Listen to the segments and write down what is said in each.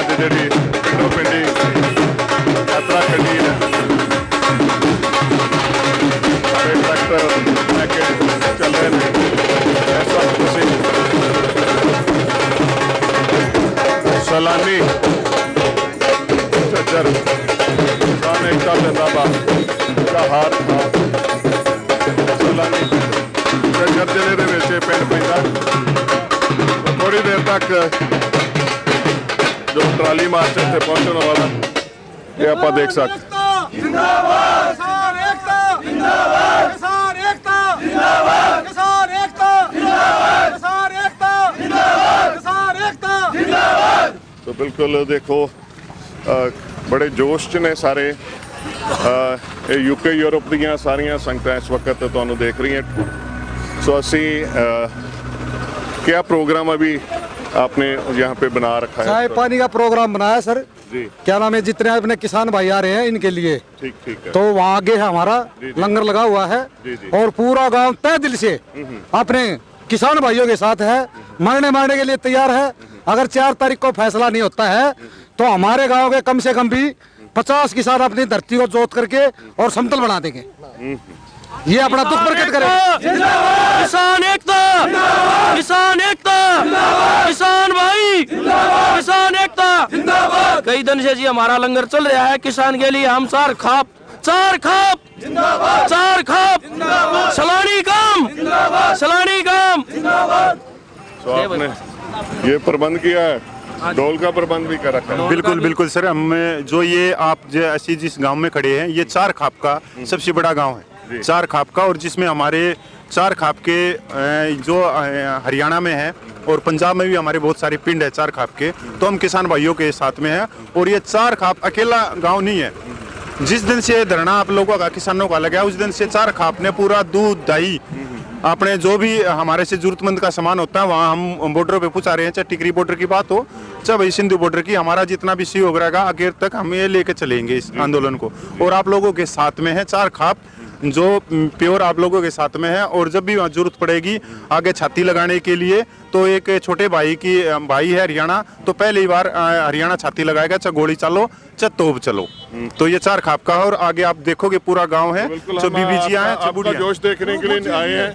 अज जी पिंडो पिंडी यात्रा कढ़ी है सारे ट्रैक्टर लैके चल रहे हैं इस वक्त सैलानी झज्जर किसान एकता जिंदाबाद का हार सैलानी झज्जर जिले के पिंड पैंदा थोड़ी देर तक जो ट्राली मार्च इतने पहुंचने वाला ये आप देख सकते तो बिल्कुल देखो बड़े जोश च ने सारे यूके यूरोप दियां सारियां संगतां इस वक्त तुहानूं देख रही हैं। सो असी क्या प्रोग्राम अभी आपने यहाँ पे बना रखा है? चाय पानी का प्रोग्राम बनाया सर जी। क्या नाम है, जितने अपने किसान भाई आ रहे हैं इनके लिए ठीक ठीक है। तो वहाँ आगे है हमारा लंगर लगा हुआ है और पूरा गांव तय दिल से अपने किसान भाइयों के साथ है, मरने के लिए तैयार है। अगर 4 तारीख को फैसला नहीं होता है तो हमारे गाँव के कम से कम भी 50 किसान अपनी धरती को जोत करके और समतल बना देंगे। ये अपना दुख प्रकट करें। किसान एकता, किसान एकता, किसान भाई, किसान एकता। कई दिन से जी हमारा लंगर चल रहा है किसान के लिए। हम चार खाप सलानी काम तो आपने ये प्रबंध किया है, डोल का प्रबंध भी कर रखा है? बिल्कुल बिल्कुल सर। हम जो ये आप ऐसी जिस गांव में खड़े हैं ये 4 खाप का सबसे बड़ा गांव है, 4 खाप का, और जिसमें हमारे 4 खाप के जो हरियाणा में है और पंजाब में भी हमारे बहुत सारे पिंड है 4 खाप के। तो हम किसान भाइयों के साथ में हैं और ये 4 खाप अकेला गांव नहीं है। जिस दिन से धरना आप लोगों का किसानों का लगा उस दिन से 4 खाप ने पूरा दूध दही अपने जो भी हमारे से जरूरतमंद का सामान होता है वहाँ हम बॉर्डरों पे पहुँचा रहे हैं। चाहे टिकरी बॉर्डर की बात हो चाहे भाई सिंधु बॉर्डर की, हमारा जितना भी सहयोग रहेगा आगे तक हम ये लेके चलेंगे इस आंदोलन को। और आप लोगों के साथ में है 4 खाप जो प्योर आप लोगों के साथ में है। और जब भी वहाँ जरूरत पड़ेगी आगे छाती लगाने के लिए तो एक छोटे भाई है हरियाणा, तो पहली बार हरियाणा छाती लगाएगा, चाहे गोली चलो चाहे तोप चलो। तो ये 4 खाप का और आगे आप देखोगे पूरा गांव है जो बीबीजियां हैं, आपका जोश देखने के लिए आए हैं।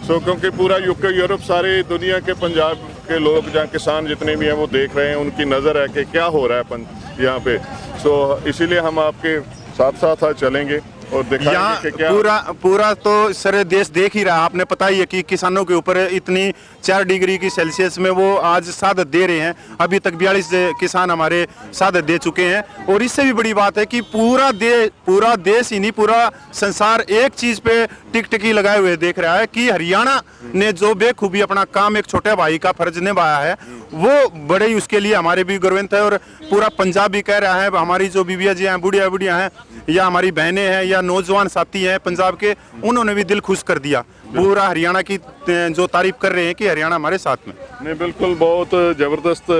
सो क्योंकि पूरा यूके यूरोप सारी दुनिया के पंजाब के लोग जहाँ किसान जितने भी हैं वो देख रहे हैं, उनकी नज़र है कि क्या हो रहा है यहाँ पे। सो इसीलिए हम आपके साथ साथ चलेंगे और दिखाएंगे कि क्या पूरा तो सर देश देख ही रहा है। आपने पता ही है कि किसानों के ऊपर इतनी 4 डिग्री की सेल्सियस में वो आज शहादत दे रहे हैं। अभी तक 42 किसान हमारे शहादत दे चुके हैं। और इससे भी बड़ी बात है कि पूरा देश ही नहीं पूरा संसार एक चीज पे टिकटिकी लगाए हुए देख रहा है कि हरियाणा ने जो बेखूबी अपना काम एक छोटे भाई का फर्ज निभाया है वो बड़े ही उसके लिए हमारे भी गौरवान्वित है। और पूरा पंजाब भी कह रहा है, हमारी जो बीबिया जी हैं, बुढ़िया हैं या हमारी बहनें हैं या नौजवान साथी हैं पंजाब के, उन्होंने भी दिल खुश कर दिया। पूरा हरियाणा की जो तारीफ कर रहे हैं कि हरियाणा हमारे साथ में। नहीं बिल्कुल बहुत जबरदस्त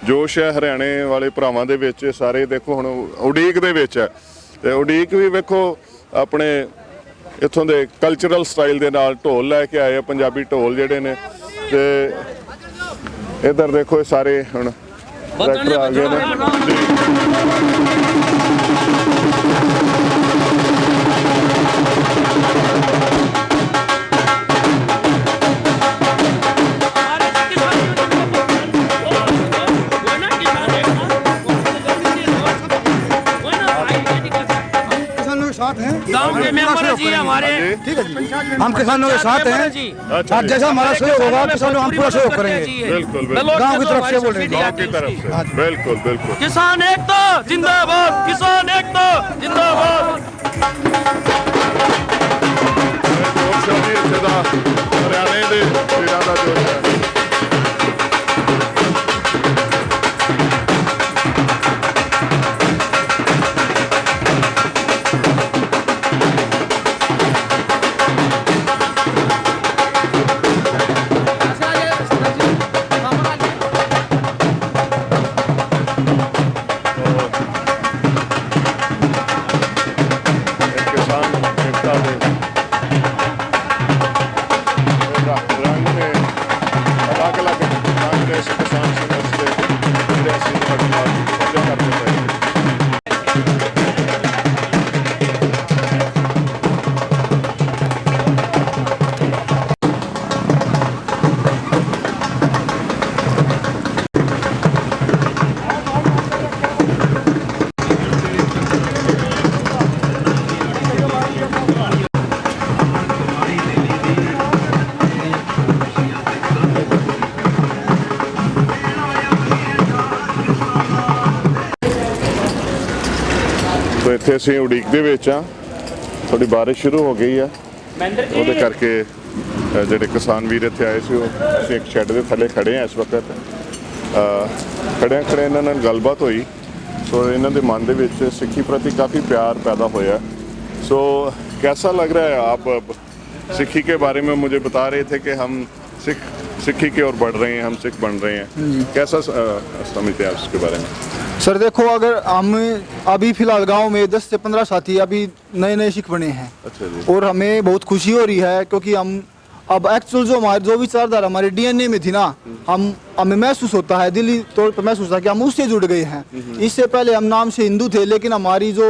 जोश है हरियाणे वाले भरावां दे विच। सारे देखो हुण उड़ीक दे विच है ते उड़ीक भी वेखो अपने इत्थों दे कल्चरल स्टाइल दे नाल ढोल लैके आए, पंजाबी ढोल जिहड़े ने। ते इधर देखो सारे हुण ट्रैक्टर आ गए ने। गांव के मेंबर जी हमारे, ठीक है जी, हम किसानों के साथ हैं। आज जैसा हमारा सहयोग होगा किसानों हम पूरा सहयोग करेंगे। बिल्कुल गांव की तरफ से बोल रहे हैं, गांव की तरफ से बिल्कुल बिल्कुल। किसान एकता जिंदाबाद, किसान एकता जिंदाबाद। हरियाणे दे वीरां दा जोश है। रंग ਇੱਥੇ ਅਸੀਂ ਉਡੀਕ ਦੇ ਵਿੱਚ ਆ, ਥੋੜੀ ਬਾਰਿਸ਼ ਸ਼ੁਰੂ ਹੋ ਗਈ ਆ, ਉਹਦੇ ਕਰਕੇ ਜਿਹੜੇ ਕਿਸਾਨ ਵੀਰ ਇੱਥੇ ਆਏ ਸੀ ਉਹ ਅਸੀਂ ਇੱਕ ਸ਼ੈੱਡ ਦੇ ਥੱਲੇ ਖੜੇ ਆ ਇਸ ਵਕਤ। ਖੜੇ ਇਹਨਾਂ ਨਾਲ ਗੱਲਬਾਤ ਹੋਈ, ਸੋ ਇਹਨਾਂ ਦੇ ਮਨ ਦੇ ਵਿੱਚ ਸਿੱਖੀ ਪ੍ਰਤੀ ਕਾफ़ी प्यार पैदा होया। सो कैसा लग रहा है, आप सिक्खी के बारे में मुझे बता रहे थे कि हम सिक्खी की ओर बढ़ रहे हैं, हम सिख बन रहे हैं, कैसा समझते हैं आप इसके बारे में? सर देखो, अगर हम अभी फ़िलहाल गांव में 10 से 15 साथी अभी नए सिख बने हैं। अच्छा जी। और हमें बहुत खुशी हो रही है, क्योंकि हम अब एक्चुअल जो विचारधारा हमारे डीएनए में थी ना, हमें महसूस होता है, दिली तौर पर महसूस होता है कि हम उससे जुड़ गए हैं। इससे पहले हम नाम से हिंदू थे, लेकिन हमारी जो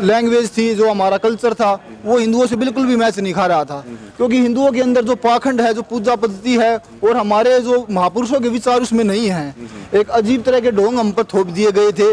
लैंग्वेज थी, जो हमारा कल्चर था, वो हिंदुओं से बिल्कुल भी मैच नहीं खा रहा था। क्योंकि हिंदुओं के अंदर जो पाखंड है, जो पूजा पद्धति है, और हमारे जो महापुरुषों के विचार उसमें नहीं हैं। एक अजीब तरह के ढोंग हम पर थोप दिए गए थे,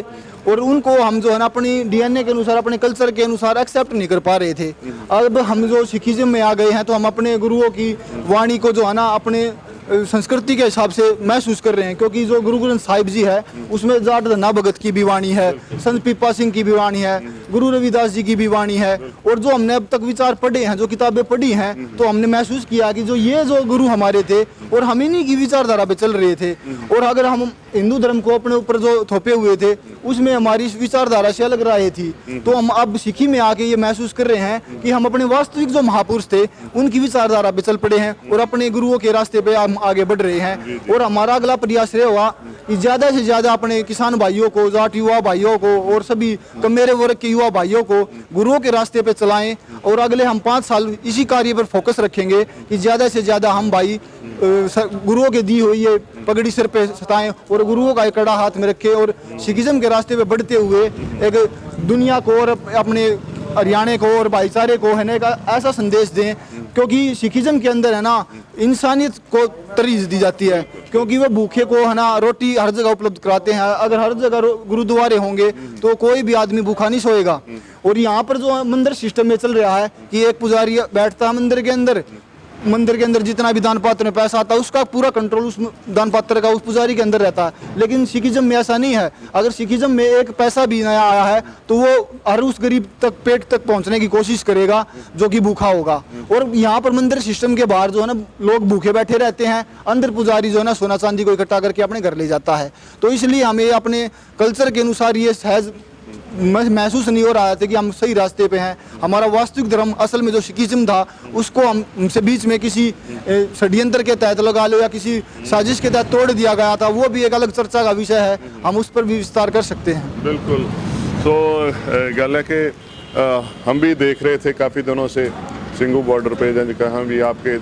और उनको हम जो है ना अपनी डीएनए के अनुसार, अपने कल्चर के अनुसार एक्सेप्ट नहीं कर पा रहे थे। अब हम जो सिखिज्म में आ गए हैं, तो हम अपने गुरुओं की वाणी को जो है ना अपने संस्कृति के हिसाब से महसूस कर रहे हैं। क्योंकि जो गुरु ग्रंथ साहिब जी है, उसमें जाट धन्ना भगत की भी वाणी है, संत पीपा सिंह की भी वाणी है, गुरु रविदास जी की भी वाणी है। और जो हमने अब तक विचार पढ़े हैं, जो किताबें पढ़ी हैं, तो हमने महसूस किया कि जो ये जो गुरु हमारे थे, और हम इन्हीं की विचारधारा पे चल रहे थे। और अगर हम हिंदू धर्म को अपने ऊपर जो थोपे हुए थे, उसमें हमारी विचारधारा से अलग राय थी, तो हम अब सिक्खी में आके ये महसूस कर रहे हैं कि हम अपने वास्तविक जो महापुरुष थे, उनकी विचारधारा पे चल पड़े हैं, और अपने गुरुओं के रास्ते पे हम आगे बढ़ रहे हैं। और हमारा अगला प्रयास ये हुआ कि ज़्यादा से ज़्यादा अपने किसान भाइयों को, जाट युवा भाइयों को, और सभी कमेरे वर्ग के युवा भाइयों को गुरुओं के रास्ते पे चलाएं। और अगले हम 5 साल इसी कार्य पर फोकस रखेंगे कि ज़्यादा से ज़्यादा हम भाई गुरुओं के दी हुई ये पगड़ी सिर पे सताएं, और गुरुओं का एक कड़ा हाथ में रखें, और सिखिज्म के रास्ते पे बढ़ते हुए एक दुनिया को और अपने हरियाणा को और भाईचारे को है ना एक ऐसा संदेश दें। क्योंकि सिखिज्म के अंदर है ना इंसानियत को तरजीह दी जाती है, क्योंकि वो भूखे को है ना रोटी हर जगह उपलब्ध कराते हैं। अगर हर जगह गुरुद्वारे होंगे तो कोई भी आदमी भूखा नहीं सोएगा। और यहाँ पर जो मंदिर सिस्टम में चल रहा है कि एक पुजारी बैठता है मंदिर के अंदर जितना भी दान पात्र में पैसा आता है, उसका पूरा कंट्रोल उस दान पात्र का, उस पुजारी के अंदर रहता है। लेकिन सिखिज्म में ऐसा नहीं है। अगर सिखिज्म में एक पैसा भी नया आया है, तो वो हर उस गरीब तक, पेट तक पहुंचने की कोशिश करेगा जो कि भूखा होगा। और यहाँ पर मंदिर सिस्टम के बाहर जो है ना लोग भूखे बैठे रहते हैं, अंदर पुजारी जो है ना सोना चांदी को इकट्ठा करके अपने घर ले जाता है। तो इसलिए हमें अपने कल्चर के अनुसार ये सहज महसूस नहीं हो रहा था कि हम सही रास्ते पे हैं। हमारा वास्तविक धर्म असल में जो सिखिज्म था, उसको हमसे बीच में किसी षड्यंत्र के तहत लगा लो या किसी साजिश के तहत तोड़ दिया गया था, वो भी एक अलग चर्चा का विषय है। हम उस पर भी विस्तार कर सकते हैं। बिल्कुल। तो गल है कि हम भी देख रहे थे काफ़ी दिनों से सिंगू बॉर्डर पे, जहाँ भी आपके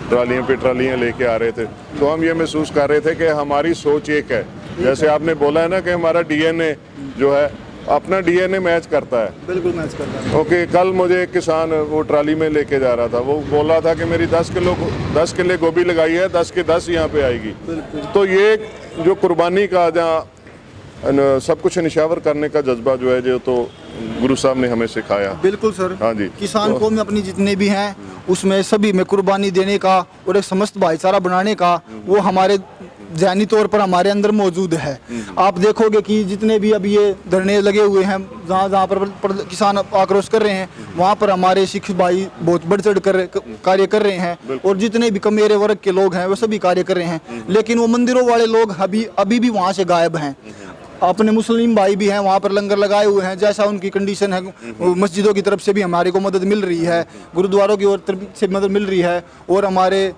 ट्रालियाँ पे ट्रालियाँ लेके आ रहे थे, तो हम ये महसूस कर रहे थे कि हमारी सोच एक है। जैसे आपने बोला है ना कि हमारा डीएनए जो है अपना डीएनए मैच करता है। बिल्कुल मैच करता है। ओके, कल मुझे एक किसान वो ट्राली में लेके जा रहा था, वो बोल रहा था कि मेरी 10 किलो गोभी लगाई है, 10 के 10 यहाँ पे आएगी। तो ये जो कुर्बानी का जहाँ सब कुछ निशावर करने का जज्बा जो है, जो तो गुरु साहब ने हमें सिखाया। बिल्कुल सर। हाँ जी। किसान कौम में अपनी जितने भी हैं, उसमें सभी में कुर्बानी देने का और एक समस्त भाईचारा बनाने का, वो हमारे ज़हनी तौर पर हमारे अंदर मौजूद है। आप देखोगे कि जितने भी अभी ये धरने लगे हुए हैं, जहाँ पर किसान आक्रोश कर रहे हैं, वहाँ पर हमारे सिख भाई बहुत बढ़ चढ़ कर कार्य कर रहे हैं। और जितने भी कमेरे वर्ग के लोग हैं, वो सभी कार्य कर रहे हैं। लेकिन वो मंदिरों वाले लोग अभी भी वहाँ से गायब हैं। अपने मुस्लिम भाई भी हैं, वहाँ पर लंगर लगाए हुए हैं। जैसा उनकी कंडीशन है, मस्जिदों की तरफ से भी हमारे को मदद मिल रही है, गुरुद्वारों की तरफ से मदद मिल रही है, और हमारे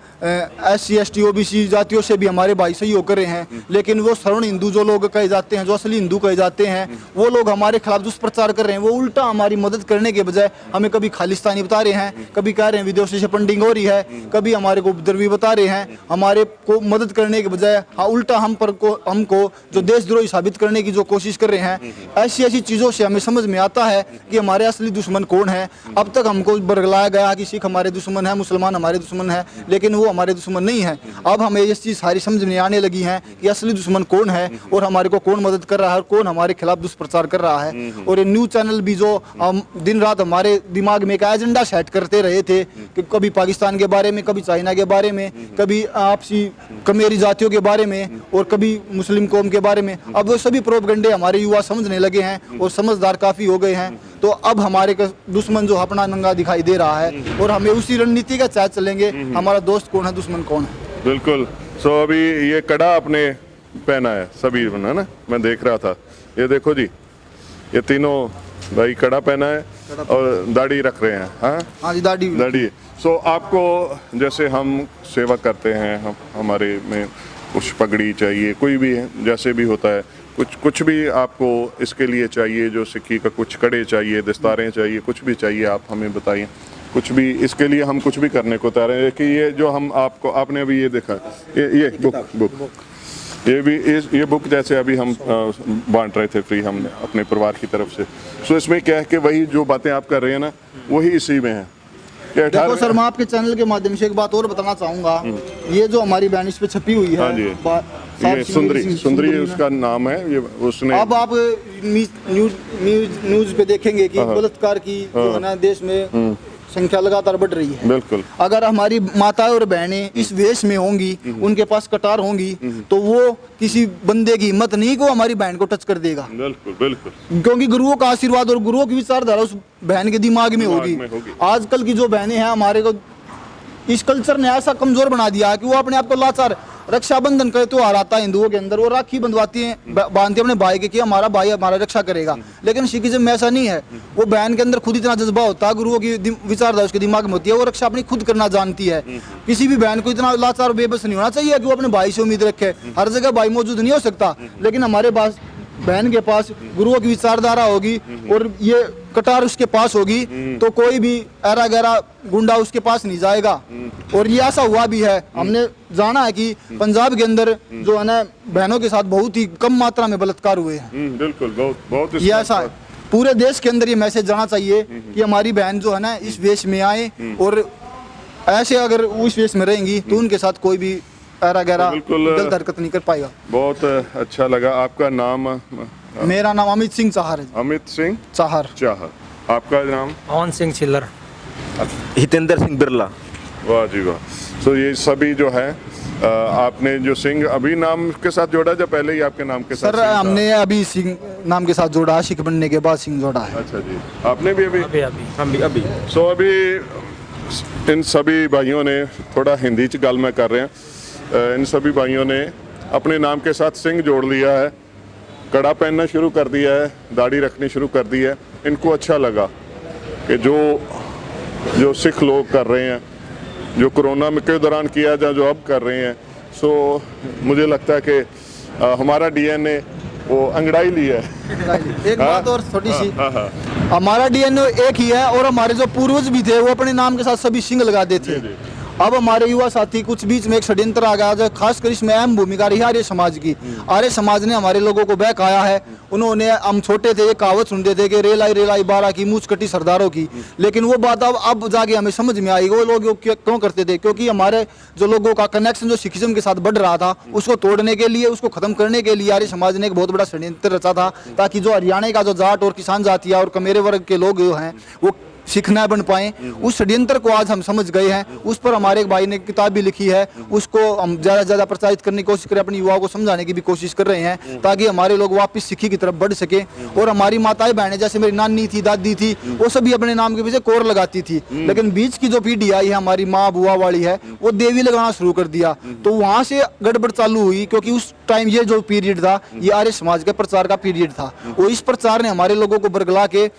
SC ST OBC जातियों से भी हमारे भाई सहयोग कर रहे हैं। लेकिन वो सवर्ण हिंदू जो लोग कहे जाते हैं, जो असली हिंदू कहे जाते हैं, वो लोग हमारे खिलाफ दुष्प्रचार कर रहे हैं। वो उल्टा हमारी मदद करने के बजाय हमें कभी खालिस्तानी बता रहे हैं, कभी कह रहे हैं विदेशों से फंडिंग हो रही है, कभी हमारे को उपद्रवी बता रहे हैं। हमारे को मदद करने के बजाय उल्टा हमको जो देशद्रोही साबित करने की जो कोशिश कर रहे हैं। ऐसी चीज़ों से हमें समझ में आता है कि हमारे असली दुश्मन कौन है। अब तक हमको बरगलाया गया कि सिख हमारे दुश्मन है, मुसलमान हमारे दुश्मन है, लेकिन वो हमारे दुश्मन नहीं है। अब हमें ये चीज़ सारी समझ में आने लगी है कि असली दुश्मन कौन है और हमारे को कौन मदद कर रहा है और कौन हमारे खिलाफ दुष्प्रचार कर रहा है। और ये न्यूज़ चैनल भी जो दिन रात हमारे दिमाग में एक एजेंडा सेट करते रहे थे कि कभी पाकिस्तान के बारे में, कभी चाइना के बारे में, कभी आपसी कमेरी जातियों के बारे में और कभी मुस्लिम कौम के बारे में, अब वो सभी प्रोपगंडे हमारे युवा समझने लगे हैं और समझदार काफ़ी हो गए हैं। तो अब हमारे दुश्मन जो अपना नंगा दिखाई दे रहा है और हमें उसी रणनीति का साथ चलेंगे। हमारा दोस्त कौन है, दुश्मन कौन है। बिल्कुल। सो अभी ये कड़ा आपने पहना है सभी, है ना, मैं देख रहा था। ये देखो जी, ये तीनों भाई कड़ा पहना है और दाढ़ी रख रहे हैं। हाँ जी, दाढ़ी। सो आपको जैसे हम सेवा करते हैं, हमारे में कुछ पगड़ी चाहिए, कोई भी है, जैसे भी होता है, कुछ भी आपको इसके लिए चाहिए, जो सिक्की का कुछ कड़े चाहिए, दस्तारें चाहिए, कुछ भी चाहिए, आप हमें बताइए। कुछ भी इसके लिए हम कुछ भी करने को तैयार हैं। कि ये जो हम आपने अभी ये देखा, ये बुक ये भी ये बुक जैसे अभी हम बांट रहे थे फ्री हमने अपने परिवार की तरफ से। सो इसमें क्या है कि वही जो बातें आप कर रहे हैं ना, वही इसी में है। देखो सर, मैं आपके चैनल के माध्यम से एक बात और बताना चाहूँगा। ये जो हमारी बैन इस पे छपी हुई है, हाँ जी, ये सुंदरी उसका नाम है। ये उसने अब आप न्यूज पे देखेंगे कि बलात्कार की जो है ना देश में संख्या लगातार बढ़ रही है। बिल्कुल। अगर हमारी माताएं और बहनें इस वेश में होंगी, उनके पास कटार होंगी, तो वो किसी बंदे की हिम्मत नहीं को हमारी बहन को टच कर देगा। बिल्कुल बिल्कुल। क्योंकि गुरुओं का आशीर्वाद और गुरुओं की विचारधारा उस बहन के दिमाग में होगी। आजकल की जो बहनें हैं हमारे को, इस कल्चर ने ऐसा कमजोर बना दिया है कि वो अपने आप को लाचार। रक्षाबंधन का त्योहार आता है हिंदुओं के अंदर, वो राखी बंधवाती हैं, बांधती है अपने भाई के कि हमारा भाई हमारा रक्षा करेगा। लेकिन सिखिज्म में ऐसा नहीं है। वो बहन के अंदर खुद इतना जज्बा होता है, गुरुओं की विचारधारा उसके दिमाग में होती है, वो रक्षा अपनी खुद करना जानती है। किसी भी बहन को इतना लाचार बेबस नहीं होना चाहिए कि वो अपने भाई से उम्मीद रखे। हर जगह भाई मौजूद नहीं हो सकता, लेकिन हमारे पास बहन के पास गुरुओं की विचारधारा होगी और ये कटार उसके पास होगी, तो कोई भी ऐरा गहरा गुंडा उसके पास नहीं जाएगा। और ये ऐसा हुआ भी है, हमने जाना है कि पंजाब के अंदर जो है ना बहनों के साथ बहुत ही कम मात्रा में बलात्कार हुए हैं। बिल्कुल, बहुत ये ऐसा है। पूरे देश के अंदर ये मैसेज जाना चाहिए कि हमारी बहन जो है ना इस वेश में आए, और ऐसे अगर उस वेश में रहेंगी तो उनके साथ कोई भी गलत हरकत नहीं कर पाएगा। बहुत अच्छा लगा। आपका नाम? मेरा नाम अमित सिंह चाहर है। अमित सिंह चाहर। आपका नाम? पवन सिंह चिल्लर। हितेंद्र सिंह बिरला। वाह जी वाह। तो ये सभी जो है आपने जो सिंह अभी नाम के साथ जोड़ा या पहले ही आपके नाम के साथ? सर हमने अभी सिंह नाम के साथ जोड़ा, सिख बनने के बाद सिंह जोड़ा है। अच्छा जी, आपने भी अभी? हम भी अभी। सो अभी इन सभी भाइयों ने थोड़ा हिंदी च गल मैं कर रहे हैं। इन सभी भाइयों ने अपने नाम के साथ सिंह जोड़ लिया है, कड़ा पहनना शुरू कर दिया है, दाढ़ी रखनी शुरू कर दी है। इनको अच्छा लगा कि जो सिख लोग कर रहे हैं, जो कोरोना में के दौरान किया जा, जो अब कर रहे हैं, सो मुझे लगता है कि हमारा डीएनए वो अंगड़ाई लिया है। एक बात और छोटी सी, हमारा डीएनए एक ही है और हमारे जो पूर्वज भी थे वो अपने नाम के साथ सभी सिंह लगाते थे। अब हमारे युवा साथी कुछ बीच में एक षड्यंत्र आ गया, जो खासकर इसमें अहम भूमिका रही आर्य समाज की। आर्य समाज ने हमारे लोगों को बहकाया है। उन्होंने, हम छोटे थे, ये कहावत सुनते थे कि रेल आई 12 की, मूछ कटी सरदारों की। लेकिन वो बात अब जाके हमें समझ में आई। वो लोग क्यों करते थे? क्योंकि हमारे जो लोगों का कनेक्शन जो सिखिज्म के साथ बढ़ रहा था, उसको तोड़ने के लिए, उसको खत्म करने के लिए आर्य समाज ने एक बहुत बड़ा षड्यंत्र रचा था, ताकि जो हरियाणा का जो जाट और किसान जातिया और कमेरे वर्ग के लोग जो हैं वो सिख न बन पाए। उस षड्यंत्र को आज हम समझ गए हैं। उस पर हमारे एक भाई ने किताब भी लिखी है, उसको हम ज़्यादा से ज़्यादा प्रचारित करने की कोशिश करें, अपने युवाओं को समझाने की भी कोशिश कर रहे हैं, ताकि हमारे लोग वापस सिखी की तरफ बढ़ सके। और हमारी माताएं बहनें, जैसे मेरी नानी थी, दादी थी, वो सभी अपने नाम के पीछे कोर लगाती थी। लेकिन बीच की जो पीढ़ी आई है, हमारी माँ बुआ वाली है, वो देवी लगाना शुरू कर दिया। तो वहाँ से गड़बड़ चालू हुई, क्योंकि उस टाइम ये जो पीरियड था, ये आर्य समाज के प्रचार का पीरियड था। और इस प्रचार ने हमारे लोगों को बरगला के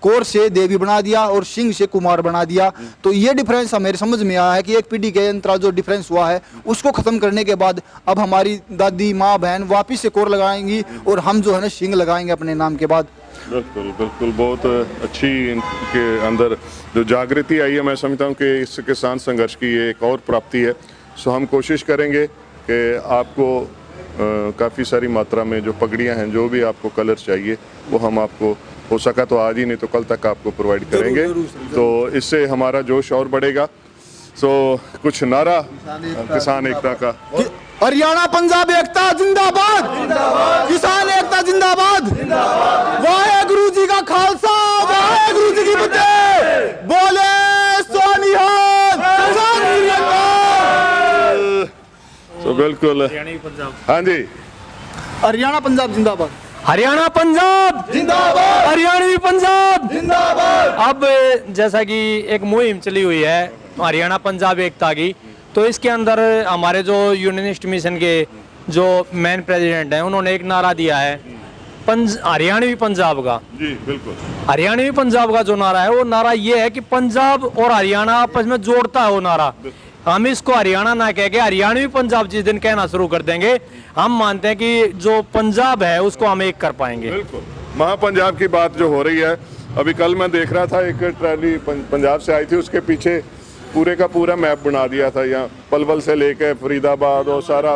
कोर से देवी बना दिया और सिंह से कुमार बना दिया। तो ये डिफरेंस हमारे समझ में आया है कि एक पीढ़ी के अंतराल जो डिफरेंस हुआ है, उसको खत्म करने के बाद अब हमारी दादी, माँ, बहन वापिस से कोर लगाएंगी और हम जो है ना सिंह लगाएंगे अपने नाम के बाद। बिल्कुल बिल्कुल, बहुत अच्छी इनके अंदर जो जागृति आई है, मैं समझता हूँ कि इस किसान संघर्ष की ये एक और प्राप्ति है। सो हम कोशिश करेंगे कि आपको काफ़ी सारी मात्रा में जो पगड़ियाँ हैं, जो भी आपको कलर चाहिए, वो हम आपको हो सका तो आज ही, नहीं तो कल तक आपको प्रोवाइड करेंगे। तो इससे हमारा जोश और बढ़ेगा। सो कुछ नारा किसान एकता का? हरियाणा पंजाब एकता जिंदाबाद, किसान एकता जिंदाबाद, वाहेगुरु जी का खालसा, वाहेगुरु जी की फतेह, बोले सो निहाल। तो बिल्कुल, हाँ जी, हरियाणा पंजाब जिंदाबाद। हरियाणा पंजाब जिंदाबाद, हरियाणवी पंजाब जिंदाबाद। अब जैसा कि एक मुहिम चली हुई है हरियाणा पंजाब एकता की, तो इसके अंदर हमारे जो यूनियनिस्ट मिशन के जो मेन प्रेसिडेंट हैं उन्होंने एक नारा दिया है हरियाणवी पंजाब का। जी बिल्कुल। हरियाणवी पंजाब का जो नारा है वो नारा ये है कि पंजाब और हरियाणा आपस में जोड़ता है वो नारा। हम इसको हरियाणा ना कह के हरियाणवी पंजाब जिस दिन कहना शुरू कर देंगे, हम मानते हैं कि जो पंजाब है उसको हम एक कर पाएंगे। बिल्कुल। महापंजाब की बात जो हो रही है, अभी कल मैं देख रहा था एक ट्रैली पंजाब से आई थी, उसके पीछे पूरे का पूरा मैप बना दिया था। यहाँ पलवल से लेके फरीदाबाद और सारा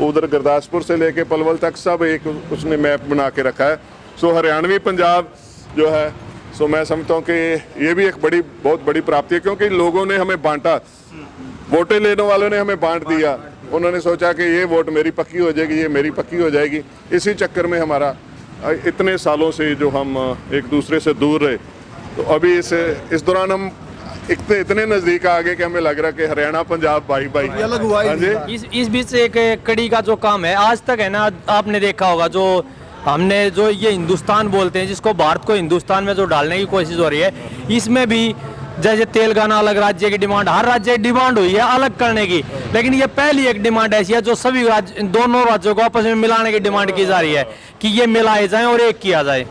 उधर गुरदासपुर से लेके पलवल तक सब एक उसने मैप बना के रखा है। सो हरियाणवी पंजाब जो है, सो मैं समझता हूँ कि ये भी एक बहुत बड़ी प्राप्ति है, क्योंकि लोगों ने हमें बांटा, वोटें लेने वालों ने हमें बांट दिया। उन्होंने सोचा कि ये वोट मेरी पक्की हो जाएगी, ये मेरी पक्की हो जाएगी। इसी चक्कर में हमारा इतने सालों से जो हम एक दूसरे से दूर रहे, तो अभी इस दौरान हम इतने नजदीक आ गए कि हमें लग रहा है कि हरियाणा पंजाब भाई भाई अलग हुआ ही हाँ जी। इस बीच से एक कड़ी का जो काम है आज तक है ना, आपने देखा होगा जो हमने जो ये हिंदुस्तान बोलते हैं, जिसको भारत को हिंदुस्तान में जो डालने की कोशिश हो रही है, इसमें भी जैसे तेलंगाना अलग राज्य की डिमांड, हर राज्य की डिमांड हुई है अलग करने की, लेकिन ये पहली एक डिमांड ऐसी है जो सभी राज्य, दोनों राज्यों को आपस में मिलाने की डिमांड की जा रही है कि ये मिलाए जाए और एक किया जाए।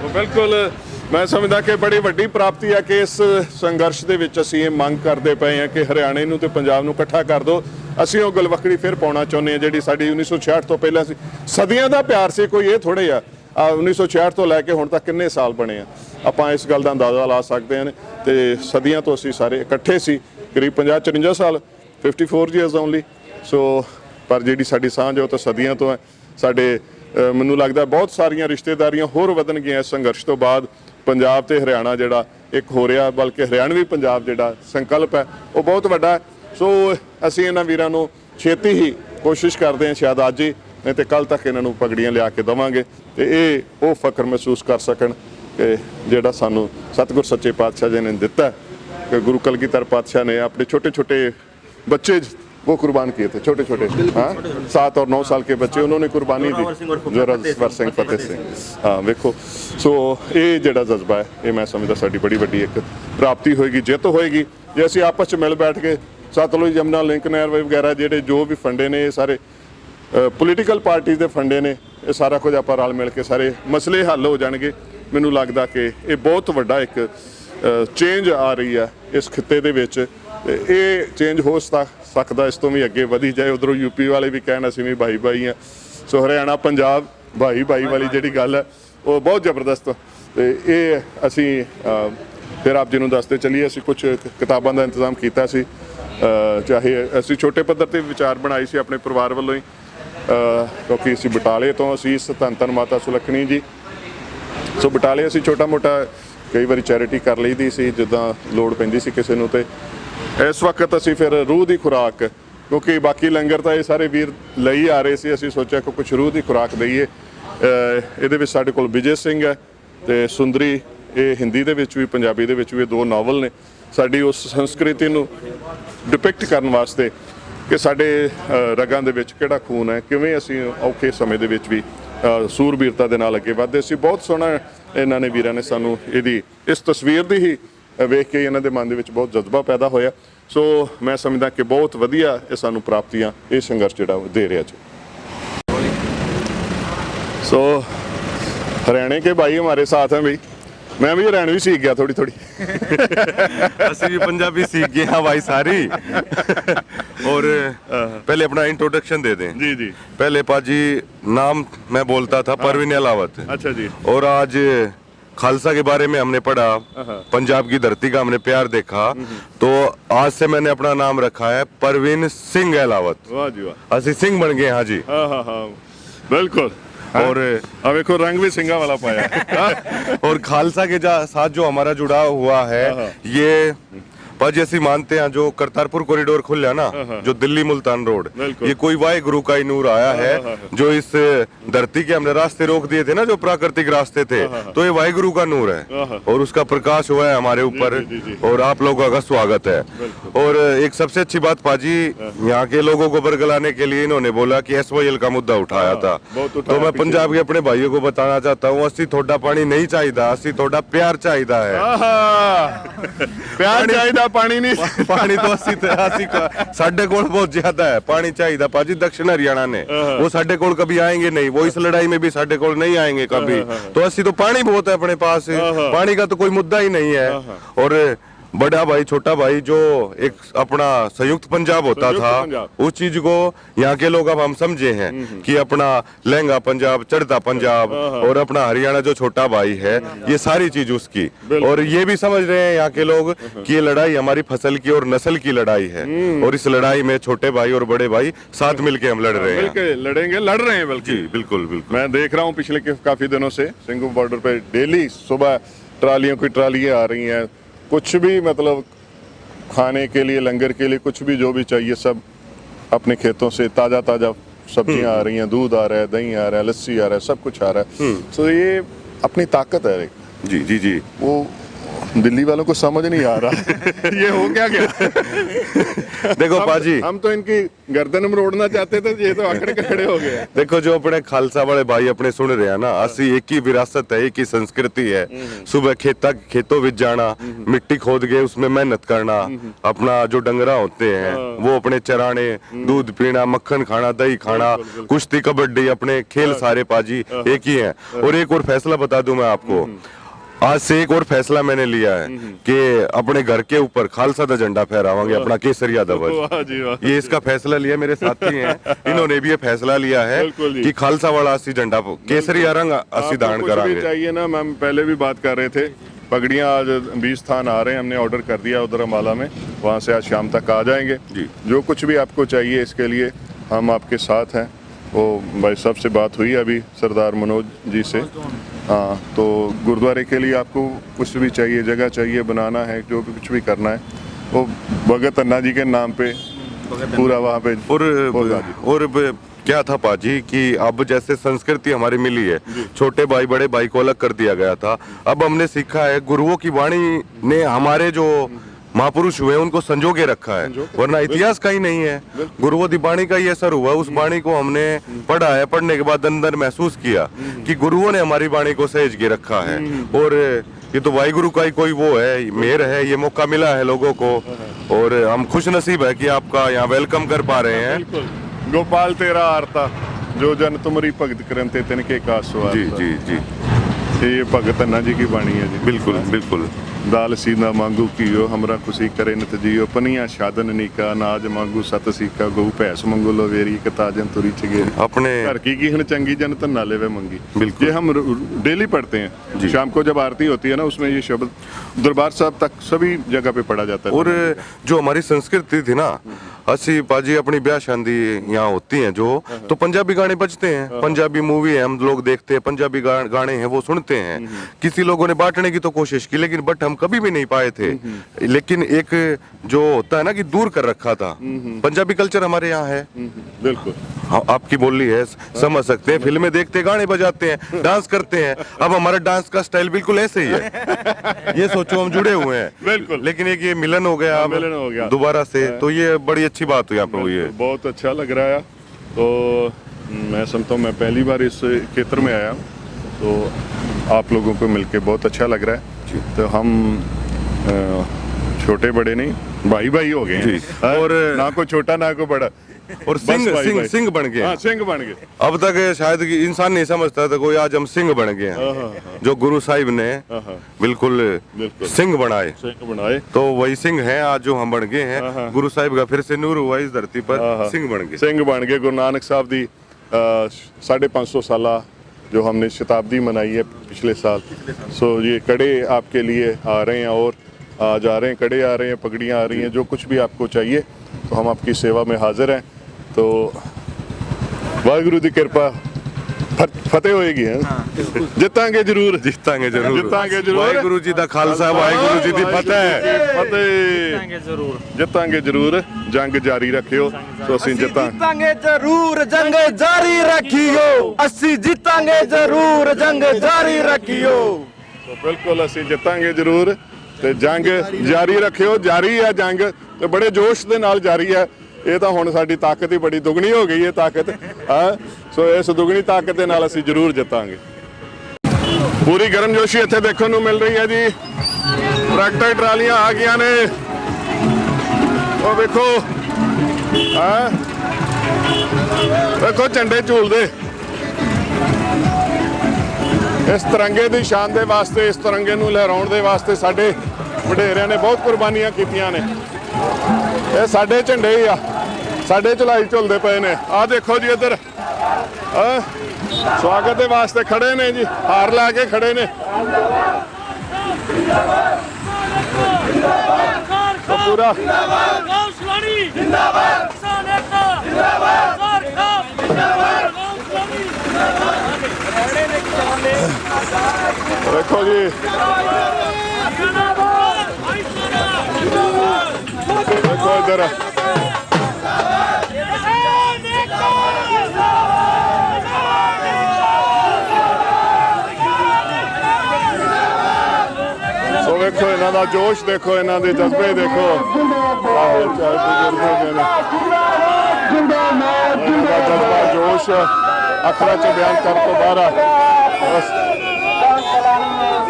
तो बिल्कुल मैं समझदा कि बड़ी ਵੱਡੀ ਪ੍ਰਾਪਤੀ ਹੈ ਕਿ ਇਸ ਸੰਘਰਸ਼ ਦੇ ਵਿੱਚ ਅਸੀਂ ਇਹ ਮੰਗ ਕਰਦੇ ਪਏ ਹਾਂ ਕਿ ਹਰਿਆਣੇ ਨੂੰ ਤੇ ਪੰਜਾਬ ਨੂੰ ਇਕੱਠਾ ਕਰ ਦਿਓ। ਅਸੀਂ ਉਹ ਗਲਵਕੜੀ ਫਿਰ ਪਾਉਣਾ ਚਾਹੁੰਦੇ ਹਾਂ ਜਿਹੜੀ ਸਾਡੀ 1966 ਤੋਂ ਪਹਿਲਾਂ ਸੀ। ਸਦੀਆਂ ਦਾ ਪਿਆਰ ਸੀ, ਕੋਈ ਇਹ ਥੋੜੇ ਆ 1966 ਤੋਂ ਲੈ ਕੇ ਹੁਣ ਤੱਕ ਕਿੰਨੇ ਸਾਲ ਬਣੇ ਆ, ਆਪਾਂ ਇਸ ਗੱਲ ਦਾ ਅੰਦਾਜ਼ਾ ਲਾ ਸਕਦੇ ਹਾਂ। ਤੇ ਸਦੀਆਂ ਤੋਂ ਅਸੀਂ ਸਾਰੇ ਇਕੱਠੇ ਸੀ, ਕਰੀਬ 50-54 ਸਾਲ, 54 years ਓਨਲੀ। ਸੋ ਪਰ ਜਿਹੜੀ ਸਾਡੀ ਸਾਂਝ ਉਹ ਤਾਂ ਸਦੀਆਂ ਤੋਂ ਹੈ। ਸਾਡੇ ਮੈਨੂੰ ਲੱਗਦਾ ਬਹੁਤ ਸਾਰੀਆਂ ਰਿਸ਼ਤੇਦਾਰੀਆਂ ਹੋਰ ਵਧਣਗੀਆਂ ਇਸ ਸੰਘਰਸ਼ ਤੋਂ ਬਾਅਦ। ਪੰਜਾਬ ਤੇ ਹਰਿਆਣਾ ਜਿਹੜਾ ਇੱਕ ਹੋ ਰਿਹਾ, ਬਲਕਿ ਹਰਿਆਣਵੀ ਪੰਜਾਬ ਜਿਹੜਾ ਸੰਕਲਪ ਹੈ ਉਹ ਬਹੁਤ ਵੱਡਾ ਹੈ। ਸੋ ਅਸੀਂ ਇਹਨਾਂ ਵੀਰਾਂ ਨੂੰ ਛੇਤੀ ਹੀ ਕੋਸ਼ਿਸ਼ ਕਰਦੇ ਹਾਂ, ਸ਼ਾਇਦ ਅੱਜ ਹੀ ਨਹੀਂ ਤੇ ਕੱਲ ਤੱਕ ਇਹਨਾਂ ਨੂੰ ਪਗੜੀਆਂ ਲਿਆ ਕੇ ਦੇਵਾਂਗੇ ਤੇ ਇਹ ਉਹ ਫਖਰ ਮਹਿਸੂਸ ਕਰ ਸਕਣ ਕਿ ਜਿਹੜਾ ਸਾਨੂੰ ਸਤਿਗੁਰ ਸੱਚੇ ਪਾਤਸ਼ਾਹ ਜੀ ਨੇ ਦਿੱਤਾ ਕਿ ਗੁਰੂ ਕਲਗੀਧਰ ਪਾਤਸ਼ਾਹ ਨੇ ਆਪਣੇ छोटे छोटे बच्चे वो कुर्बान किए थे, छोटे छोटे, हाँ 7 और 9 साल के बच्चे उन्होंने कुर्बानी दी। जोरावर सिंह फतेह सिंह, हाँ वेखो। सो ये ਜਿਹੜਾ ਜਜ਼ਬਾ ਹੈ ਇਹ ਮੈਂ ਸਮਝਦਾ ਸਾਡੀ ਬੜੀ ਵੱਡੀ ਇੱਕ ਪ੍ਰਾਪਤੀ ਹੋਏਗੀ, ਜਿੱਤ ਹੋਏਗੀ ਜੇ ਅਸੀਂ ਆਪਸ ਚ ਮਿਲ ਬੈਠ ਕੇ ਸਤਲੁਜ ਜਮਨਾ ਲਿੰਕ ਨਹਿਰ ਵਗੈਰਾ ਜਿਹੜੇ ਜੋ ਵੀ ਫੰਡੇ ਨੇ, ਇਹ ਸਾਰੇ ਪੋਲੀਟੀਕਲ ਪਾਰਟੀਆਂ ਦੇ ਫੰਡੇ ਨੇ, ਇਹ ਸਾਰਾ ਕੁਝ ਆਪਾਂ ਰਲ ਮਿਲ ਕੇ ਸਾਰੇ ਮਸਲੇ ਹੱਲ ਹੋ ਜਾਣਗੇ। ਮੈਨੂੰ ਲੱਗਦਾ ਕਿ ਇਹ ਬਹੁਤ ਵੱਡਾ ਇੱਕ ਚੇਂਜ ਆ ਰਹੀ ਹੈ ਇਸ ਖਿੱਤੇ ਦੇ ਵਿੱਚ। ਇਹ ਚੇਂਜ ਹੋ ਸਕਦਾ ਇਸ ਤੋਂ ਵੀ ਅੱਗੇ ਵਧੀ ਜਾਏ। ਉਧਰੋਂ ਯੂਪੀ ਵਾਲੇ ਵੀ ਕਹਿਣ ਅਸੀਂ ਵੀ ਭਾਈ ਭਾਈ ਆ। ਸੋ ਹਰਿਆਣਾ ਪੰਜਾਬ ਭਾਈ ਭਾਈ ਵਾਲੀ ਜਿਹੜੀ ਗੱਲ ਹੈ ਉਹ ਬਹੁਤ ਜ਼ਬਰਦਸਤ। ਤੇ ਇਹ ਅਸੀਂ ਫਿਰ ਆਪ ਜੀ ਨੂੰ ਦੱਸਦੇ ਚੱਲੀਏ, ਅਸੀਂ ਕੁਝ ਕਿਤਾਬਾਂ ਦਾ ਇੰਤਜ਼ਾਮ ਕੀਤਾ ਸੀ, ਚਾਹੇ ਅਸੀਂ ਛੋਟੇ ਪੱਧਰ ਤੇ ਵਿਚਾਰ ਬਣਾਈ ਸੀ ਆਪਣੇ ਪਰਿਵਾਰ ਵੱਲੋਂ ਹੀ, ਕਿਉਂਕਿ ਅਸੀਂ ਬਟਾਲੇ ਤੋਂ ਅਸੀਂ ਧੰਨ ਧੰਨ ਮਾਤਾ ਸੁਲੱਖਣੀ ਜੀ। ਸੋ ਬਟਾਲੇ ਅਸੀਂ ਛੋਟਾ ਮੋਟਾ ਕਈ ਵਾਰੀ ਚੈਰਿਟੀ ਕਰ ਲਈਦੀ ਸੀ ਜਿੱਦਾਂ ਲੋੜ ਪੈਂਦੀ ਸੀ ਕਿਸੇ ਨੂੰ। ਤੇ ਇਸ ਵਕਤ ਅਸੀਂ ਫਿਰ ਰੂਹ ਦੀ ਖੁਰਾਕ, ਕਿਉਂਕਿ ਬਾਕੀ ਲੰਗਰ ਤਾਂ ਇਹ ਸਾਰੇ ਵੀਰ ਲਈ ਆ ਰਹੇ ਸੀ, ਅਸੀਂ ਸੋਚਿਆ ਕਿ ਕੁਛ ਰੂਹ ਦੀ ਖੁਰਾਕ ਦਈਏ। ਇਹਦੇ ਵਿੱਚ ਸਾਡੇ ਕੋਲ ਵਿਜੇ ਸਿੰਘ ਹੈ ਤੇ ਸੁੰਦਰੀ, ਇਹ ਹਿੰਦੀ ਦੇ ਵਿੱਚ ਵੀ ਪੰਜਾਬੀ ਦੇ ਵਿੱਚ ਵੀ 2 ਨਾਵਲ ਨੇ ਸਾਡੀ ਉਸ ਸੰਸਕ੍ਰਿਤੀ ਨੂੰ ਡਿਪਿਕਟ ਕਰਨ ਵਾਸਤੇ ਕਿ ਸਾਡੇ ਰਗਾਂ ਦੇ ਵਿੱਚ ਕਿਹੜਾ ਖੂਨ ਹੈ, ਕਿਵੇਂ ਅਸੀਂ ਔਖੇ ਸਮੇਂ ਦੇ ਵਿੱਚ ਵੀ ਸੂਰਬੀਰਤਾ ਦੇ ਨਾਲ ਅੱਗੇ ਵਧਦੇ ਸੀ। ਬਹੁਤ ਸੋਹਣਾ ਇਹਨਾਂ ਨੇ ਵੀਰਾਂ ਨੇ ਸਾਨੂੰ ਇਹਦੀ ਇਸ ਤਸਵੀਰ ਦੀ ਹੀ ਵੇਖ ਕੇ ਇਹਨਾਂ ਦੇ ਮਨ ਦੇ ਵਿੱਚ ਬਹੁਤ ਜਜ਼ਬਾ ਪੈਦਾ ਹੋਇਆ। ਸੋ ਮੈਂ ਸਮਝਦਾ ਕਿ ਬਹੁਤ ਵਧੀਆ ਇਹ ਸਾਨੂੰ ਪ੍ਰਾਪਤੀਆਂ ਇਹ ਸੰਘਰਸ਼ ਜਿਹੜਾ ਦੇ ਰਿਹਾ ਜੀ। सो हरियाणे के भाई हमारे साथ हैं भाई, मैं भी हरियाणवी सीख गया थोड़ी थोड़ी। ਅਸੀਂ ਵੀ ਪੰਜਾਬੀ सीख गए हैं भाई सारी। और पहले अपना इंट्रोडक्शन दे दें। जी जी। पहले पाजी नाम मैं बोलता था परवीन अलावत। अच्छा जी। और आज खालसा के बारे में हमने पढ़ा, पंजाब की धरती का हमने प्यार देखा, तो आज से मैंने अपना नाम रखा है परवीन सिंह अलावत। वाह जी वाह, ਅਸੀਂ ਸਿੰਘ बन गए। हाँ जी। हाँ हाँ हाँ बिल्कुल। और अब देखो रंग भी सिंगा वाला पाया। और खालसा के साथ जो हमारा जुड़ा हुआ है, ये पर जैसी मानते हैं जो करतारपुर कॉरिडोर खुल है ना, जो दिल्ली मुल्तान रोड, ये कोई वाहे गुरु का ही नूर आया है जो इस धरती के हमने रास्ते रोक दिए थे ना, जो प्राकृतिक रास्ते थे, तो ये वाहिगुरु का नूर है और उसका प्रकाश हुआ है हमारे ऊपर, और आप लोगों का स्वागत है। और एक सबसे अच्छी बात पाजी, यहाँ के लोगों को बरगलाने के लिए इन्होंने बोला कि SYL का मुद्दा उठाया था, तो मैं पंजाब के अपने भाइयों को बताना चाहता हूँ, अस्सी थोड़ा पानी नहीं चाहिए, अस्सी थोड़ा प्यार चाहिए है। प्यार चाहिए, पानी नहीं। पानी तो 80 साढ़े कोल बहुत ज्यादा है, पानी चाहिए पाजी। दक्षिण हरियाणा ने वो साढ़े कोल कभी आएंगे नहीं, वो इस लड़ाई में भी साढ़े कोल नहीं आएंगे कभी, तो 80 तो पानी बहुत है अपने पास, पानी का तो कोई मुद्दा ही नहीं है। और बड़ा भाई छोटा भाई जो एक अपना संयुक्त पंजाब होता था, उस चीज को यहाँ के लोग अब हम समझे हैं कि अपना लहंगा पंजाब, चढ़ता पंजाब, और अपना हरियाणा जो छोटा भाई है, ये सारी चीज उसकी। और ये भी समझ रहे हैं यहाँ के लोग कि ये लड़ाई हमारी फसल की और नस्ल की लड़ाई है, और इस लड़ाई में छोटे भाई और बड़े भाई साथ मिलके हम लड़ रहे हैं, लड़ रहे हैं बल्कि। बिल्कुल बिल्कुल। मैं देख रहा हूँ पिछले काफी दिनों से सिंघू बॉर्डर पे डेली सुबह ट्रालियों की ट्रालियां आ रही हैं, कुछ भी मतलब खाने के लिए, लंगर के लिए, कुछ भी जो भी चाहिए सब अपने खेतों से ताज़ा ताज़ा सब्जियां आ रही हैं, दूध आ रहा है, दही आ रहा है, लस्सी आ रहा है, सब कुछ आ रहा है। तो ये अपनी ताकत है। जी जी जी। वो दिल्ली वालों को समझ नहीं आ रहा ये हो क्या देखो पाजी, हम तो इनकी गर्दन में रोड़ना चाहते थे, ये तो आकड़ के खड़े हो गए। देखो जो अपने खालसा वाले भाई अपने सुन रहे हैं ना, असली एक ही विरासत है, एक ही संस्कृति है। सुबह खेतों में जाना, मिट्टी खोद के उसमें मेहनत करना, अपना जो डंगरा होते हैं वो अपने चराने, दूध पीना, मक्खन खाना, दही खाना, कुश्ती, कबड्डी, अपने खेल सारे पाजी एक ही है। और एक और फैसला बता दूं मैं आपको, आज से एक और फैसला मैंने लिया है कि अपने घर के ऊपर खालसा का झंडा फहरावांगे, अपना केसरिया ध्वज। ये इसका फैसला लिया, मेरे साथी हैं, इन्होंने भी ये फैसला लिया है कि खालसा वाला 80 झंडा, केसरिया रंग 80 धारण कराएंगे। चाहिए ना, मैम पहले भी बात कर रहे थे, पगड़ियाँ आज 20 स्थान आ रहे हैं, हमने ऑर्डर कर दिया उधर अम्बाला में, वहाँ से आज शाम तक आ जाएंगे। जो कुछ भी आपको चाहिए इसके लिए हम आपके साथ हैं। वो भाई साहब से बात हुई अभी सरदार मनोज जी से, हाँ, तो गुरुद्वारे के लिए आपको कुछ भी चाहिए, जगह चाहिए, बनाना है, जो भी कुछ भी करना है, वो भगत अन्ना जी के नाम पे पूरा वहाँ पे और क्या था पाजी कि अब जैसे संस्कृति हमारी मिली है, छोटे भाई बड़े भाई को अलग कर दिया गया था, अब हमने सीखा है गुरुओं की वाणी ने हमारे जो महापुरुष हुए उनको संजोगे रखा है, वरना इतिहास का ही नहीं है। गुरुओं की वाणी का ही असर हुआ, उस वाणी को हमने पढ़ा है, पढ़ने के बाद अंदर महसूस किया कि गुरुओं ने हमारी वाणी को सहेज के रखा है। और ये तो वाहिगुरु का ही कोई वो है, मेहर है, ये मौका मिला है लोगों को, और हम खुश नसीब है कि आपका यहाँ वेलकम कर पा रहे हैं। गोपाल तेरा आरता जो जन तुमरी भगत करते तिनके कासो। जी जी जी, ये भगत अन्ना जी की वाणी है जी। बिल्कुल बिल्कुल। दाल सीधा मांगू कियो हमरा खुशी करे नित जियो, पनिया शादन नीका नाज मांगू सत सीका, गऊ भैंस मंगो लवेरी कताजन तुरी चगे, अपने घर की हन चंगी जन तन्ना लेवे मंगी। बिल्कुल, ये हम डेली पढ़ते हैं। शाम को जब आरती होती है ना, उसमें ये शब्द दरबार साहब तक सभी जगह पे पढ़ा जाता है। और जो हमारी संस्कृति थी ना, अस्सी पाजी अपनी ब्याह शादी यहाँ होती हैं जो, तो पंजाबी गाने बजते हैं, पंजाबी मूवी है हम लोग देखते हैं, पंजाबी गाने हैं वो सुनते हैं। किसी लोगों ने बांटने की तो कोशिश की, लेकिन बट हम कभी भी नहीं पाए थे। लेकिन एक जो होता है ना कि दूर कर रखा था, पंजाबी कल्चर हमारे यहाँ है। बिल्कुल, आपकी बोली है, समझ सकते हैं, फिल्में देखते, गाने बजाते हैं, डांस करते हैं। अब हमारा डांस का स्टाइल बिल्कुल ऐसे ही है। ये सोचो हम जुड़े हुए हैं, बिल्कुल, लेकिन एक ये मिलन हो गया, दोबारा से, तो ये बड़ी अच्छी बात हुई आपको। ये बहुत अच्छा लग रहा है। तो मैं समझता हूँ, मैं पहली बार इस क्षेत्र में आया, तो आप लोगों को मिलके बहुत अच्छा लग रहा है। तो हम छोटे बड़े नहीं, भाई भाई हो गए हैं। और ना को छोटा ना को बड़ा, और सिंह बन गए। हाँ, सिंह बन गए। अब तक शायद इंसान नहीं समझता था कोई, आज हम सिंह बन गए हैं। जो गुरु साहिब ने बिल्कुल सिंह बनाए, तो वही सिंह हैं आज जो हम बन गए हैं। गुरु साहिब का फिर से नूर हुआ इस धरती पर, सिंह बन गए। गुरु नानक साहब दी 550 साल जो हमने शताब्दी मनाई है पिछले साल। सो ये कड़े आपके लिए आ रहे हैं, और आज आ रहे हैं, कड़े आ रहे हैं, पगड़ियाँ आ रही हैं, जो कुछ भी आपको चाहिए तो हम आपकी सेवा में हाजिर हैं। तो वाहिगुरु की कृपा ਫਤਿਹ ਹੋਏਗੀ ਹੈ ਜਿੱਤਾਂਗੇ ਜ਼ਰੂਰ ਜਿੱਤਾਂਗੇ ਜ਼ਰੂਰ ਜਿੱਤਾਂਗੇ ਜ਼ਰੂਰ। ਵਾਹਿਗੁਰੂ ਜੀ ਦਾ ਖਾਲਸਾ ਵਾਹਿਗੁਰੂ ਜੀ ਦੀ ਫਤਿਹ। ਫਤਿਹ ਜਿੱਤਾਂਗੇ ਜ਼ਰੂਰ ਜੰਗ ਜਾਰੀ ਰੱਖਿਓ ਸੋ ਅਸੀਂ ਜਿੱਤਾਂਗੇ जीतांगे जरूर जंग जारी रखियो अस्सी जीतांगे जरूर जंग जारी रखियो ਸੋ ਬਿਲਕੁਲ ਅਸੀਂ ਜਿੱਤਾਂਗੇ ਜ਼ਰੂਰ ਤੇ ਜੰਗ ਜਾਰੀ ਰੱਖਿਓ। ਜਾਰੀ ਹੈ ਜੰਗ ਤੇ ਬੜੇ ਜੋਸ਼ ਦੇ ਨਾਲ ਜਾਰੀ ਹੈ। ਇਹ ਤਾਂ ਹੁਣ ਸਾਡੀ ਤਾਕਤ ਹੀ ਬੜੀ ਦੁੱਗਣੀ ਹੋ ਗਈ ਹੈ ਤਾਕਤ ਹਾਂ। ਸੋ ਇਸ ਦੁੱਗਣੀ ਤਾਕਤ ਦੇ ਨਾਲ ਅਸੀਂ ਜ਼ਰੂਰ ਜਿੱਤਾਂਗੇ। ਪੂਰੀ ਗਰਮਜੋਸ਼ੀ ਇੱਥੇ ਦੇਖਣ ਨੂੰ ਮਿਲ ਰਹੀ ਹੈ ਜੀ। ਟਰੈਕਟਰ ਟਰਾਲੀਆਂ ਆ ਗਈਆਂ ਨੇ ਉਹ ਵੇਖੋ ਹਾਂ ਵੇਖੋ ਝੰਡੇ ਝੂਲਦੇ ਇਸ ਤਿਰੰਗੇ ਦੀ ਸ਼ਾਨ ਦੇ ਵਾਸਤੇ ਇਸ ਤਿਰੰਗੇ ਨੂੰ ਲਹਿਰਾਉਣ ਦੇ ਵਾਸਤੇ ਸਾਡੇ ਵਡੇਰਿਆਂ ਨੇ ਬਹੁਤ ਕੁਰਬਾਨੀਆਂ ਕੀਤੀਆਂ ਨੇ। ਇਹ ਸਾਡੇ ਝੰਡੇ ਹੀ ਆ ਸਾਡੇ ਝੁਲਾਈ ਝੁਲਦੇ ਪਏ ਨੇ। ਆਹ ਦੇਖੋ ਜੀ ਇੱਧਰ ਸਵਾਗਤ ਦੇ ਵਾਸਤੇ ਖੜੇ ਨੇ ਜੀ ਹਾਰ ਲਾ ਕੇ ਖੜੇ ਨੇ। ਪੂਰਾ ਦੇਖੋ ਜੀ ਦੇਖੋ ਇੱਧਰ ਸੋ ਵੇਖੋ ਇਹਨਾਂ ਦਾ ਜੋਸ਼ ਦੇਖੋ ਇਹਨਾਂ ਦੇ ਜਜ਼ਬੇ ਦੇਖੋ ਰਾਹੁਲ ਚਾਹੇ ਬਜ਼ੁਰਗ ਹੋ ਗਏ ਨੇ ਇਹਨਾਂ ਦਾ ਜਜ਼ਬਾ ਜੋਸ਼ ਅੱਖਰਾਂ 'ਚ ਬਿਆਨ ਕਰਨ ਤੋਂ ਬਾਹਰ ਆ ਬਸ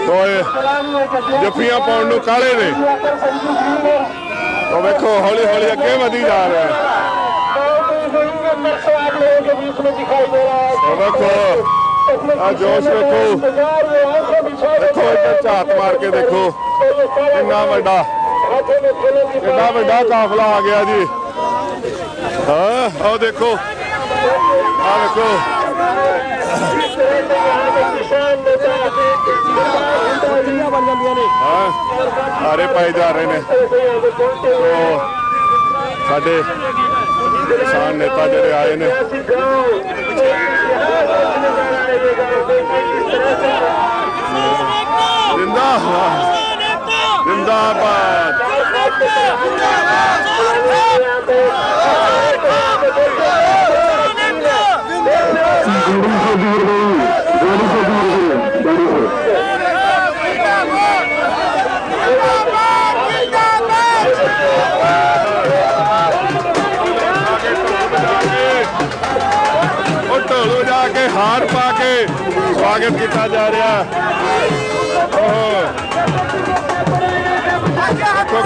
ਤੋਏ ਜੱਫੀਆਂ ਪਾਉਣ ਨੂੰ ਕਾਲੇ ਨੇ। ਉਹ ਵੇਖੋ ਹੌਲੀ ਹੌਲੀ ਅੱਗੇ ਵਧੀ ਜਾ ਰਿਹਾ ਹੈ। ਉਹ ਵੇਖੋ ਆ ਜੋਸ਼ ਵੇਖੋ ਦੇਖੋ ਇੱਧਰ ਝਾਤ ਮਾਰ ਕੇ ਦੇਖੋ ਕਿੰਨਾ ਵੱਡਾ ਕਾਫਲਾ ਆ ਗਿਆ ਜੀ। ਹਾਂ ਆਹ ਦੇਖੋ ਆ ਵੇਖੋ ਹਾਰੇ ਪਾਏ ਜਾ ਰਹੇ ਨੇ। ਸੋ ਸਾਡੇ ਕਿਸਾਨ ਨੇਤਾ ਜਿਹੜੇ ਆਏ ਨੇ ਜਿੰਦਾਬਾਦ ਜਿੰਦਾਬਾਦ ਉਹ ਢੋਲੋ ਜਾ ਕੇ ਹਾਰ ਪਾ ਕੇ ਸਵਾਗਤ ਕੀਤਾ ਜਾ ਰਿਹਾ। ਦੇਖੋ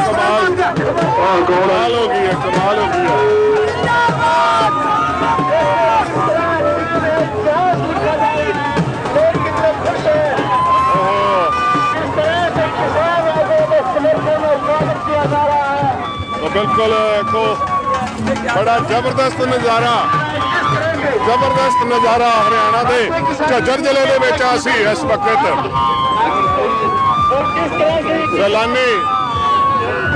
ਕਮਾਲ ਹੋ ਗਈ ਹੈ ਕਮਾਲ ਹੋ ਗਈ ਹੈ। तो बिल्कुल को बड़ा जबरदस्त नज़ारा हरियाणा के झज्जर जिले के विच असीं इस वक्त सैलानी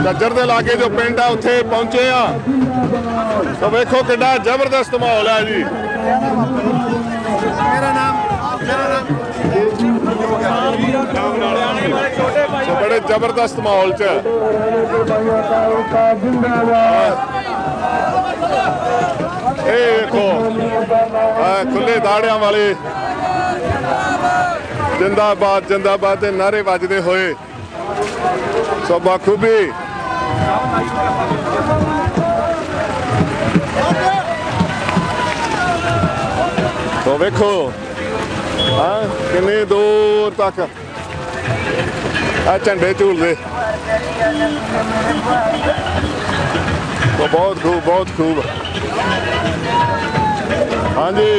झज्जर के लागे जो पिंड है उत्थे पहुंचे आ। तो वेखो कितना जबरदस्त माहौल है जी। तो बड़े जबरदस्त माहौल च देखो खुले दाड़ियां वाले जिंदाबाद जिंदाबाद के नारे बजते हुए सो बाखूबी तो वेखो कितनी दूर तक झंडे झूलते। तो बहुत खूब हाँ जी।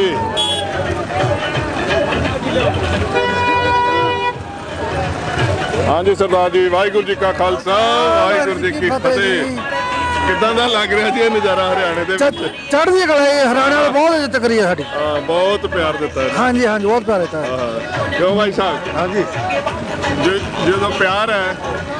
हाँ जी सरदार जी वाहिगुरू जी का खालसा वाहिगुरू जी की फतेह। किदां दा लग रहा जी नज़ारा हरियाणे दे विच? चढ़दी कला हरियाणा में बहुत इज्जत करी है साडी। बहुत प्यार दिता है। हाँ जी बहुत प्यार देता है। क्यों भाई साहब? हाँ जी जो प्यार है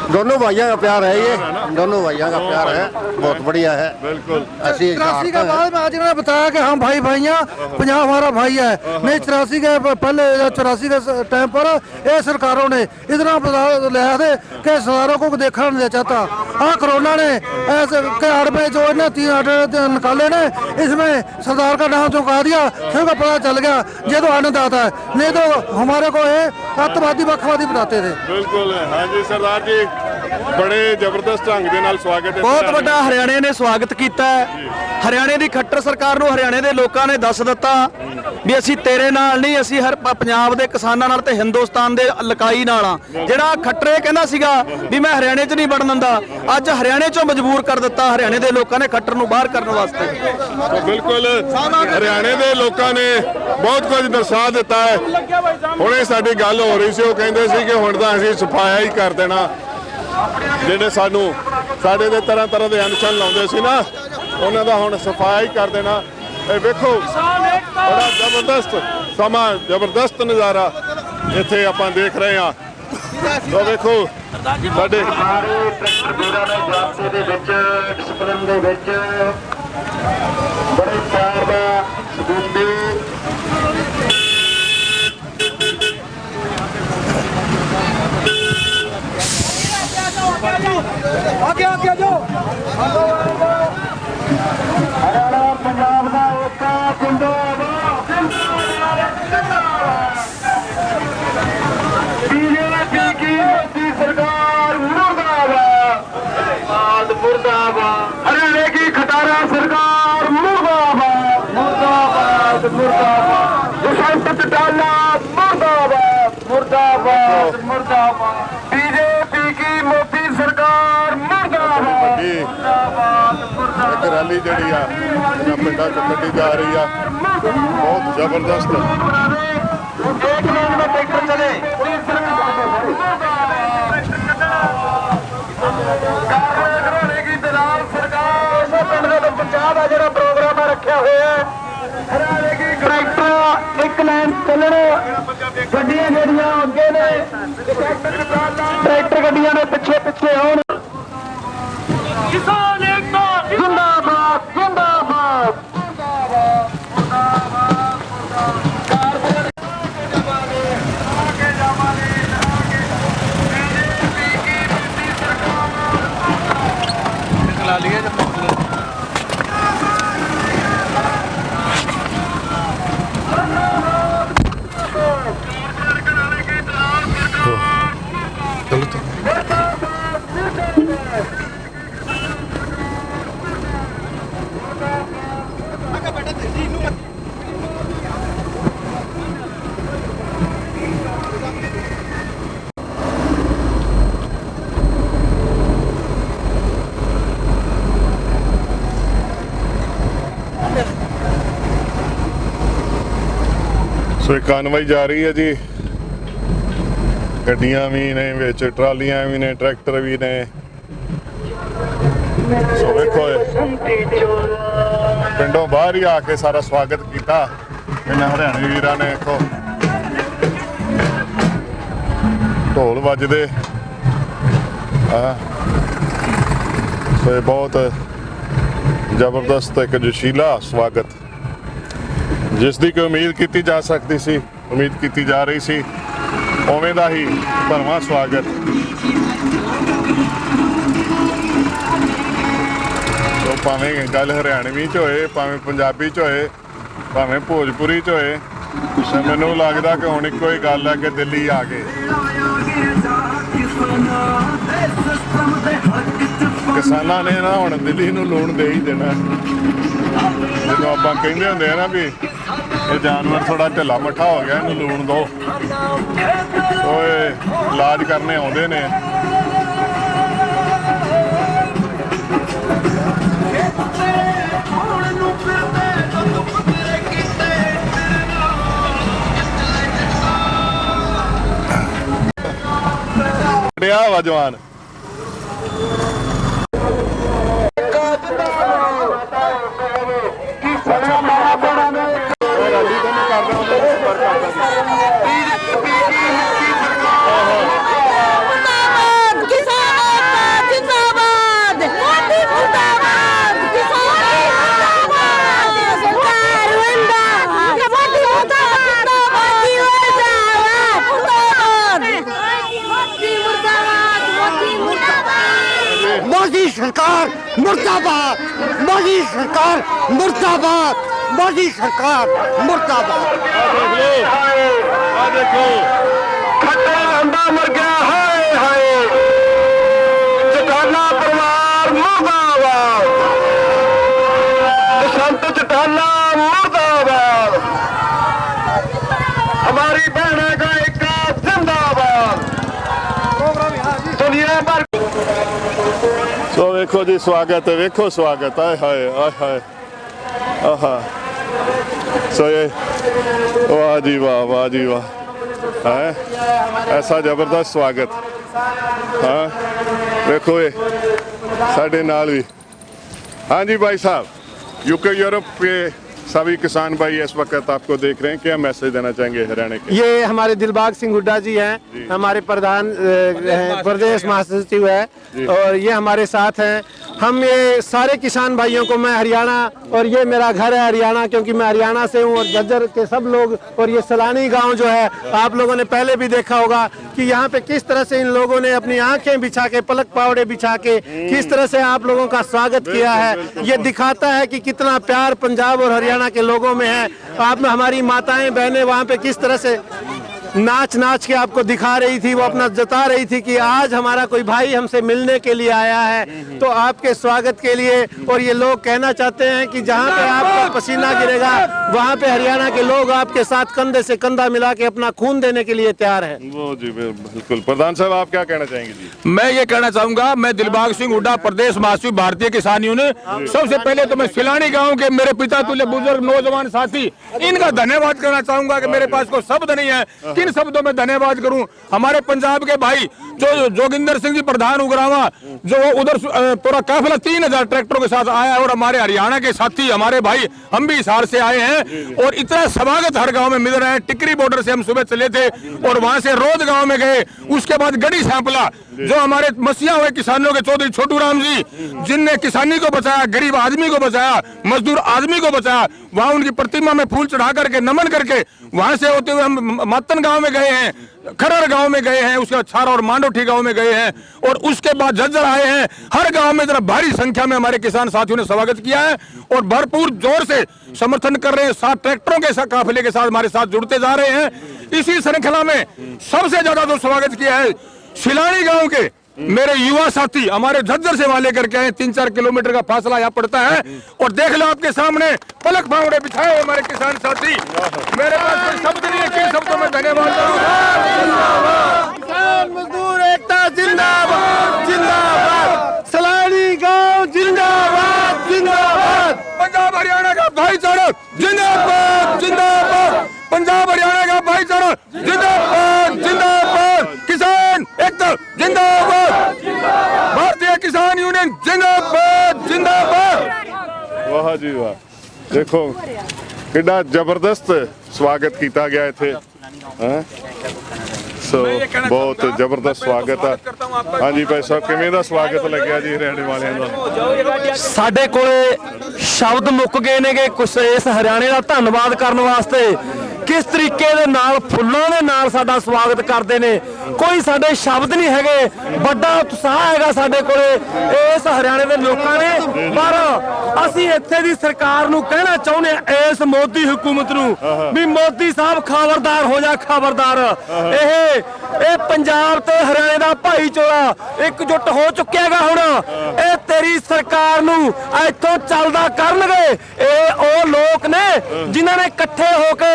दोनों भाइयों का प्यार है ये, दोनों भाइयों का प्यार है, बहुत बढ़िया है। बिल्कुल ऐसी 83 के बाद में आज इन्होंने बताया कि हम भाई भाइयाँ, पंजाब हमारा भाई है। नहीं 84 के पहले 84 के टाइम पर ये सरकारों ने इतना बदलाव लाया थे कि सरकारों को देखना नहीं चाहता। हाँ कोरोना ने ऐसे के आड़ में जो इन्हें 3 आर्डर निकाले ने, इसमें सरदार का नाम चौंका दिया, सबको पता चल गया। ये तो आनंद आता है, नहीं तो हमारे को ये अतवादी बखवादी बताते थे। बिल्कुल हाँ जी सरदार जी, बड़े ਜ਼ਬਰਦਸਤ ਢੰਗ ਦੇ ਨਾਲ ਸਵਾਗਤ ਹੈ। ਬਹੁਤ ਵੱਡਾ ਹਰਿਆਣੇ ਨੇ ਸਵਾਗਤ ਕੀਤਾ ਹੈ। ਹਰਿਆਣੇ ਦੀ ਖੱਟਰ ਸਰਕਾਰ ਨੂੰ ਹਰਿਆਣੇ ਦੇ ਲੋਕਾਂ ਨੇ ਦੱਸ ਦਿੱਤਾ ਵੀ ਅਸੀਂ ਤੇਰੇ ਨਾਲ ਨਹੀਂ, ਅਸੀਂ ਹਰ ਪੰਜਾਬ ਦੇ ਕਿਸਾਨਾਂ ਨਾਲ ਤੇ ਹਿੰਦੁਸਤਾਨ ਦੇ ਲਕਾਈ ਨਾਲ ਆ। ਜਿਹੜਾ ਖੱਟਰੇ ਕਹਿੰਦਾ ਸੀਗਾ ਵੀ ਮੈਂ ਹਰਿਆਣੇ 'ਚ ਨਹੀਂ ਵੜਨ ਦਿੰਦਾ, ਅੱਜ ਹਰਿਆਣੇ 'ਚੋਂ ਮਜਬੂਰ ਕਰ ਦਿੱਤਾ ਹਰਿਆਣੇ ਦੇ ਲੋਕਾਂ ਨੇ ਖੱਟਰ ਨੂੰ ਬਾਹਰ ਕਰਨ ਵਾਸਤੇ। ਤਾਂ ਬਿਲਕੁਲ ਹਰਿਆਣੇ ਦੇ ਲੋਕਾਂ ਨੇ ਬਹੁਤ ਕੁਝ ਦਰਸਾ ਦਿੱਤਾ ਹੈ। ਹੁਣੇ ਸਾਡੀ ਗੱਲ ਹੋ ਰਹੀ ਸੀ, ਉਹ ਕਹਿੰਦੇ ਸੀ ਕਿ ਹੁਣ ਤਾਂ ਅਸੀਂ ਸਫਾਇਆ ਹੀ ਕਰ ਦੇਣਾ। ਜਿਹੜੇ ਸਾਡੇ ਦੇ ਤਰ੍ਹਾਂ ਤਰ੍ਹਾਂ ਦੇ ਅਨਸ਼ਨ ਲਾਉਂਦੇ ਸੀ ਨਾ, ਉਹਨਾਂ ਦਾ ਹੁਣ ਸਫਾਇਆ ਹੀ ਕਰ ਦੇਣਾ। ਇਹ ਵੇਖੋ ਬੜਾ ਜ਼ਬਰਦਸਤ ਸਮਾਂ, ਜ਼ਬਰਦਸਤ ਨਜ਼ਾਰਾ ਇੱਥੇ ਆਪਾਂ ਦੇਖ ਰਹੇ ਹਾਂ। ਤਾਂ ਵੇਖੋ ਸਾਡੇ ਟਰੈਕਟਰ ਵੀਰਾਂ ਨੇ ਜਾਬਤੇ ਦੇ ਵਿੱਚ, ਡਿਸਪਲਿਨ ਦੇ ਵਿੱਚ ਬੜੇ ਪਿਆਰ ਦਾ ਸਬੂਤ ਦੇ ਹਰਿਆਣਾ ਪੰਜਾਬ ਦਾ ਏਕਾ ਜਿੰਦਾਬਾਦ, ਬੀਜੇਪੀ ਕੀ ਮੋਦੀ ਸਰਕਾਰ मुर्दाबाद, मुर्दाबाद, हरियाणा की खटारा सरकार मुर्दाबाद, मुर्दाबाद, मुर्दाबाद, दुष्यंत चौटाला मुर्दाबाद, मुर्दाबाद, मुर्दाबाद, बीजेपी की मोदी सरकार मुर्दाबाद, मुर्दाबाद, ਇੱਕ ਰੈਲੀ ਜਿਹੜੀ ਆ ਇਹਨਾਂ ਪਿੰਡਾਂ 'ਚ ਕੱਢੀ ਜਾ ਰਹੀ ਆ, ਬਹੁਤ ਜ਼ਬਰਦਸਤ। एक लाइन में ट्रैक्टर चले, पंजाब है जो प्रोग्राम रखा हुआ है। हरियाणे की ट्रैक्टर एक लाइन चलने, गड्डियां ਜਿਹੜੀਆਂ ਅੱਗੇ ਨੇ, ट्रैक्टर गड्डियां ने पिछे पिछे आउण। किसान एकता जिंदाबाद, जिंदाबाद, ਸੋ ਇਹ ਕਾਨਵਾਈ ਜਾ ਰਹੀ ਹੈ ਜੀ, ਗੱਡੀਆਂ ਵੀ ਨੇ ਵਿੱਚ, ਟਰਾਲੀਆਂ ਵੀ ਨੇ, ਟਰੈਕਟਰ ਵੀ ਨੇ। ਸੋ ਵੇਖੋ ਪਿੰਡੋਂ ਬਾਹਰ ਹੀ ਆ ਕੇ ਸਾਰਾ ਸਵਾਗਤ ਕੀਤਾ ਇਹਨਾਂ ਹਰਿਆਣੇ ਵੀਰਾਂ ਨੇ। ਵੇਖੋ ਢੋਲ ਵੱਜਦੇ ਆ। ਸੋ ਇਹ ਬਹੁਤ ਜ਼ਬਰਦਸਤ ਇੱਕ ਜੋਸ਼ੀਲਾ ਸਵਾਗਤ, ਜਿਸ ਦੀ ਕੋਈ ਉਮੀਦ ਕੀਤੀ ਜਾ ਸਕਦੀ ਸੀ, ਉਮੀਦ ਕੀਤੀ ਜਾ ਰਹੀ ਸੀ, ਉਵੇਂ ਦਾ ਹੀ ਭਰਵਾਂ ਸਵਾਗਤ। ਸੋ ਭਾਵੇਂ ਗੱਲ ਹਰਿਆਣਵੀ 'ਚ ਹੋਏ, ਭਾਵੇਂ ਪੰਜਾਬੀ 'ਚ ਹੋਏ, ਭਾਵੇਂ ਭੋਜਪੁਰੀ 'ਚ ਹੋਏ, ਤੇ ਮੈਨੂੰ ਲੱਗਦਾ ਕਿ ਹੁਣ ਇੱਕੋ ਹੀ ਗੱਲ ਹੈ ਕਿ ਦਿੱਲੀ ਆ ਗਏ। ਕਿਸਾਨਾਂ ਨੇ ਨਾ ਹੁਣ ਦਿੱਲੀ ਨੂੰ ਲੂਣ ਦੇ ਹੀ ਦੇਣਾ। ਜਦੋਂ ਆਪਾਂ ਕਹਿੰਦੇ ਹੁੰਦੇ ਆ ਨਾ ਵੀ ਇਹ ਜਾਨਵਰ ਥੋੜਾ ਢਿੱਲਾ ਮੱਠਾ ਹੋ ਗਿਆ, ਇਹਨੂੰ ਲੂਣ ਦਿਓ, ਓਏ ਇਲਾਜ ਕਰਨੇ ਆਉਂਦੇ ਨੇ। ਵਾ ਜਵਾਨ किसान सरकार मुर्दाबाद, मोदी सरकार मुर्दाबाद, मोदी सरकार मुर्दाबाद। खट्टा अंडा मर गया, हाय हाय चटाला परिवार मुर्दाबाद, संत चटाला मुर्दाबाद, हमारी बहना का एक जिंदाबाद, दुनिया भर। ਸੋ ਵੇਖੋ ਜੀ ਸਵਾਗਤ ਵੇਖੋ ਸਵਾਗਤ ਆਏ ਹਾਏ ਆਏ ਹਾਏ ਆਹਾ ਸੋ ਇਹ ਵਾਹ ਜੀ ਵਾਹ ਜੀ ਵਾਹ ਹੈ ਐਸਾ ਜ਼ਬਰਦਸਤ ਸਵਾਗਤ ਹਾਂ ਵੇਖੋ ਇਹ ਸਾਡੇ ਨਾਲ ਵੀ हाँ जी भाई साहब यूके यूरोप के सभी किसान भाई इस वक्त आपको देख रहे हैं क्या मैसेज देना चाहेंगे हरियाणा के ये हमारे दिलबाग सिंह हुड्डा जी हैं, हमारे प्रधान प्रदेश महासचिव है और ये हमारे साथ हैं। हम ये सारे किसान भाइयों को, मैं हरियाणा और ये मेरा घर है हरियाणा, क्योंकि मैं हरियाणा से हूँ और झज्जर के सब लोग, और ये सलानी गांव जो है आप लोगों ने पहले भी देखा होगा कि यहाँ पे किस तरह से इन लोगों ने अपनी आंखें बिछा के, पलक पावड़े बिछा के किस तरह से आप लोगों का स्वागत किया है। ये दिखाता है कि कितना प्यार पंजाब और हरियाणा के लोगों में है। आप में हमारी माताएं बहनें वहाँ पे किस तरह से नाच नाच के आपको दिखा रही थी, वो अपना जता रही थी कि आज हमारा कोई भाई हमसे मिलने के लिए आया है, तो आपके स्वागत के लिए। और ये लोग कहना चाहते हैं कि जहाँ पे आपका पसीना गिरेगा वहाँ पे हरियाणा के लोग आपके साथ कंधे से कंधा मिला के अपना खून देने के लिए तैयार है। वो जी बिल्कुल। प्रधान साहब आप क्या कहना चाहेंगे जी? मैं ये कहना चाहूंगा, मैं दिलबाग सिंह हुड्डा प्रदेश महासचिव भारतीय किसान यूनियन, सबसे पहले तो मैं सिलानी गांव के मेरे पिता तुल्य बुजुर्ग नौजवान साथी इनका धन्यवाद करना चाहूंगा कि मेरे पास कोई शब्द नहीं है, किन शब्दों में धन्यवाद करूं। हमारे पंजाब के भाई जो जोगिंदर सिंह जी प्रधान उग्रावा, जो उधर पूरा काफिला 3000 ट्रैक्टरों के साथ आया है, और हमारे हरियाणा के साथी हमारे भाई हम भी हिसार से आए हैं, और इतना स्वागत हर गांव में मिल रहा है। टिकरी बॉर्डर से हम सुबह चले थे और वहां से रोद गांव में गए, उसके बाद गढ़ी सैंपला, जो हमारे मसीहा हुए किसानों के चौधरी छोटू राम जी, जिनने किसानी को बचाया, गरीब आदमी को बचाया, मजदूर आदमी को बचाया, वहां उनकी प्रतिमा में फूल चढ़ा करके नमन करके वहां से होते हुए हम मातन गांव में गए हैं, खरर गांव में गए हैं, उसके बाद छारा और मांडोठी गांव में गए हैं, और उसके बाद झज्जर आए हैं। हर गांव में इतना भारी संख्या में हमारे किसान साथियों ने स्वागत किया है और भरपूर जोर से समर्थन कर रहे हैं। 7 ट्रैक्टरों के काफिले के साथ हमारे साथ जुड़ते जा रहे हैं। इसी श्रृंखला में सबसे ज्यादा जो स्वागत किया है सिलानी गांव के मेरे युवा साथी, हमारे झज्जर से वाले करके आए, 3-4 किलोमीटर का फासला यहाँ पड़ता है, और देख लो आपके सामने पलक फावड़े बिछाए हमारे किसान साथी। मेरे पास कोई शब्द नहीं है, किन शब्दों में धन्यवाद करूं। किसान मजदूर एकता जिंदाबाद, जिंदाबाद, सलानी गांव जिंदाबाद, जिंदाबाद, पंजाब हरियाणा का भाईचारा जिंदाबाद, जिंदाबाद, पंजाब हरियाणा का भाईचारा जिंदाबाद, जिंदाबाद, किसान एकता जिंदाबाद, भारतीय किसान यूनियन जिंदाबाद, जिंदाबाद। वाह जी वाह, देखो कितना जबरदस्त स्वागत किया गया थे। सो बहुत जबरदस्त स्वागत है। हाँ जी भाई साहब, किवें दा स्वागत लग्या जी हरियाणे वालियां दा? ਸਾਡੇ ਕੋਲੇ ਸ਼ਬਦ ਮੁੱਕ ਗਏ ਨੇਗੇ ਕੁਛ ਇਸ ਹਰਿਆਣੇ ਦਾ ਧੰਨਵਾਦ ਕਰਨ ਵਾਸਤੇ। ਕਿਸ ਤਰੀਕੇ ਦੇ ਨਾਲ ਫੁੱਲਾਂ ਦੇ ਨਾਲ ਸਾਡਾ ਸਵਾਗਤ ਕਰਦੇ ਨੇ, ਕੋਈ ਸਾਡੇ ਸ਼ਬਦ ਨਹੀਂ ਹੈਗੇ। ਵੱਡਾ ਉਤਸ਼ਾਹ ਹੈਗਾ ਸਾਡੇ ਕੋਲੇ ਇਸ ਹਰਿਆਣੇ ਦੇ ਲੋਕਾਂ ਨੇ। ਪਰ ਅਸੀਂ ਇੱਥੇ ਦੀ ਸਰਕਾਰ ਨੂੰ ਕਹਿਣਾ ਚਾਹੁੰਦੇ ਆ, ਇਸ ਮੋਦੀ ਹੁਕੂਮਤ ਨੂੰ, ਵੀ ਮੋਦੀ ਸਾਹਿਬ ਖਬਰਦਾਰ ਹੋ ਜਾ, ਖਬਰਦਾਰ। ਇਹ ਪੰਜਾਬ ਤੇ ਹਰਿਆਣੇ ਦਾ ਭਾਈਚਾਰਾ ਇਕਜੁੱਟ ਹੋ ਚੁੱਕਿਆ ਹੈਗਾ। ਹੁਣ ਇਹ ਤੇਰੀ ਸਰਕਾਰ ਨੂੰ ਇੱਥੋਂ ਚੱਲਦਾ ਕਰਨਗੇ। ਇਹ ਉਹ ਲੋਕ ਨੇ ਜਿਨ੍ਹਾਂ ਨੇ ਇਕੱਠੇ ਹੋ ਕੇ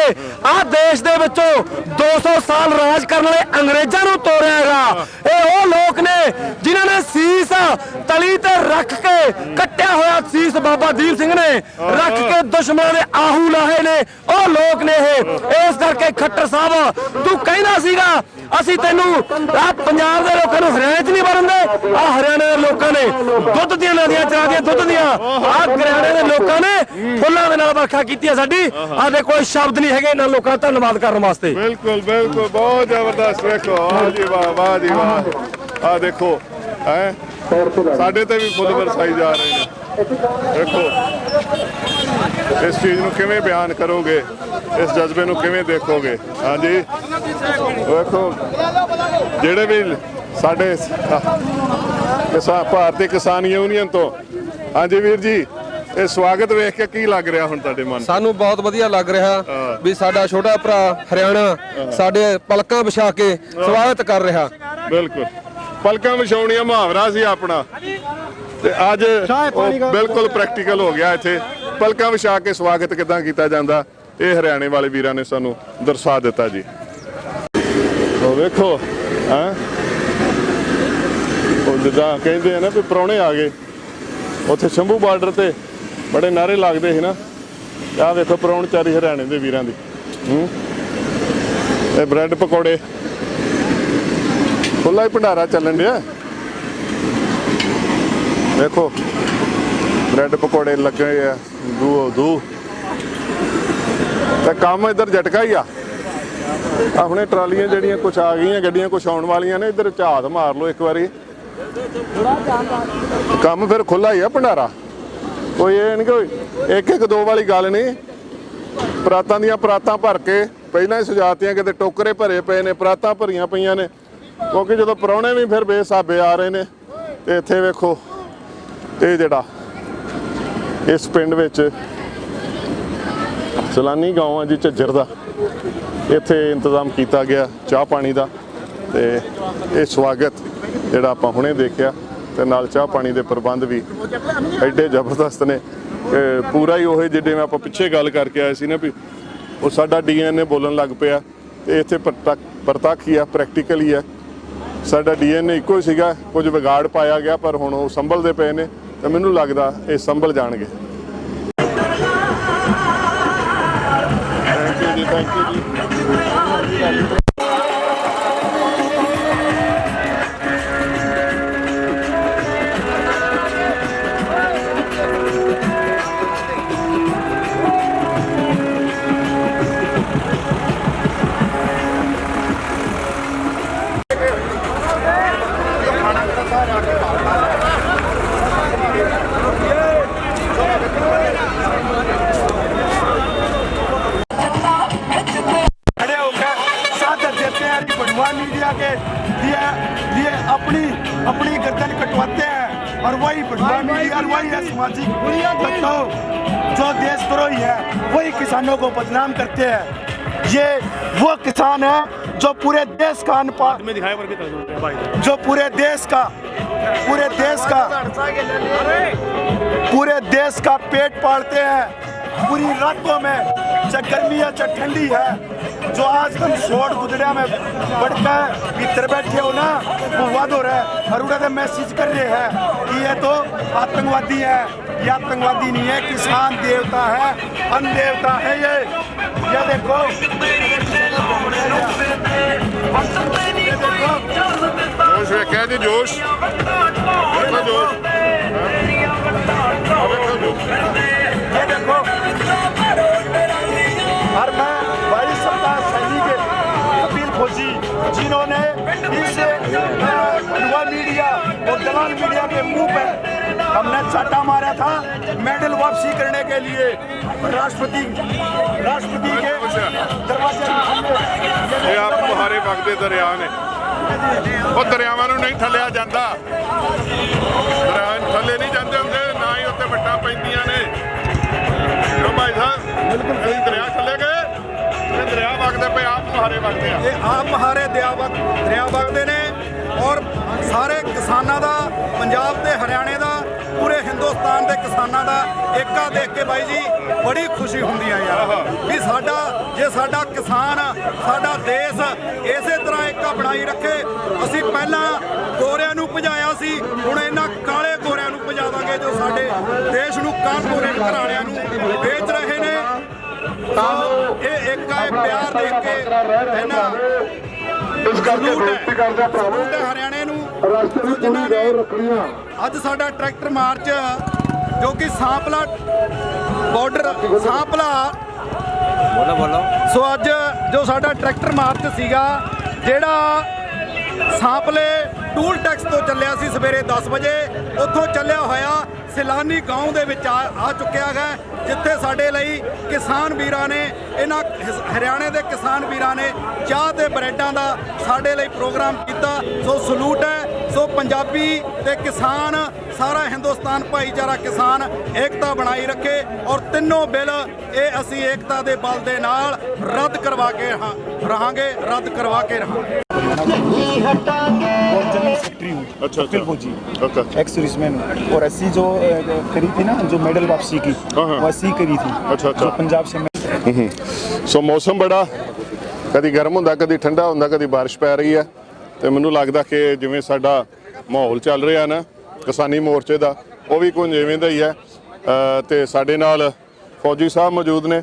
ਆਹ ਦੇਸ਼ ਦੇ ਵਿੱਚੋਂ 200 ਸਾਲ ਰਾਜ ਕਰਨ ਵਾਲੇ ਅੰਗਰੇਜ਼ਾਂ ਨੂੰ ਤੋੜਿਆ ਹੈਗਾ। ਇਹ ਉਹ ਲੋਕ ਨੇ ਜਿਨ੍ਹਾਂ ਨੇ ਸੀਸ ਤਲੀ ਤੇ ਰੱਖ ਕੇ, ਕੱਟਿਆ ਹੋਇਆ ਸੀਸ ਬਾਬਾ ਦੀਪ ਸਿੰਘ ਨੇ ਰੱਖ ਕੇ ਦੁਸ਼ਮਣਾਂ ਦੇ ਆਹੂ ਲਾਹੇ ਨੇ, ਉਹ ਲੋਕ ਨੇ ਇਹ। ਇਸ ਕਰਕੇ ਖੱਟਰ ਸਾਹਿਬ, ਤੂੰ ਕਹਿੰਦਾ ਸੀਗਾ ਅਸੀਂ ਤੈਨੂੰ ਆਹ ਪੰਜਾਬ ਦੇ ਲੋਕਾਂ ਨੂੰ ਹਰਿਆਣੇ 'ਚ ਨਹੀਂ ਵੜਨ ਦੇ, ਆਹ ਹਰਿਆਣੇ ਦੇ ਲੋਕਾਂ ਨੇ ਦੁੱਧ ਦੀਆਂ ਨਦੀਆਂ ਚਰਾ ਦੀਆਂ, ਦੁੱਧ ਦੀਆਂ। ਆਹ ਹਰਿਆਣੇ ਦੇ ਲੋਕਾਂ ਨੇ ਫੁੱਲਾਂ ਦੇ ਨਾਲ ਵਰਖਾ ਕੀਤੀ ਹੈ ਸਾਡੀ। ਆਹ ਦੇ ਕੋਈ ਸ਼ਬਦ ਨਹੀਂ ਹੈਗੇ ਇਹਨਾਂ ਲੋਕਾਂ ਦਾ ਧੰਨਵਾਦ ਕਰਨ ਵਾਸਤੇ। बिल्कुल बिल्कुल, बहुत जबरदस्त। देखो वाह जी वाह, वाह जी वाह। आ देखो है साडे ते भी फुल बरसाई जा रहे हैं। देखो इस चीज ਨੂੰ ਕਿਵੇਂ ਬਿਆਨ ਕਰੋਗੇ, ਇਸ ਜਜ਼ਬੇ ਨੂੰ ਕਿਵੇਂ ਦੇਖੋਗੇ? हाँ जी देखो ਜਿਹੜੇ ਵੀ ਸਾਡੇ ਭਾਰਤੀ ਕਿਸਾਨ ਯੂਨੀਅਨ ਤੋਂ। ਹਾਂਜੀ ਵੀਰ ਜੀ, ਇਹ ਸਵਾਗਤ ਵੇਖ ਕੇ ਕੀ ਲੱਗ ਰਿਹਾ ਹੁਣ ਤੁਹਾਡੇ ਮਨ? ਸਾਨੂੰ ਬਹੁਤ ਵਧੀਆ ਲੱਗ ਰਿਹਾ ਵੀ ਸਾਡਾ ਛੋਟਾ ਭਰਾ ਹਰਿਆਣਾ ਸਾਡੇ ਪਲਕਾਂ ਵਿਛਾ ਕੇ ਸਵਾਗਤ ਕਰ ਰਿਹਾ। ਬਿਲਕੁਲ, ਪਲਕਾਂ ਵਿਛਾਉਣੀਆਂ ਮੁਹਾਵਰਾ ਸੀ ਆਪਣਾ, ਤੇ ਅੱਜ ਉਹ ਬਿਲਕੁਲ ਪ੍ਰੈਕਟੀਕਲ ਹੋ ਗਿਆ। ਇੱਥੇ ਪਲਕਾਂ ਵਿਛਾ ਕੇ ਸਵਾਗਤ ਕਿੱਦਾਂ ਕੀਤਾ ਜਾਂਦਾ, ਇਹ ਹਰਿਆਣੇ ਵਾਲੇ ਵੀਰਾਂ ਨੇ ਸਾਨੂੰ ਦਰਸਾ ਦਿੱਤਾ ਜੀ। ਉਹ ਵੇਖੋ ਹਾਂ, ਉਹ ਜਿੱਦਾਂ ਕਹਿੰਦੇ ਆ ਨਾ ਵੀ ਪ੍ਰਾਹੁਣੇ ਆ ਗਏ। ਉੱਥੇ ਸ਼ੰਭੂ ਬਾਰਡਰ ਤੇ ਬੜੇ ਨਾਰੇ ਲੱਗਦੇ ਸੀ ਨਾ। ਆਹ ਵੇਖੋ ਪ੍ਰਾਹੁਣਚਾਰੀ ਹਰਿਆਣੇ ਦੇ ਵੀਰਾਂ ਦੀ। ਇਹ ਬ੍ਰੈਡ ਪਕੌੜੇ, ਖੁੱਲਾ ਹੀ ਭੰਡਾਰਾ ਚੱਲਣ ਡਿਆ। ਦੇਖੋ ਬ੍ਰੈਡ ਪਕੌੜੇ ਲੱਗੇ ਆ, ਦੂ ਤੇ ਕੰਮ ਇੱਧਰ ਝਟਕਾ ਹੀ ਆ। ਆਪਣੇ ਟਰਾਲੀਆਂ ਜਿਹੜੀਆਂ ਕੁਛ ਆ ਗਈਆਂ, ਗੱਡੀਆਂ ਕੁਛ ਆਉਣ ਵਾਲੀਆਂ ਨੇ, ਇੱਧਰ ਝਾਤ ਮਾਰ ਲਓ ਇੱਕ ਵਾਰੀ, ਕੰਮ ਫਿਰ ਖੁੱਲਾ ਹੀ ਆ ਭੰਡਾਰਾ। ਕੋਈ ਇਹ ਨਹੀਂ ਕੋਈ ਇੱਕ ਇੱਕ ਦੋ ਵਾਲੀ ਗੱਲ ਨਹੀਂ। ਪਰਾਤਾਂ ਦੀਆਂ ਪਰਾਤਾਂ ਭਰ ਕੇ ਪਹਿਲਾਂ ਹੀ ਸਜਾਤੀਆਂ, ਕਿਤੇ ਟੋਕਰੇ ਭਰੇ ਪਏ ਨੇ, ਪਰਾਤਾਂ ਭਰੀਆਂ ਪਈਆਂ ਨੇ, ਕਿਉਂਕਿ ਜਦੋਂ ਪ੍ਰਾਹੁਣੇ ਵੀ ਫਿਰ ਬੇਸਾਬੇ ਆ ਰਹੇ ਨੇ। ਤੇ ਇੱਥੇ ਵੇਖੋ, ਇਹ ਜਿਹੜਾ ਇਸ ਪਿੰਡ ਵਿੱਚ ਸੈਲਾਨੀ ਗਾਉਂ ਆ ਜੀ ਝੱਜਰ ਦਾ, ਇੱਥੇ ਇੰਤਜ਼ਾਮ ਕੀਤਾ ਗਿਆ ਚਾਹ ਪਾਣੀ ਦਾ। ਤੇ ਇਹ ਸਵਾਗਤ ਜਿਹੜਾ ਆਪਾਂ ਹੁਣੇ ਦੇਖਿਆ, ਤੇ ਨਾਲ ਚਾਹ ਪਾਣੀ ਦੇ ਪ੍ਰਬੰਧ ਵੀ ਐਡੇ ਜ਼ਬਰਦਸਤ ਨੇ। ਪੂਰਾ ਹੀ ਉਹ ਜਿੱਡੇ ਮੈਂ ਆਪਾਂ ਪਿੱਛੇ ਗੱਲ ਕਰਕੇ ਆਏ ਸੀ ਨਾ ਵੀ ਉਹ ਸਾਡਾ DNA ਬੋਲਣ ਲੱਗ ਪਿਆ। ਤੇ ਇੱਥੇ ਪ੍ਰਤੱਖ ਹੀ ਆ, ਪ੍ਰੈਕਟੀਕਲ ਹੀ ਆ। ਸਾਡਾ DNA ਇੱਕੋ ਹੀ ਸੀਗਾ, ਕੁਝ ਵਿਗਾੜ ਪਾਇਆ ਗਿਆ, ਪਰ ਹੁਣ ਉਹ ਸੰਭਲਦੇ ਪਏ ਨੇ ਤੇ ਮੈਨੂੰ ਲੱਗਦਾ ਇਹ ਸੰਭਲ ਜਾਣਗੇ। ਥੈਂਕ ਯੂ ਜੀ। मीडिया के लिए अपनी गर्दन कटवाते हैं, और वही बड़ुआ मीडिया और वही है सामाजिक तत्व जो देशद्रोही है, वही किसानों को बदनाम करते हैं। ये वो किसान है जो पूरे देश का जो पूरे देश का पेट पालते हैं पूरी रातों में, चाहे गर्मी है चाहे ठंडी है। जो आज तुम शोर गुजरिया में बढ़कर भीतर बैठे हो ना, वो वाद हो रहा है और उन्हें मैसेज कर रहे हैं कि ये तो आतंकवादी है। ये आतंकवादी नहीं है, किसान देवता है, अन्न देवता है। ये देखो, जोश वेख्या जी, जोश ये देखो। और मैं भाई सप्ताह सैनी के कपिल फौजी, जिन्होंने इस युवा मीडिया और दलाल मीडिया के मुंह पर हमने चाटा मारा था मेडल वापसी करने के लिए, राष्ट्रपति के दरवाजे। ये आप मुहारे वगदे दरिया ने, ਉਹ ਦਰਿਆਵਾਂ ਨੂੰ ਨਹੀਂ ਠੱਲਿਆ ਜਾਂਦਾ, ਦਰਿਆ ਥੱਲੇ ਨਹੀਂ ਜਾਂਦੇ ਹੁੰਦੇ, ਨਾ ਹੀ ਉੱਤੇ ਵੱਟਾਂ ਪੈਂਦੀਆਂ ਨੇ। ਕਿਉਂ ਭਾਈ ਸਾਹਿਬ, ਅਸੀਂ ਦਰਿਆ ਥੱਲੇ ਗਏ, ਇਹ ਦਰਿਆ ਵਗਦੇ ਪਏ, ਆਪ ਮੁਹਾਰੇ ਵਗਦੇ ਆ। ਇਹ ਆਪ ਮੁਹਾਰੇ ਦਰਿਆ ਵਗਦੇ ਨੇ, ਔਰ ਸਾਰੇ ਕਿਸਾਨਾਂ ਦਾ, ਪੰਜਾਬ ਤੇ ਹਰਿਆਣੇ ਦਾ, ਪੂਰੇ ਹਿੰਦੁਸਤਾਨ ਦੇ ਕਿਸਾਨਾਂ ਦਾ ਏਕਾ ਦੇਖ ਕੇ ਬਾਈ ਜੀ ਬੜੀ ਖੁਸ਼ੀ ਹੁੰਦੀ ਆ ਯਾਰ, ਵੀ ਸਾਡਾ ਕਿਸਾਨ, ਸਾਡਾ ਦੇਸ਼ ਇਸੇ ਤਰ੍ਹਾਂ ਏਕਾ ਬਣਾਈ ਰੱਖੇ। ਅਸੀਂ ਪਹਿਲਾਂ ਗੋਰਿਆਂ ਨੂੰ ਭਜਾਇਆ ਸੀ, ਹੁਣ ਇਹਨਾਂ ਕਾਲੇ ਗੋਰਿਆਂ ਨੂੰ ਭਜਾਵਾਂਗੇ ਜੋ ਸਾਡੇ ਦੇਸ਼ ਨੂੰ ਕਾਰਪੋਰੇਟ ਘਰਾਣਿਆਂ ਨੂੰ ਵੇਚ ਰਹੇ ਨੇ। ਤਾਂ ਇਹ ਏਕਾ, ਇਹ ਪਿਆਰ ਦੇਖ ਕੇ ਇਹਨਾਂ ਸਲੂਟ ਹੈ ਹਰਿਆਣੇ ਨੂੰ, ਜਿਨ੍ਹਾਂ ਨੇ ਅੱਜ ਸਾਡਾ ਟਰੈਕਟਰ ਮਾਰਚ, ਜੋ ਕਿ ਸਾਂਪਲਾ ਬਾਰਡਰ, ਸਾਂਪਲਾ ਸੋ ਅੱਜ ਜੋ ਸਾਡਾ ਟਰੈਕਟਰ ਮਾਰਚ ਸੀਗਾ, ਜਿਹੜਾ ਸਾਂਪਲੇ ਟੂਲ ਟੈਕਸ ਤੋਂ ਚੱਲਿਆ ਸੀ ਸਵੇਰੇ 10 ਵਜੇ, ਉੱਥੋਂ ਚੱਲਿਆ ਹੋਇਆ ਸੈਲਾਨੀ ਗਾਉਂ ਦੇ ਵਿੱਚ ਆ ਚੁੱਕਿਆ ਹੈ, ਜਿੱਥੇ ਸਾਡੇ ਲਈ ਕਿਸਾਨ ਵੀਰਾਂ ਨੇ, ਇਹਨਾਂ ਹਰਿਆਣੇ ਦੇ ਕਿਸਾਨ ਵੀਰਾਂ ਨੇ ਚਾਹ ਤੇ ਬਰੈਡਾਂ ਦਾ ਸਾਡੇ ਲਈ ਪ੍ਰੋਗਰਾਮ ਕੀਤਾ। ਸੋ ਸਲੂਟ ਹੈ ਸੋ ਪੰਜਾਬੀ ਤੇ ਕਿਸਾਨ ਸਾਰਾ ਹਿੰਦੁਸਤਾਨ ਭਾਈਚਾਰਾ ਕਿਸਾਨ ਏਕਤਾ ਬਣਾਈ ਰੱਖੇ ਔਰ ਤਿੰਨੋਂ ਬਿੱਲ ਇਹ ਅਸੀਂ ਏਕਤਾ ਦੇ ਬਲ ਦੇ ਨਾਲ ਰੱਦ ਕਰਵਾ ਕੇ ਰਹਾਂਗੇ ਰੱਦ ਕਰਵਾ ਕੇ ਰਹਾਂਗੇ। अच्छा अच्छा फौजी ओके एक्स सर्विसमैन और अस्सी जो करी थी ना जो मेडल वापसी की हाँ। वो 80 करी थी अच्छा अच्छा जो पंजाब से ਸੋ ਮੌਸਮ ਬੜਾ ਕਦੀ ਗਰਮ ਹੁੰਦਾ ਕਦੀ ਠੰਡਾ ਹੁੰਦਾ ਕਦੀ ਬਾਰਿਸ਼ ਪੈ ਰਹੀ ਹੈ ਤੇ ਮੈਨੂੰ ਲੱਗਦਾ ਕਿ ਜਿਵੇਂ ਸਾਡਾ ਮਾਹੌਲ ਚੱਲ ਰਿਹਾ ਨਾ ਕਿਸਾਨੀ ਮੋਰਚੇ ਦਾ ਉਹ ਵੀ ਕੁਝ ਇਵੇਂ ਦਾ ਹੀ ਹੈ ਤੇ ਸਾਡੇ ਨਾਲ ਫੌਜੀ ਸਾਹਿਬ ਮੌਜੂਦ ਨੇ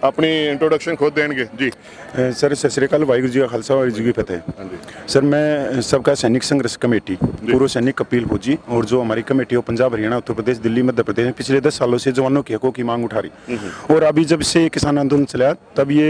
अपनी इंट्रोडक्शन खुद देंगे जी। सर सत श्री अकाल, वाहिगुरू जी का खालसा वाहिगुरू जी की फतेह। सर मैं सबका सैनिक संघर्ष कमेटी पूर्व सैनिक कपिल फौजी और जो हमारी कमेटी है पंजाब हरियाणा उत्तर प्रदेश दिल्ली मध्य प्रदेश में पिछले 10 सालों से जवानों के हकों की मांग उठा रही और अभी जब से किसान आंदोलन चला तब ये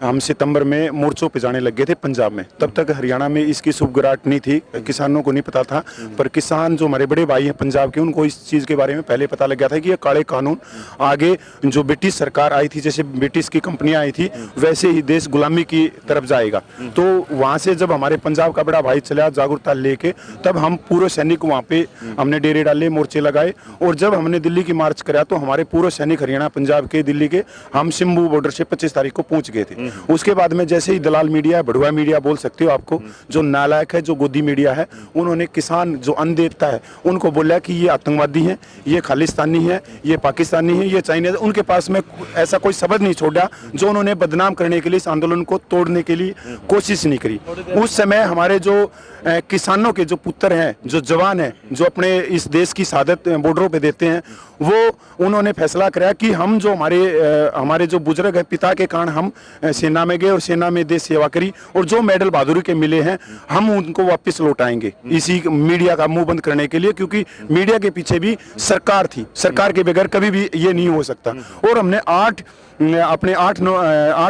हम सितंबर में मोर्चों पे जाने लग गए थे पंजाब में। तब तक हरियाणा में इसकी सुगराहट नहीं थी, किसानों को नहीं पता था, पर किसान जो हमारे बड़े भाई हैं पंजाब के उनको इस चीज़ के बारे में पहले पता लग गया था कि ये काले कानून आगे जो ब्रिटिश सरकार आई थी जैसे ब्रिटिश की कंपनियां आई थी वैसे ही देश गुलामी की तरफ जाएगा। तो वहां से जब हमारे पंजाब का बड़ा भाई चला जागरूकता लेके तब हम पूर्व सैनिक वहां पे हमने डेरे डाले, मोर्चे लगाए और जब हमने दिल्ली की मार्च कराया तो हमारे पूर्व सैनिक हरियाणा पंजाब के दिल्ली के हम सिम्बू बॉर्डर से 25 तारीख को पहुंच गए थे। उसके बाद में जैसे ही दलाल मीडिया भड़ुआ मीडिया बोल सकते हो आपको, जो नालायक है जो गोदी मीडिया है, उन्होंने किसान जो अन्न देता है उनको बोला कि ये आतंकवादी है, ये खालिस्तानी है, ये पाकिस्तानी है, ये चाइनीज। उनके पास में ऐसा कोई शब्द नहीं छोड़ा जो उन्होंने बदनाम करने के लिए इस आंदोलन को तोड़ने के लिए कोशिश नहीं करी। उस समय हमारे जो किसानों के जो पुत्र हैं, जो जवान हैं, जो अपने इस देश की शहादत बॉर्डरों पे देते हैं, वो उन्होंने फैसला कराया कि हम जो हमारे जो बुजुर्ग है पिता के कारण हम सेना में गए और सेना में देश सेवा करी और जो मेडल बहादुरी के मिले हैं हम उनको वापस लौटाएंगे इसी मीडिया का मुंह बंद करने के लिए, क्योंकि मीडिया के पीछे भी सरकार थी, सरकार के बगैर कभी भी ये नहीं हो सकता। और हमने 8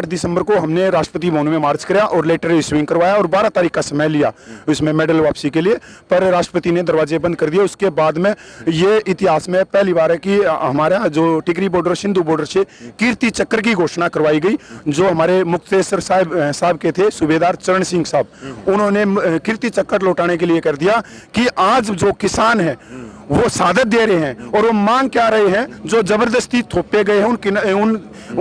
दिसंबर को हमने राष्ट्रपति भवन में मार्च कराया और लेटर इशूइंग करवाया और 12 तारीख का समय लिया इसमें मेडल वापसी के लिए, पर राष्ट्रपति ने दरवाजे बंद कर दिए। उसके बाद में ये इतिहास में पहली बार है कि हमारा जो टिकरी बॉर्डर सिंधु बॉर्डर से कीर्ति चक्र की घोषणा करवाई गई, जो हमारे मुक्तेसर साहब के थे सूबेदार चरण सिंह साहब, उन्होंने कीर्ति चक्र लौटाने के लिए कर दिया कि आज जो किसान है वो शहादत दे रहे हैं और वो मांग क्या रहे हैं, जो जबरदस्ती थोपे गए हैं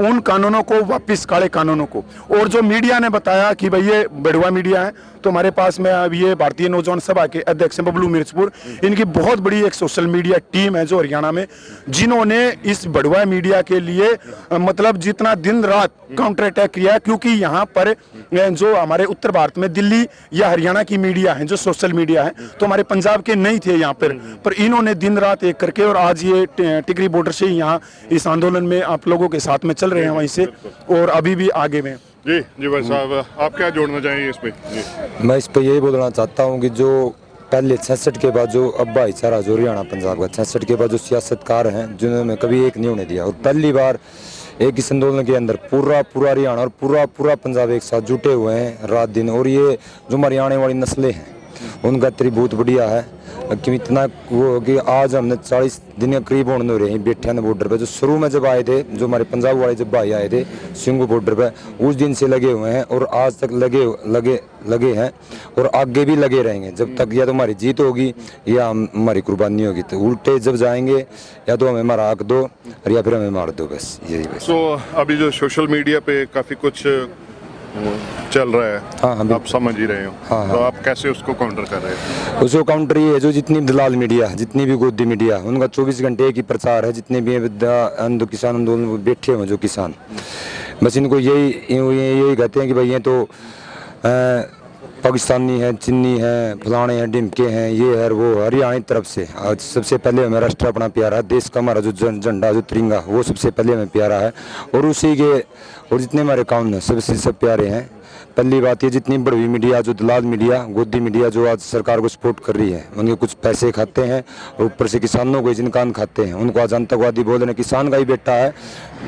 उन कानूनों को वापस, काले कानूनों को। और जो मीडिया ने बताया कि भाई ये बड़वा मीडिया है, तो हमारे पास में अब ये भारतीय नौजवान सभा के अध्यक्ष हैं बबलू मिर्चपुर, इनकी बहुत बड़ी एक सोशल मीडिया टीम है जो हरियाणा में, जिन्होंने इस बड़वा मीडिया के लिए मतलब जितना दिन रात काउंटर अटैक किया, क्योंकि यहाँ पर जो हमारे उत्तर भारत में दिल्ली या हरियाणा की मीडिया है जो सोशल मीडिया है, तो हमारे पंजाब के नहीं थे यहाँ पर इन्होंने दिन रात एक करके और आज ये टिकरी बॉर्डर से यहाँ इस आंदोलन में आप लोगों के साथ में चल रहे हैं वहीं से और अभी भी आगे में। जी जी भाई साहब, आप क्या जोड़ना चाहेंगे इसमें? जी मैं इस पर यही बोलना चाहता हूँ कि जो पहले 66 के बाद जो अब भाईचारा जो हरियाणा पंजाब का 66 के बाद जो सियासतकार हैं जिन्होंने कभी एक नहीं होने दिया, और पहली बार एक इस आंदोलन के अंदर पूरा हरियाणा और पूरा पंजाब एक साथ जुटे हुए हैं रात दिन। और ये जो हमारी आने वाली नस्लें हैं उनका बहुत बढ़िया है कि इतना वो कि आज हमने 40 दिन के करीब होने हो रहे हैं बैठे हैं बॉर्डर पे। जो शुरू में जब आए थे, जो हमारे पंजाब वाले जब भाई आए थे सिंगू बॉर्डर पे, उस दिन से लगे हुए हैं और आज तक लगे हैं और आगे भी लगे रहेंगे जब तक या तो हमारी जीत होगी या हमारी कुर्बानी होगी। तो उल्टे जब जाएंगे या तो हमें मारा हक दो या फिर हमें मार दो, बस यही बस। तो अभी जो सोशल मीडिया पे काफी कुछ चल रहा है, हाँ, आप समझ ही रहे हो, हाँ, तो आप कैसे उसको काउंटर कर रहे हैं? उसको काउंटर ये है, जो जितनी दलाल मीडिया है, जितनी भी गोदी मीडिया, उनका 24 घंटे की प्रचार है। जितने भी किसान आंदोलन में बैठे हुए जो किसान, बस इनको यही कहते हैं कि भाई ये तो पाकिस्तानी है, चिन्नी है, फलाने हैं, डिमके हैं, ये है वो। हरियाणा की तरफ से आज सबसे पहले हमें राष्ट्र अपना प्यारा है, देश का हमारा जो झंडा जो तिरंगा वो सबसे पहले हमें प्यारा है और उसी के और जितने हमारे कानून हैं सबसे सब प्यारे हैं। पहली बात ये जितनी बड़ी मीडिया, जो दलाल मीडिया, गोदी मीडिया जो आज सरकार को सपोर्ट कर रही है, उनके कुछ पैसे खाते हैं और ऊपर से किसानों को जिनकान खाते हैं, उनको आज आतंकवादी बोल रहे हैं। किसान का ही बेटा है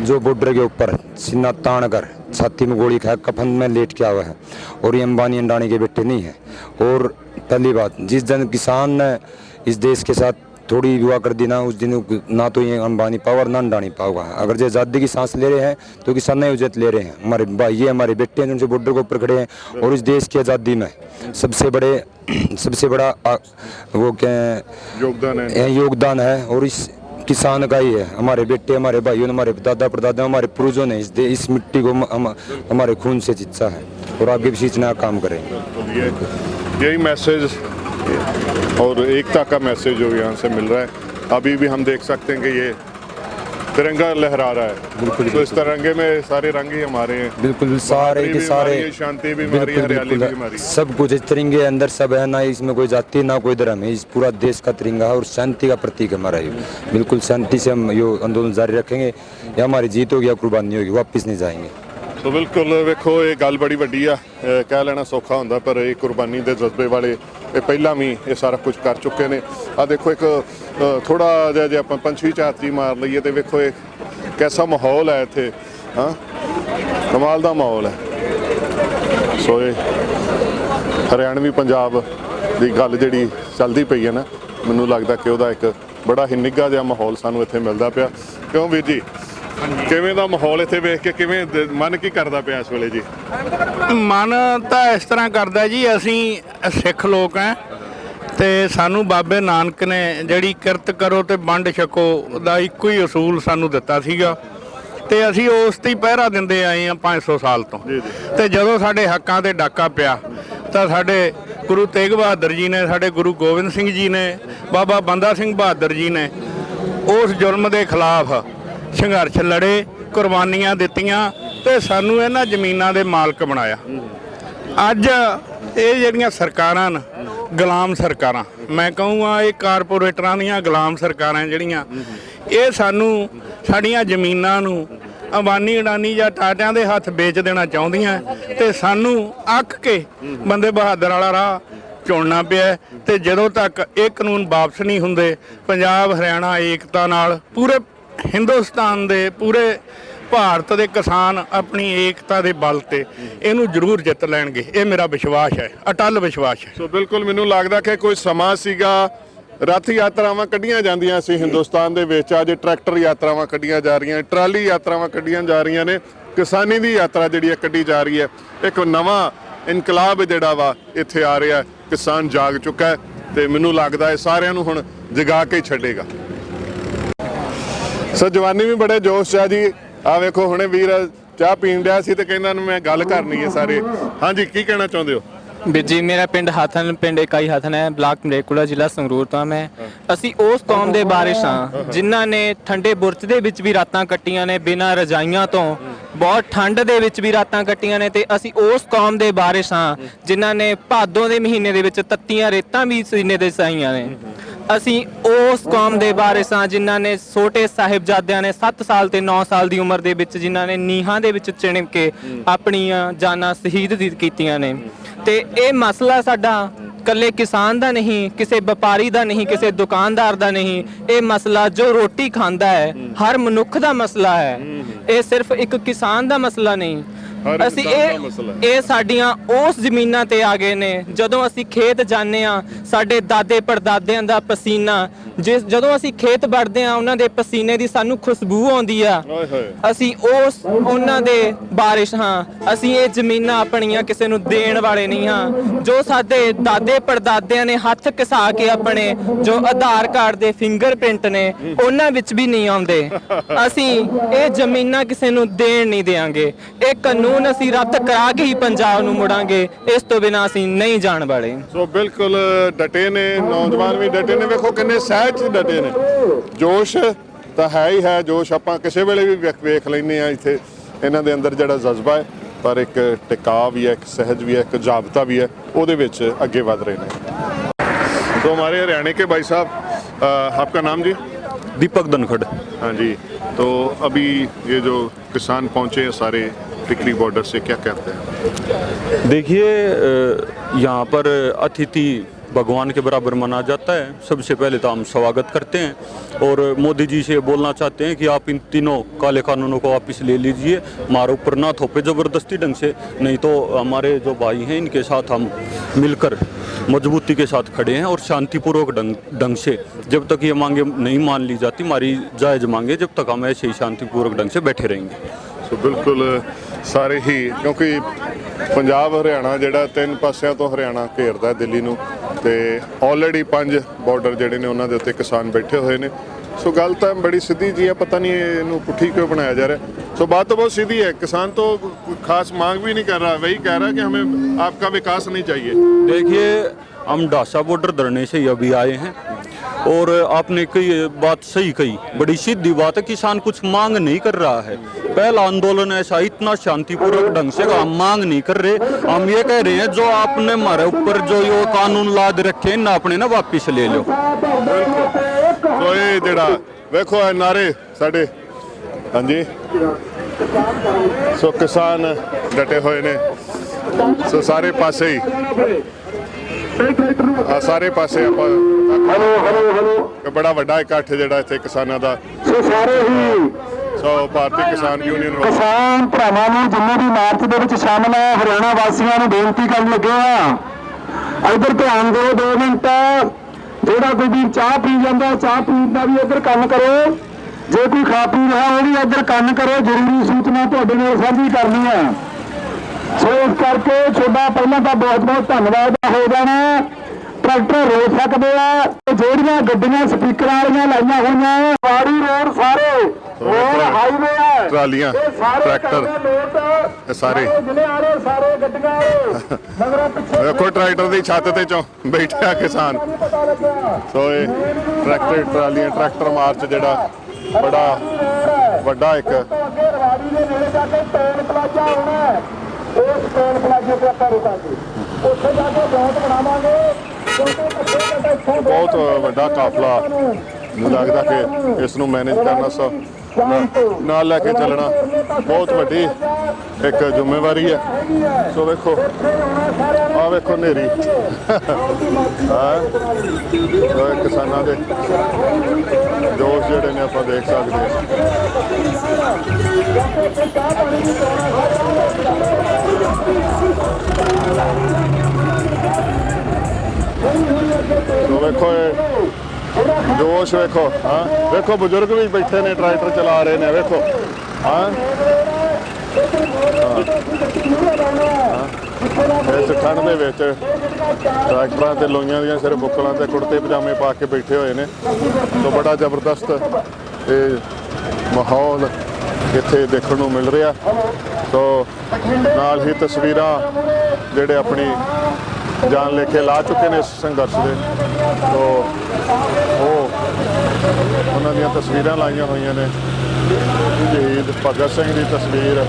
जो बॉर्डर के ऊपर सीना तान कर छाती में गोली खाया कफन में लेट के हुआ है, और ये अंबानी अंडानी के बेटे नहीं है। और पहली बात, जिस जन किसान ने इस देश के साथ थोड़ी हुआ कर दी ना, उस दिन ना तो ये अंबानी पाओ और ना अंडानी पाओगा। अगर जो आज़ादी की सांस ले रहे हैं तो किसान नहीं उजत ले रहे हैं। हमारे भाई ये हमारे बेटे हैं जिनसे बॉर्डर के ऊपर खड़े हैं, और इस देश की आज़ादी में सबसे बड़ा वो क्या योगदान है, और इस किसान का ही है। हमारे बेटे, हमारे भाइयों ने, हमारे दादा परदादा, हमारे पूर्वजों ने इस मिट्टी को हमारे खून से जीता है, और आगे भी सींचना का काम करेंगे। यही मैसेज और एकता का मैसेज जो यहाँ से मिल रहा है। अभी भी हम देख सकते हैं कि ये तिरंगा लहरा रहा है। बिल्कुल, तो इस तिरंगे में सारे रंग ही हमारे हैं। बिल्कुल, सारे के सारे, शांति भी हमारी, हरियाली भी हमारी, सब कुछ इस तिरंगे अंदर सब है। ना इसमें कोई जाति ना कोई धर्म है, इस पूरा देश का तिरंगा है और शांति का प्रतीक है हमारा ये। बिल्कुल शांति से हम ये आंदोलन जारी रखेंगे, या हमारी जीत होगी या कुर्बानी होगी, वापस नहीं जाएंगे। तो बिल्कुल वेखो ये गल बड़ी वड्डी आ, कह लेना सौखा होंदा, पर ये कुर्बानी के जज्बे वाले ये पहला भी ये सारा कुछ कर चुके ने। आ देखो एक थोड़ा जिहा जे आपां पंछी झाती मार लईए तो वेखो ये कैसा माहौल है इत्थे। हाँ, कमाल का माहौल है। सो ये हरियाणवी पंजाब की गल जिहड़ी चलदी पई है ना, मैनूं लगदा कि उहदा एक बड़ा ही निੱਘਾ जिहा माहौल सानूं इत्थे मिलदा पिया। क्यों वीर जी, किवें दा माहौल इत्थे वेख के किवें मन की करदा पिया इस वेले जी? मन तो इस तरह करदा जी, असीं सिख लोग हैं ते सानू बाबे नानक ने ਜਿਹੜੀ ਕਿਰਤ ਕਰੋ ਤੇ ਵੰਡ ਛਕੋ ਦਾ ਇੱਕੋ ਹੀ ਅਸੂਲ ਸਾਨੂੰ ਦਿੱਤਾ ਸੀਗਾ, ਤੇ ਅਸੀਂ ਉਸ ਤੇ ਹੀ ਪਹਿਰਾ ਦਿੰਦੇ ਆਏ ਆ 500 ਸਾਲ ਤੋਂ। ਤੇ ਜਦੋਂ ਸਾਡੇ ਹੱਕਾਂ ਤੇ ਡਾਕਾ ਪਿਆ ਤਾਂ ਸਾਡੇ ਗੁਰੂ ਤੇਗ ਬਹਾਦਰ ਜੀ ਨੇ, ਸਾਡੇ ਗੁਰੂ ਗੋਬਿੰਦ ਸਿੰਘ ਜੀ ਨੇ, ਬਾਬਾ ਬੰਦਾ ਸਿੰਘ ਬਹਾਦਰ ਜੀ ਨੇ ਉਸ ਜ਼ੁਲਮ ਦੇ ਖਿਲਾਫ ਸੰਘਰਸ਼ ਲੜੇ, ਕੁਰਬਾਨੀਆਂ ਦਿੱਤੀਆਂ ਤੇ ਸਾਨੂੰ ਇਹਨਾਂ ਜ਼ਮੀਨਾਂ ਦੇ ਮਾਲਕ ਬਣਾਇਆ। ਅੱਜ ਇਹ ਜਿਹੜੀਆਂ ਸਰਕਾਰਾਂ ਨੇ, ਗੁਲਾਮ ਸਰਕਾਰਾਂ, ਮੈਂ ਕਹੂੰਗਾ ਇਹ ਕਾਰਪੋਰੇਟਰਾਂ ਦੀਆਂ ਗੁਲਾਮ ਸਰਕਾਰਾਂ ਜਿਹੜੀਆਂ, ਇਹ ਸਾਨੂੰ ਸਾਡੀਆਂ ਜ਼ਮੀਨਾਂ ਨੂੰ ਅੰਬਾਨੀ ਅਡਾਨੀ ਜਾਂ ਟਾਟਿਆਂ ਦੇ ਹੱਥ ਵੇਚ ਦੇਣਾ ਚਾਹੁੰਦੀਆਂ, ਤੇ ਸਾਨੂੰ ਅੱਕ ਕੇ ਬੰਦੇ ਬਹਾਦਰ ਵਾਲਾ ਰਾਹ ਚੁਣਨਾ ਪਿਆ। ਤੇ ਜਦੋਂ ਤੱਕ ਇਹ ਕਾਨੂੰਨ ਵਾਪਸ ਨਹੀਂ ਹੁੰਦੇ, ਪੰਜਾਬ ਹਰਿਆਣਾ ਏਕਤਾ ਨਾਲ ਪੂਰੇ ਹਿੰਦੁਸਤਾਨ ਦੇ, ਪੂਰੇ ਭਾਰਤ ਦੇ ਕਿਸਾਨ ਆਪਣੀ ਏਕਤਾ ਦੇ ਬਲ ਤੇ ਇਹਨੂੰ ਜ਼ਰੂਰ ਜਿੱਤ ਲੈਣਗੇ। ਇਹ ਮੇਰਾ ਵਿਸ਼ਵਾਸ ਹੈ, ਅਟੱਲ ਵਿਸ਼ਵਾਸ ਹੈ। ਸੋ ਬਿਲਕੁਲ ਮੈਨੂੰ ਲੱਗਦਾ ਕਿ ਕੋਈ ਸਮਾਂ ਸੀਗਾ रथ यात्रावां कढ़ियां जांदियां सी हिंदुस्तान दे विच, अज ट्रैक्टर यात्रावां कढ़ियां जा रही, ट्राली यात्रावां कढ़ियां जा रही ने, किसानी दी यात्रा जिहड़ी कढ़ी जा रही है। एक नवां इनकलाब जिहड़ा वा इत्थे आ रहा है, किसान जाग चुका है ते मैनूं लगदा है सारिआं नूं हुण जगा के छड्डेगा। सो जवानी भी बड़े जोश च जी। आ वेखो हुणे वीर चाह पीण दिया सी ते कहंदा मैं गल करनी है सारे। हाँ जी, की कहना चाहुंदे हो? ਵੀਰ ਜੀ, ਮੇਰਾ ਪਿੰਡ ਹਾਥਨ, ਪਿੰਡ ਇਕਾਈ ਹਾਥਨ ਹੈ, ਬਲਾਕ ਮਲੇਰਕੋਟਲਾ, ਜ਼ਿਲ੍ਹਾ ਸੰਗਰੂਰ ਤੋਂ ਮੈਂ। ਅਸੀਂ ਉਸ ਕੌਮ ਦੇ ਵਾਰਿਸ ਹਾਂ ਜਿਨ੍ਹਾਂ ਨੇ ਠੰਡੇ ਬੁਰਜ ਦੇ ਵਿੱਚ ਵੀ ਰਾਤਾਂ ਕੱਟੀਆਂ ਨੇ, ਬਿਨਾਂ ਰਜਾਈਆਂ ਤੋਂ, ਬਹੁਤ ਠੰਡ ਦੇ ਵਿੱਚ ਵੀ ਰਾਤਾਂ ਕੱਟੀਆਂ ਨੇ। ਤੇ ਅਸੀਂ ਉਸ ਕੌਮ ਦੇ ਵਾਰਿਸ ਹਾਂ ਜਿਨ੍ਹਾਂ ਨੇ ਭਾਦੋਂ ਦੇ ਮਹੀਨੇ ਦੇ ਵਿੱਚ ਤੱਤੀਆਂ ਰੇਤਾਂ ਵੀ ਸੀਨੇ ਦੇ ਸਹਾਈਆਂ ਨੇ। ਅਸੀਂ ਉਸ ਕੌਮ ਦੇ ਵਾਰਿਸ ਹਾਂ ਜਿਨ੍ਹਾਂ ਨੇ ਛੋਟੇ ਸਾਹਿਬਜ਼ਾਦਿਆਂ ਨੇ 7 ਸਾਲ ਤੇ 9 ਸਾਲ ਦੀ ਉਮਰ ਦੇ ਵਿੱਚ ਜਿਨ੍ਹਾਂ ਨੇ ਨੀਹਾਂ ਦੇ ਵਿੱਚ ਚਿਣ ਕੇ ਆਪਣੀਆਂ ਜਾਨਾਂ ਸ਼ਹੀਦ ਕੀਤੀਆਂ ਨੇ। ਤੇ ਇਹ ਮਸਲਾ ਸਾਡਾ ਕੱਲੇ ਕਿਸਾਨ ਦਾ ਨਹੀਂ, ਕਿਸੇ ਵਪਾਰੀ ਦਾ ਨਹੀਂ, ਕਿਸੇ ਦੁਕਾਨਦਾਰ ਦਾ ਨਹੀਂ। ਇਹ ਮਸਲਾ ਜੋ ਰੋਟੀ ਖਾਂਦਾ ਹੈ, ਹਰ ਮਨੁੱਖ ਦਾ ਮਸਲਾ ਹੈ। ਇਹ ਸਿਰਫ ਇੱਕ ਕਿਸਾਨ ਦਾ ਮਸਲਾ ਨਹੀਂ। ਅਸੀਂ ਇਹ ਸਾਡੀਆਂ ਉਸ ਜ਼ਮੀਨਾਂ ਤੇ ਆ ਗਏ ਨੇ। ਜਦੋਂ ਅਸੀਂ ਖੇਤ ਜਾਂਦੇ ਆ, ਸਾਡੇ ਦਾਦੇ ਪੜਦਾਦਿਆਂ ਦਾ ਪਸੀਨਾ, ਜਦੋਂ ਅਸੀਂ ਖੇਤ ਵੜਦੇ ਆ, ਉਹਨਾਂ ਦੇ ਪਸੀਨੇ ਦੀ ਸਾਨੂੰ ਖੁਸ਼ਬੂ ਆਉਂਦੀ ਆ। ਅਸੀਂ ਉਹਨਾਂ ਦੇ ਵਾਰਿਸ ਹਾਂ। ਅਸੀਂ ਇਹ ਜ਼ਮੀਨਾਂ ਆਪਣੀਆਂ ਕਿਸੇ ਨੂੰ ਦੇਣ ਵਾਲੇ ਨਹੀਂ ਹਾਂ। ਜੋ ਸਾਡੇ ਦਾਦੇ ਪੜਦਾਦਿਆਂ ਨੇ ਹੱਥ ਘਸਾ ਕੇ ਆਪਣੇ ਜੋ ਆਧਾਰ ਕਾਰਡ ਦੇ ਫਿੰਗਰਪ੍ਰਿੰਟ ਨੇ, ਉਹਨਾਂ ਵਿੱਚ ਵੀ ਨਹੀਂ ਆਉਂਦੇ। ਅਸੀਂ ਇਹ ਜ਼ਮੀਨਾਂ ਕਿਸੇ ਨੂੰ ਦੇਣ ਨਹੀਂ ਦੇਵਾਂਗੇ। ਇਹ ਕਾਨੂੰਨ ਅਸੀਂ ਰੱਦ ਕਰਾ ਕੇ ਹੀ ਪੰਜਾਬ ਨੂੰ ਮੁੜਾਂਗੇ, ਇਸ ਤੋਂ ਬਿਨਾਂ ਅਸੀਂ ਨਹੀਂ ਜਾਣ ਵਾਲੇ। ਸੋ ਬਿਲਕੁਲ ਡਟੇ ਨੇ ਨੌਜਵਾਨ ਵੀ, ਡਟੇ ਨੇ। ਵੇਖੋ ਕਿੰਨੇ ਸਹਿਜ ਡਟੇ ਨੇ। ਜੋਸ਼ ਤਾਂ ਹੈ ਹੀ ਹੈ, ਜੋਸ਼ ਆਪਾਂ ਕਿਸੇ ਵੇਲੇ ਵੀ ਵੇਖ ਲੈਂਦੇ ਆ ਇੱਥੇ ਇਹਨਾਂ ਦੇ ਅੰਦਰ ਜਿਹੜਾ ਜਜ਼ਬਾ ਹੈ, ਪਰ ਇੱਕ ਟਿਕਾਅ ਵੀ ਹੈ, ਇੱਕ ਸਹਿਜ ਵੀ है, एक जाबता भी है, ਉਹਦੇ ਵਿੱਚ ਅੱਗੇ ਵਧ ਰਹੇ ਨੇ। तो हमारे हरियाणा के भाई साहब, आपका नाम जी? दीपक धनखड़। हाँ जी, तो अभी ये जो किसान पहुँचे हैं सारे टिकरी बॉर्डर से, क्या कहते हैं? देखिए, यहाँ पर अतिथि भगवान के बराबर माना जाता है। सबसे पहले तो हम स्वागत करते हैं और मोदी जी से बोलना चाहते हैं कि आप इन तीनों काले कानूनों को वापस ले लीजिए, हमारे ऊपर ना थोपे ज़बरदस्ती ढंग से, नहीं तो हमारे जो भाई हैं इनके साथ हम मिलकर मजबूती के साथ खड़े हैं और शांतिपूर्वक ढंग से, जब तक ये मांगे नहीं मान ली जाती, हमारी जायज़ मांगे, जब तक हम ऐसे ही शांतिपूर्वक ढंग से बैठे रहेंगे। ਸੋ ਬਿਲਕੁਲ ਸਾਰੇ ਹੀ, ਕਿਉਂਕਿ ਪੰਜਾਬ ਹਰਿਆਣਾ ਜਿਹੜਾ ਤਿੰਨ ਪਾਸਿਆਂ ਤੋਂ ਹਰਿਆਣਾ ਘੇਰਦਾ ਦਿੱਲੀ ਨੂੰ, ਤੇ ਆਲਰੇਡੀ 5 ਬਾਰਡਰ ਜਿਹੜੇ ਨੇ ਉਹਨਾਂ ਦੇ ਉੱਤੇ ਕਿਸਾਨ ਬੈਠੇ ਹੋਏ ਨੇ। ਸੋ ਗੱਲ ਤਾਂ ਬੜੀ ਸਿੱਧੀ ਜੀ ਹੈ, ਪਤਾ ਨਹੀਂ ਇਹਨੂੰ ਪੁੱਠੀ क्यों बनाया जा रहा है। सो बात तो बहुत सीधी है, किसान तो खास मांग भी नहीं कर रहा, वही कह रहा है कि हमें आपका विकास नहीं चाहिए। देखिए, हम ढासा बॉर्डर धरने से ही अभी आए हैं और आपने कई बात सही कही, बड़ी सीधी बात है, किसान कुछ मांग नहीं कर रहा है। पहला आंदोलन ऐसा इतना शांतिपूर्वक ढंग से हम मांग नहीं कर रहे, हम ये कह रहे हैं जो आपने हमारे ऊपर जो ये कानून लाद रखे हैं ना, अपने ना वापिस ले लो। तो ये जड़ा वेखो है नारे साडे, हाँ जी, सो किसान डटे हुए ने। सो सारे पासे ही सारे पासे ਆਪਾਂ ਬੜਾ ਵੱਡਾ ਇਕੱਠ ਜਿਹੜਾ ਇੱਥੇ ਕਿਸਾਨਾਂ ਦਾ, ਸਾਰੇ ਹੀ ਸੋ ਭਾਰਤੀ ਕਿਸਾਨ ਯੂਨੀਅਨ ਕਿਸਾਨ ਭਰਾਵਾਂ ਨੂੰ ਜਿੰਨੇ ਵੀ ਮਾਰਚ ਦੇ ਵਿੱਚ ਸ਼ਾਮਲ ਹੈ, ਹਰਿਆਣਾ ਵਾਸੀਆਂ ਨੂੰ ਬੇਨਤੀ ਕਰਨ ਲੱਗੇ ਆ, ਇੱਧਰ ਧਿਆਨ ਦਿਓ 2 ਮਿੰਟ। ਜਿਹੜਾ ਕੋਈ ਵੀ ਚਾਹ ਪੀ ਜਾਂਦਾ, ਚਾਹ ਪੀਣ ਦਾ ਵੀ ਇੱਧਰ ਕੰਮ ਕਰੋ, ਜੇ ਕੋਈ ਖਾ ਪੀ ਰਿਹਾ ਉਹ ਵੀ ਇੱਧਰ ਕੰਮ ਕਰੋ, ਜ਼ਰੂਰੀ ਸੂਚਨਾ ਤੁਹਾਡੇ ਨਾਲ ਸਾਂਝੀ ਕਰਨੀ ਹੈ। ਸੋ ਇਸ ਕਰਕੇ ਤੁਹਾਡਾ ਪਹਿਲਾਂ ਤਾਂ ਬਹੁਤ ਬਹੁਤ ਧੰਨਵਾਦ ਹੋ ਜਾਣਾ। ट्रैक्टर रोक सकते हैं, ਜਿਹੜੀਆਂ ਗੱਡੀਆਂ ਸਪੀਕਰ ਵਾਲੀਆਂ ਲਾਈਆਂ ਹੋਈਆਂ, ਵਾੜੀ ਰੋਡ ਸਾਰੇ ਰੋਡ ਹਾਈਵੇ ਹੈ, ਟਰਾਲੀਆਂ ਟਰੈਕਟਰ ਇਹ ਸਾਰੇ ਜ਼ਿਲ੍ਹੇ ਵਾਲੇ ਸਾਰੇ ਗੱਡੀਆਂ ਮਗਰ ਪਿੱਛੇ ਵੇਖੋ ਟਰੈਕਟਰ ਦੀ ਛੱਤ ਤੇ ਚੋਂ ਬੈਠਿਆ ਕਿਸਾਨ। ਸੋ ਇਹ ਟਰੈਕਟਰ ਟਰਾਲੀਆਂ ਟਰੈਕਟਰ ਮਾਰਚ ਜਿਹੜਾ ਬੜਾ ਵੱਡਾ ਇੱਕ ਵਾੜੀ ਦੇ ਨੇੜੇ ਜਾ ਕੇ ਟੋਲ ਪਲਾਜ਼ਾ ਆਉਣਾ ਹੈ, ਉਸ ਟੋਲ ਪਲਾਜ਼ੇ ਤੇ ਆਪਾਂ ਰੁਕਾਂਗੇ, ਉੱਥੇ ਜਾ ਕੇ ਬਹੁਤ ਬਣਾਵਾਂਗੇ। ਬਹੁਤ ਵੱਡਾ ਕਾਫਲਾ, ਮੈਨੂੰ ਲੱਗਦਾ ਕਿ ਇਸ ਨੂੰ ਮੈਨੇਜ ਕਰਨਾ ਨਾਲ ਲੈ ਕੇ ਚੱਲਣਾ ਬਹੁਤ ਵੱਡੀ ਇੱਕ ਜ਼ਿੰਮੇਵਾਰੀ ਹੈ। ਸੋ ਵੇਖੋ ਆ ਵੇਖੋ ਨੇਰੀ ਕਿਸਾਨਾਂ ਦੇ ਜੋਸ਼ ਜਿਹੜੇ ਨੇ ਆਪਾਂ ਦੇਖ ਸਕਦੇ ਹਾਂ। तो वेखो जोश वेखो, हाँ वेखो बुजुर्ग भी बैठे ने ट्रैक्टर चला रहे ने, वेखो हाँ इस ठंड के विच ट्रैक्टरां ते लोइयां दियां सिर बुक्कलां ते कुर्ते पजामे पा के बैठे हुए ने। तो बड़ा जबरदस्त ये माहौल इत्थे देखण नूं मिल रहा। तो नाल ही तस्वीरां जिहड़े अपनी जान लेके ला चुके हैं इस संघर्ष के, तो वो उन्होंने दी तस्वीर लाइया हुई ने। शहीद भगत सिंह की तस्वीर,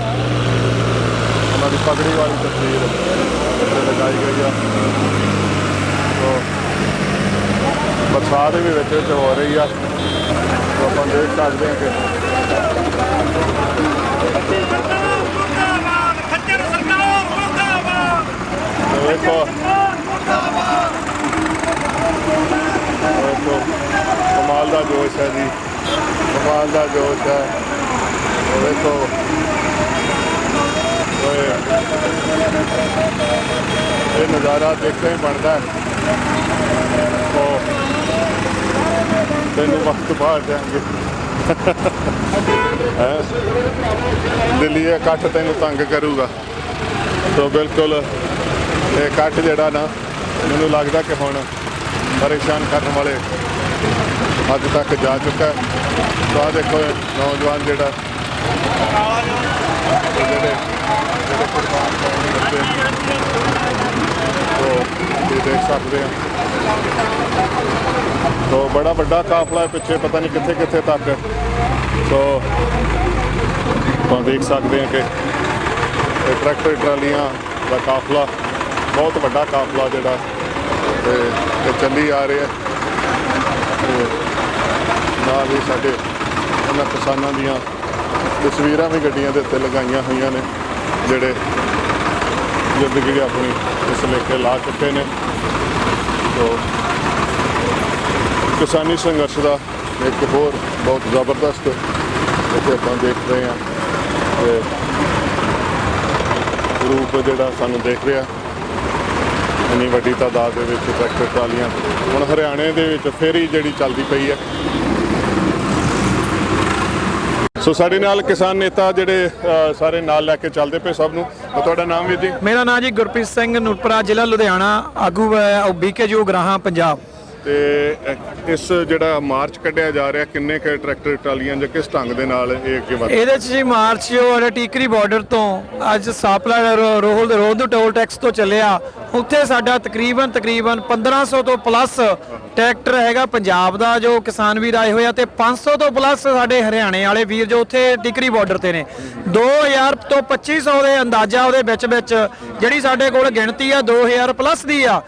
उन्होंने पगड़ी वाली तस्वीर लगाई गई है। तो बरसात भी विच हो रही है, तो आप देख सकते हैं कि देखो कमाल का जोश है जी, कमाल का जोश है। तो देखो ये नज़ारा देखते ही बनता है। तो तेन वक्त बाहर जाएंगे दिल्ली इकट्ठ तेन तंग करूगा। तो बिल्कुल ये इकट्ठ जड़ा ना मैनू लगता कि हुण परेशान करने वाले हद तक जा चुका है। तो आ देखो नौजवान जड़ा तो ये देख सकते हैं। तो बड़ा बड़ा काफला है पिछे, पता नहीं कितने कितने तक। तो देख सकते हैं कि ट्रैक्टर ट्रालियां का काफला बहुत बड़ा काफला जोड़ा चली आ रहा है। नाल ही साडे उन्हां किसानां दीयां तस्वीरां भी गड्डियां दे उत्ते लगाईयां होईयां ने, जिहड़े जिंदगी अपनी इस लेके ला चुके ने। तो किसानी संघर्ष का एक होर बहुत ज़बरदस्त इत्थे आपां देख रहे हैं रूप जिहड़ा सानूं देख रहा। ਇੰਨੀ ਵੱਡੀ ਤਾਦਾਦ ਦੇ ਵਿੱਚ ਟਰੈਕਟਰ ਟਰਾਲੀਆਂ ਹੁਣ ਹਰਿਆਣੇ ਦੇ ਵਿੱਚ ਫੇਰੀ ਜਿਹੜੀ ਚੱਲਦੀ ਪਈ ਹੈ। ਸੋ ਸਾਡੇ ਨਾਲ ਕਿਸਾਨ ਨੇਤਾ ਜਿਹੜੇ ਸਾਰੇ ਨਾਲ ਲੈ ਕੇ ਚੱਲਦੇ ਪਏ ਸਭ ਨੂੰ। ਤੁਹਾਡਾ ਨਾਮ ਵੀ ਜੀ? मेरा नाम जी गुरप्रीत सिंह ਨੂਰਪੁਰਾ ਜ਼ਿਲ੍ਹਾ ਲੁਧਿਆਣਾ ਆਗੂ BKU ਗਰਾਹਾਂ ਪੰਜਾਬ। ਤੇ ਇਸ ਜਿਹੜਾ ਮਾਰਚ ਕੱਢਿਆ ਜਾ ਰਿਹਾ ਕਿੰਨੇ ਕੁ ਟਰੈਕਟਰ ਟਰਾਲੀਆਂ ਜਾਂ ਕਿਸ ਢੰਗ ਦੇ ਨਾਲ ਇਹ ਅੱਗੇ ਵਧ ਇਹਦੇ ਚ ਜੀ ਮਾਰਚ ਜੋ ਟੀਕਰੀ ਬਾਰਡਰ ਤੋਂ ਅੱਜ ਸਾਪਲਾ ਰੋਡ ਟੋਲ ਟੈਕਸ ਤੋਂ ਚੱਲਿਆ ਉੱਥੇ ਸਾਡਾ ਤਕਰੀਬਨ 1500 ਤੋਂ ਪਲੱਸ ਟਰੈਕਟਰ ਹੈਗਾ ਪੰਜਾਬ ਦਾ ਜੋ ਕਿਸਾਨ ਵੀਰ ਆਏ ਹੋਏ ਆ ਤੇ 500 ਤੋਂ ਪਲੱਸ ਸਾਡੇ ਹਰਿਆਣੇ ਵਾਲੇ ਵੀਰ ਜੋ ਉੱਥੇ ਟੀਕਰੀ ਬਾਰਡਰ ਤੇ ਨੇ। 2000 ਤੋਂ 2500 ਦੇ ਅੰਦਾਜ਼ਾ ਉਹਦੇ ਵਿੱਚ ਜਿਹੜੀ ਸਾਡੇ ਕੋਲ ਗਿਣਤੀ ਆ 2000 ਪਲੱਸ ਦੀ ਆ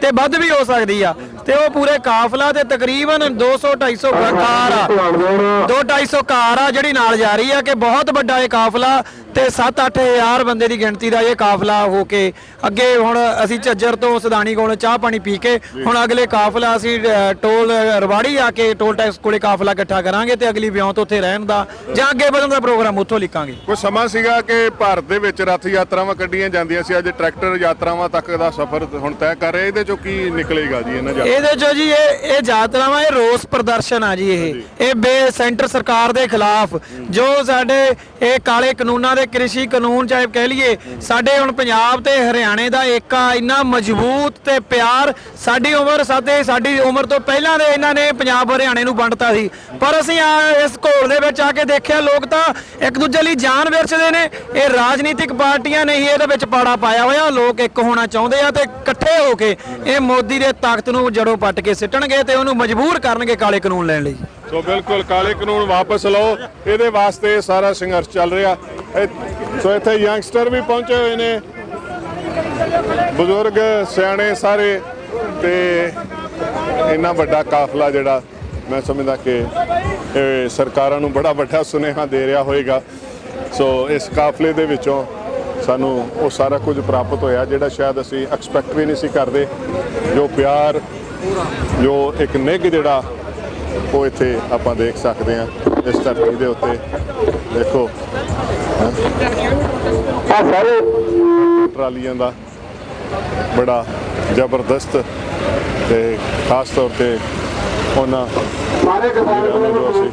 ਤੇ ਵੱਧ ਵੀ ਹੋ ਸਕਦੀ ਆ ਤੇ ਉਹ ਪੂਰੇ ਕਾਫਲਾ ਤੇ ਤਕਰੀਬਨ 200-250 ਕਾਰ ਆ 200-250 ਕਾਰ ਆ ਜਿਹੜੀ ਨਾਲ ਜਾ ਰਹੀ ਆ ਕਿ ਬਹੁਤ ਵੱਡਾ ਇਹ ਕਾਫਲਾ ਤੇ 7-8 ਹਜ਼ਾਰ ਬੰਦੇ ਦੀ ਗਿਣਤੀ ਦਾ ਇਹ ਕਾਫਲਾ ਹੋ ਕੇ ਅੱਗੇ ਹੁਣ ਅਸੀਂ ਝੱਜਰ ਤੋਂ ਸਦਾਨੀ ਕੋਲ ਚਾਹ ਪਾਣੀ ਪੀ ਕੇ ਹੁਣ ਅਗਲੇ ਕਾਫਲਾ ਅਸੀਂ ਟੋਲ ਰਵਾੜੀ ਆ ਕੇ ਟੋਲ ਟੈਕਸ ਕੋਲੇ ਕਾਫਲਾ ਇਕੱਠਾ ਕਰਾਂਗੇ ਤੇ ਅਗਲੀ ਵਿਆਹ ਤੋਂ ਉੱਥੇ ਰਹਿਣ ਦਾ ਜਾਂ ਅੱਗੇ ਵਧਣ ਦਾ ਪ੍ਰੋਗਰਾਮ ਉੱਥੋਂ ਲਿਖਾਂਗੇ। ਕੋਈ ਸਮਾਂ ਸੀਗਾ ਕਿ ਭਾਰਤ ਦੇ ਵਿੱਚ ਰੱਥ ਯਾਤਰਾਵਾਂ ਕੱਢੀਆਂ ਜਾਂਦੀਆਂ ਸੀ, ਅੱਜ ਟਰੈਕਟਰ ਯਾਤਰਾਵਾਂ ਤੱਕ ਦਾ ਸਫ਼ਰ ਹੁਣ ਤੈਅ ਕਰ ਰਿਹਾ। ਇਹਦੇ ਚੋਂ ਕੀ ਨਿਕਲੇਗਾ ਜੀ ਇਹਨਾਂ ਇਹਦੇ ਚੋਂ ਜੀ ਇਹ ਯਾਤਰਾਵਾਂ ਇਹ ਰੋਸ ਪ੍ਰਦਰਸ਼ਨ ਆ ਜੀ ਇਹ ਸੈਂਟਰ ਸਰਕਾਰ ਦੇ ਖਿਲਾਫ ਜੋ ਸਾਡੇ ਇਹ ਕਾਲੇ ਕਾਨੂੰਨਾਂ ਦੇ ਕ੍ਰਿਸ਼ੀ ਕਾਨੂੰਨ ਚਾਹੇ ਕਹਿ ਲਈਏ ਸਾਡੇ ਹੁਣ ਪੰਜਾਬ ਤੇ ਹਰਿਆਣੇ ਦਾ ਏਕਾ ਇੰਨਾ ਮਜ਼ਬੂਤ ਤੇ ਪਿਆਰ ਸਾਡੀ ਉਮਰ ਤੋਂ ਪਹਿਲਾਂ ਦੇ ਇਹਨਾਂ ਨੇ ਪੰਜਾਬ ਹਰਿਆਣੇ ਨੂੰ ਵੰਡਤਾ ਸੀ ਪਰ ਅਸੀਂ ਇਸ ਘੋਲ ਦੇ ਵਿੱਚ ਆ ਕੇ ਦੇਖਿਆ ਲੋਕ ਤਾਂ ਇੱਕ ਦੂਜੇ ਲਈ ਜਾਨ ਵੇਚਦੇ ਨੇ। ਇਹ ਰਾਜਨੀਤਿਕ ਪਾਰਟੀਆਂ ਨੇ ਹੀ ਇਹਦੇ ਵਿੱਚ ਪਾੜਾ ਪਾਇਆ ਹੋਇਆ। ਲੋਕ ਇੱਕ ਹੋਣਾ ਚਾਹੁੰਦੇ ਆ ਤੇ ਇਕੱਠੇ ਹੋ ਕੇ ਇਹ ਮੋਦੀ ਦੇ ਤਾਕਤ ਨੂੰ ਜੜੋਂ ਪੱਟ ਕੇ ਸਿੱਟਣਗੇ ਤੇ ਉਹਨੂੰ ਮਜਬੂਰ ਕਰਨਗੇ ਕਾਲੇ ਕਾਨੂੰਨ ਲੈਣ ਲਈ। ਸੋ ਬਿਲਕੁਲ ਕਾਲੇ ਕਾਨੂੰਨ ਵਾਪਸ ਲਓ, ਇਹਦੇ ਵਾਸਤੇ ਸਾਰਾ ਸੰਘਰਸ਼ ਚੱਲ ਰਿਹਾ। ਸੋ ਇੱਥੇ ਯੰਗਸਟਰ ਵੀ ਪਹੁੰਚੇ ਹੋਏ ਨੇ, ਬਜ਼ੁਰਗ ਸਿਆਣੇ ਸਾਰੇ ਤੇ ਇੰਨਾ ਵੱਡਾ ਕਾਫਲਾ ਜਿਹੜਾ ਮੈਂ ਸਮਝਦਾ ਕਿ ਇਹ ਸਰਕਾਰਾਂ ਨੂੰ ਬੜਾ ਵੱਡਾ ਸੁਨੇਹਾ ਦੇ ਰਿਹਾ ਹੋਏਗਾ। ਸੋ ਇਸ ਕਾਫਲੇ ਦੇ ਵਿੱਚੋਂ ਸਾਨੂੰ ਉਹ ਸਾਰਾ ਕੁਝ ਪ੍ਰਾਪਤ ਹੋਇਆ ਜਿਹੜਾ ਸ਼ਾਇਦ ਅਸੀਂ ਐਕਸਪੈਕਟ ਵੀ ਨਹੀਂ ਸੀ ਕਰਦੇ। ਜੋ ਪਿਆਰ ਜੋ ਇੱਕ ਨਿੱਘ ਜਿਹੜਾ ਉਹ ਇੱਥੇ ਆਪਾਂ ਦੇਖ ਸਕਦੇ ਹਾਂ ਇਸ ਧਰਤੀ ਦੇ ਉੱਤੇ। ਦੇਖੋ ਸਾਰੇ ਟਰਾਲੀਆਂ ਦਾ ਬੜਾ ਜ਼ਬਰਦਸਤ ਤੇ ਖਾਸ ਤੌਰ ਤੇ ਉਹਨਾਂ ਜੋ ਅਸੀਂ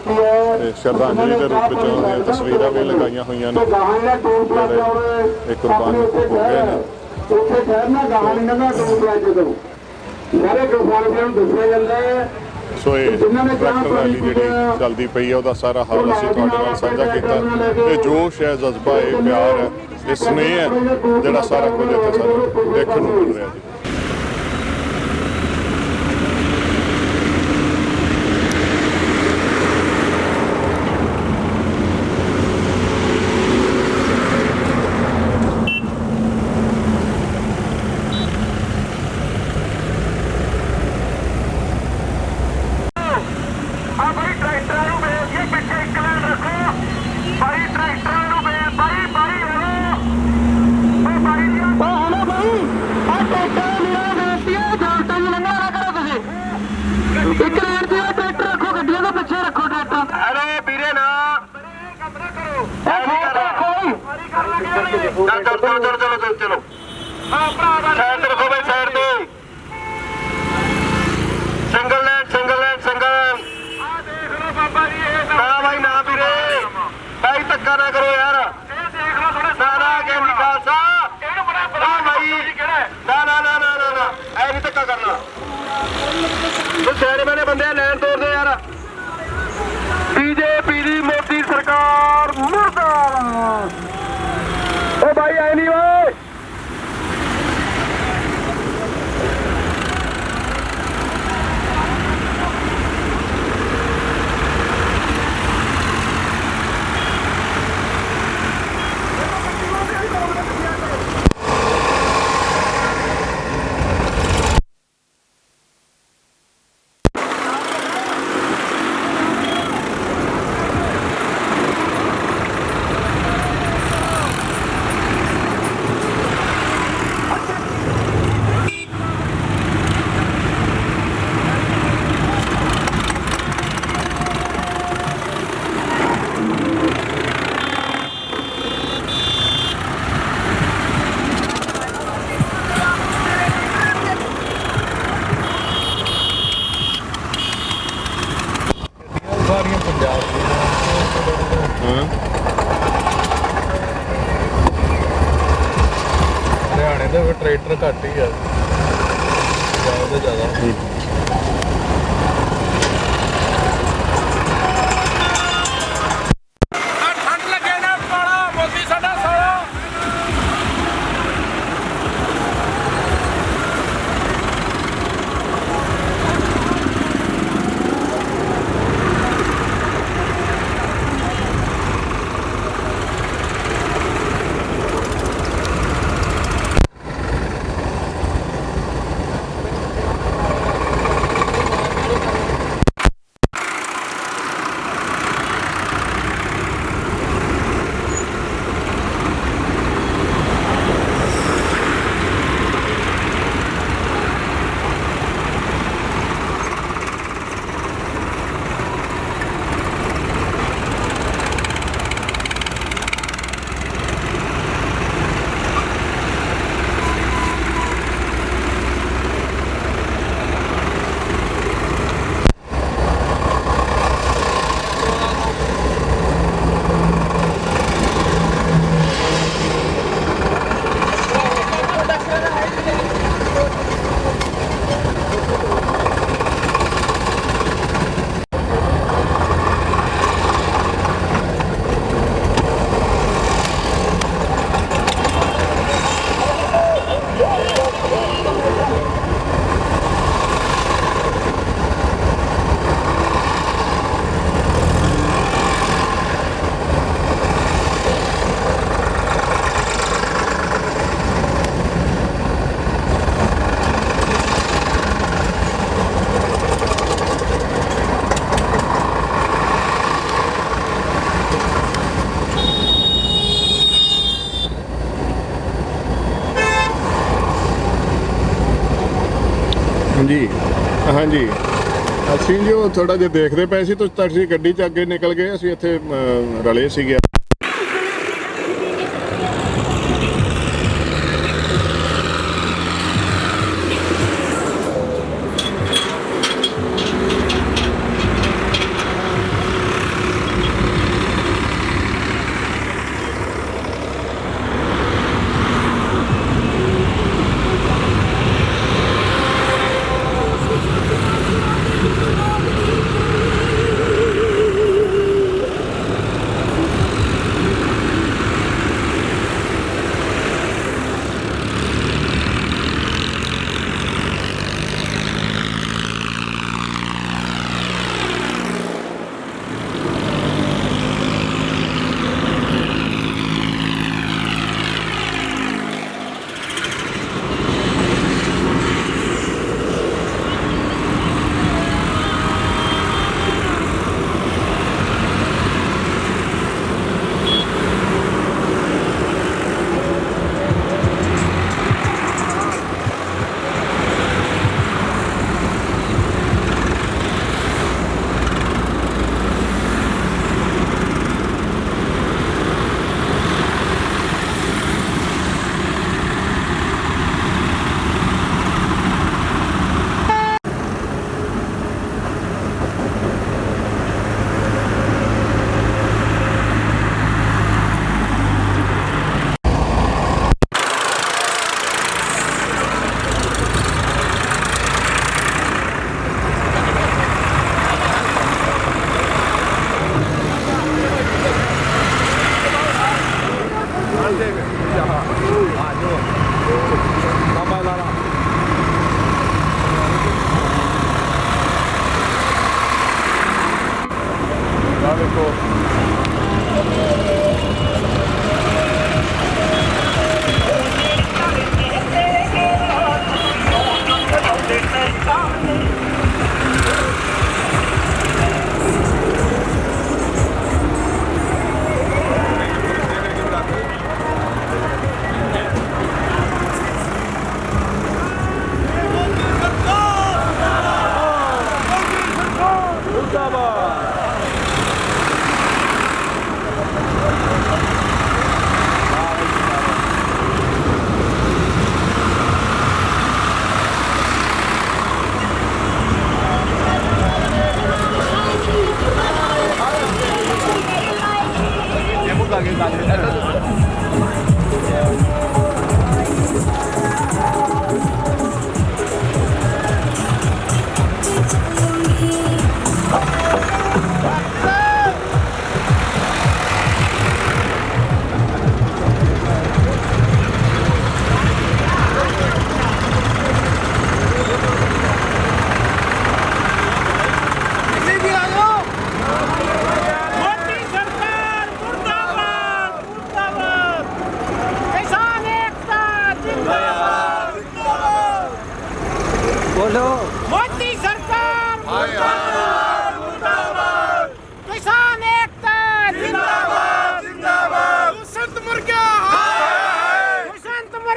ਸ਼ਰਧਾਂਜਲੀ ਦੇ ਰੂਪ ਵਿੱਚ ਉਹਨਾਂ ਦੀਆਂ ਤਸਵੀਰਾਂ ਵੀ ਲਗਾਈਆਂ ਹੋਈਆਂ ਨੇ ਜਿਹੜੇ ਇਹ ਕੁਰਬਾਨ ਹੋ ਗਏ ਨੇ। ਸੋ ਇਹ ਟਰੈਕਟਰ ਰੈਲੀ ਜਿਹੜੀ ਚੱਲਦੀ ਪਈ ਹੈ ਉਹਦਾ ਸਾਰਾ ਹਾਲ ਅਸੀਂ ਤੁਹਾਡੇ ਨਾਲ ਸਾਂਝਾ ਕੀਤਾ। ਇਹ ਜੋਸ਼ ਹੈ, ਜਜ਼ਬਾ ਹੈ, ਪਿਆਰ ਹੈ, ਇਹ ਸਨੇਹ ਹੈ ਜਿਹੜਾ ਸਾਰਾ ਕੁਝ ਇੱਥੇ ਸਾਨੂੰ ਦੇਖਣ ਨੂੰ ਮਿਲ ਰਿਹਾ ਜੀ। बीजेपी दी मोदी सरकार मुर्दाबाद। ओ भाई आए नहीं भाई। ਇਹਦੇ ਵਿੱਚ ਟਰੈਕਟਰ ਘੱਟ ਹੀ ਆ ਜ਼ਿਆਦਾ ਜ਼ਿਆਦਾ ਠੰਡ ਲੱਗੇ ਨਾ ਪਾਲਾ ਮੋਦੀ ਸਾਡਾ ਸਾਲਾ ਹਾਂਜੀ ਹਾਂਜੀ ਅਸੀਂ ਜੋ ਥੋੜਾ ਜਿਹਾ ਦੇਖਦੇ ਪਏ ਸੀ ਤੁਸੀਂ ਗੱਡੀ 'ਚ ਅੱਗੇ ਨਿਕਲ ਗਏ ਅਸੀਂ ਇੱਥੇ ਰਲੇ ਸੀਗੇ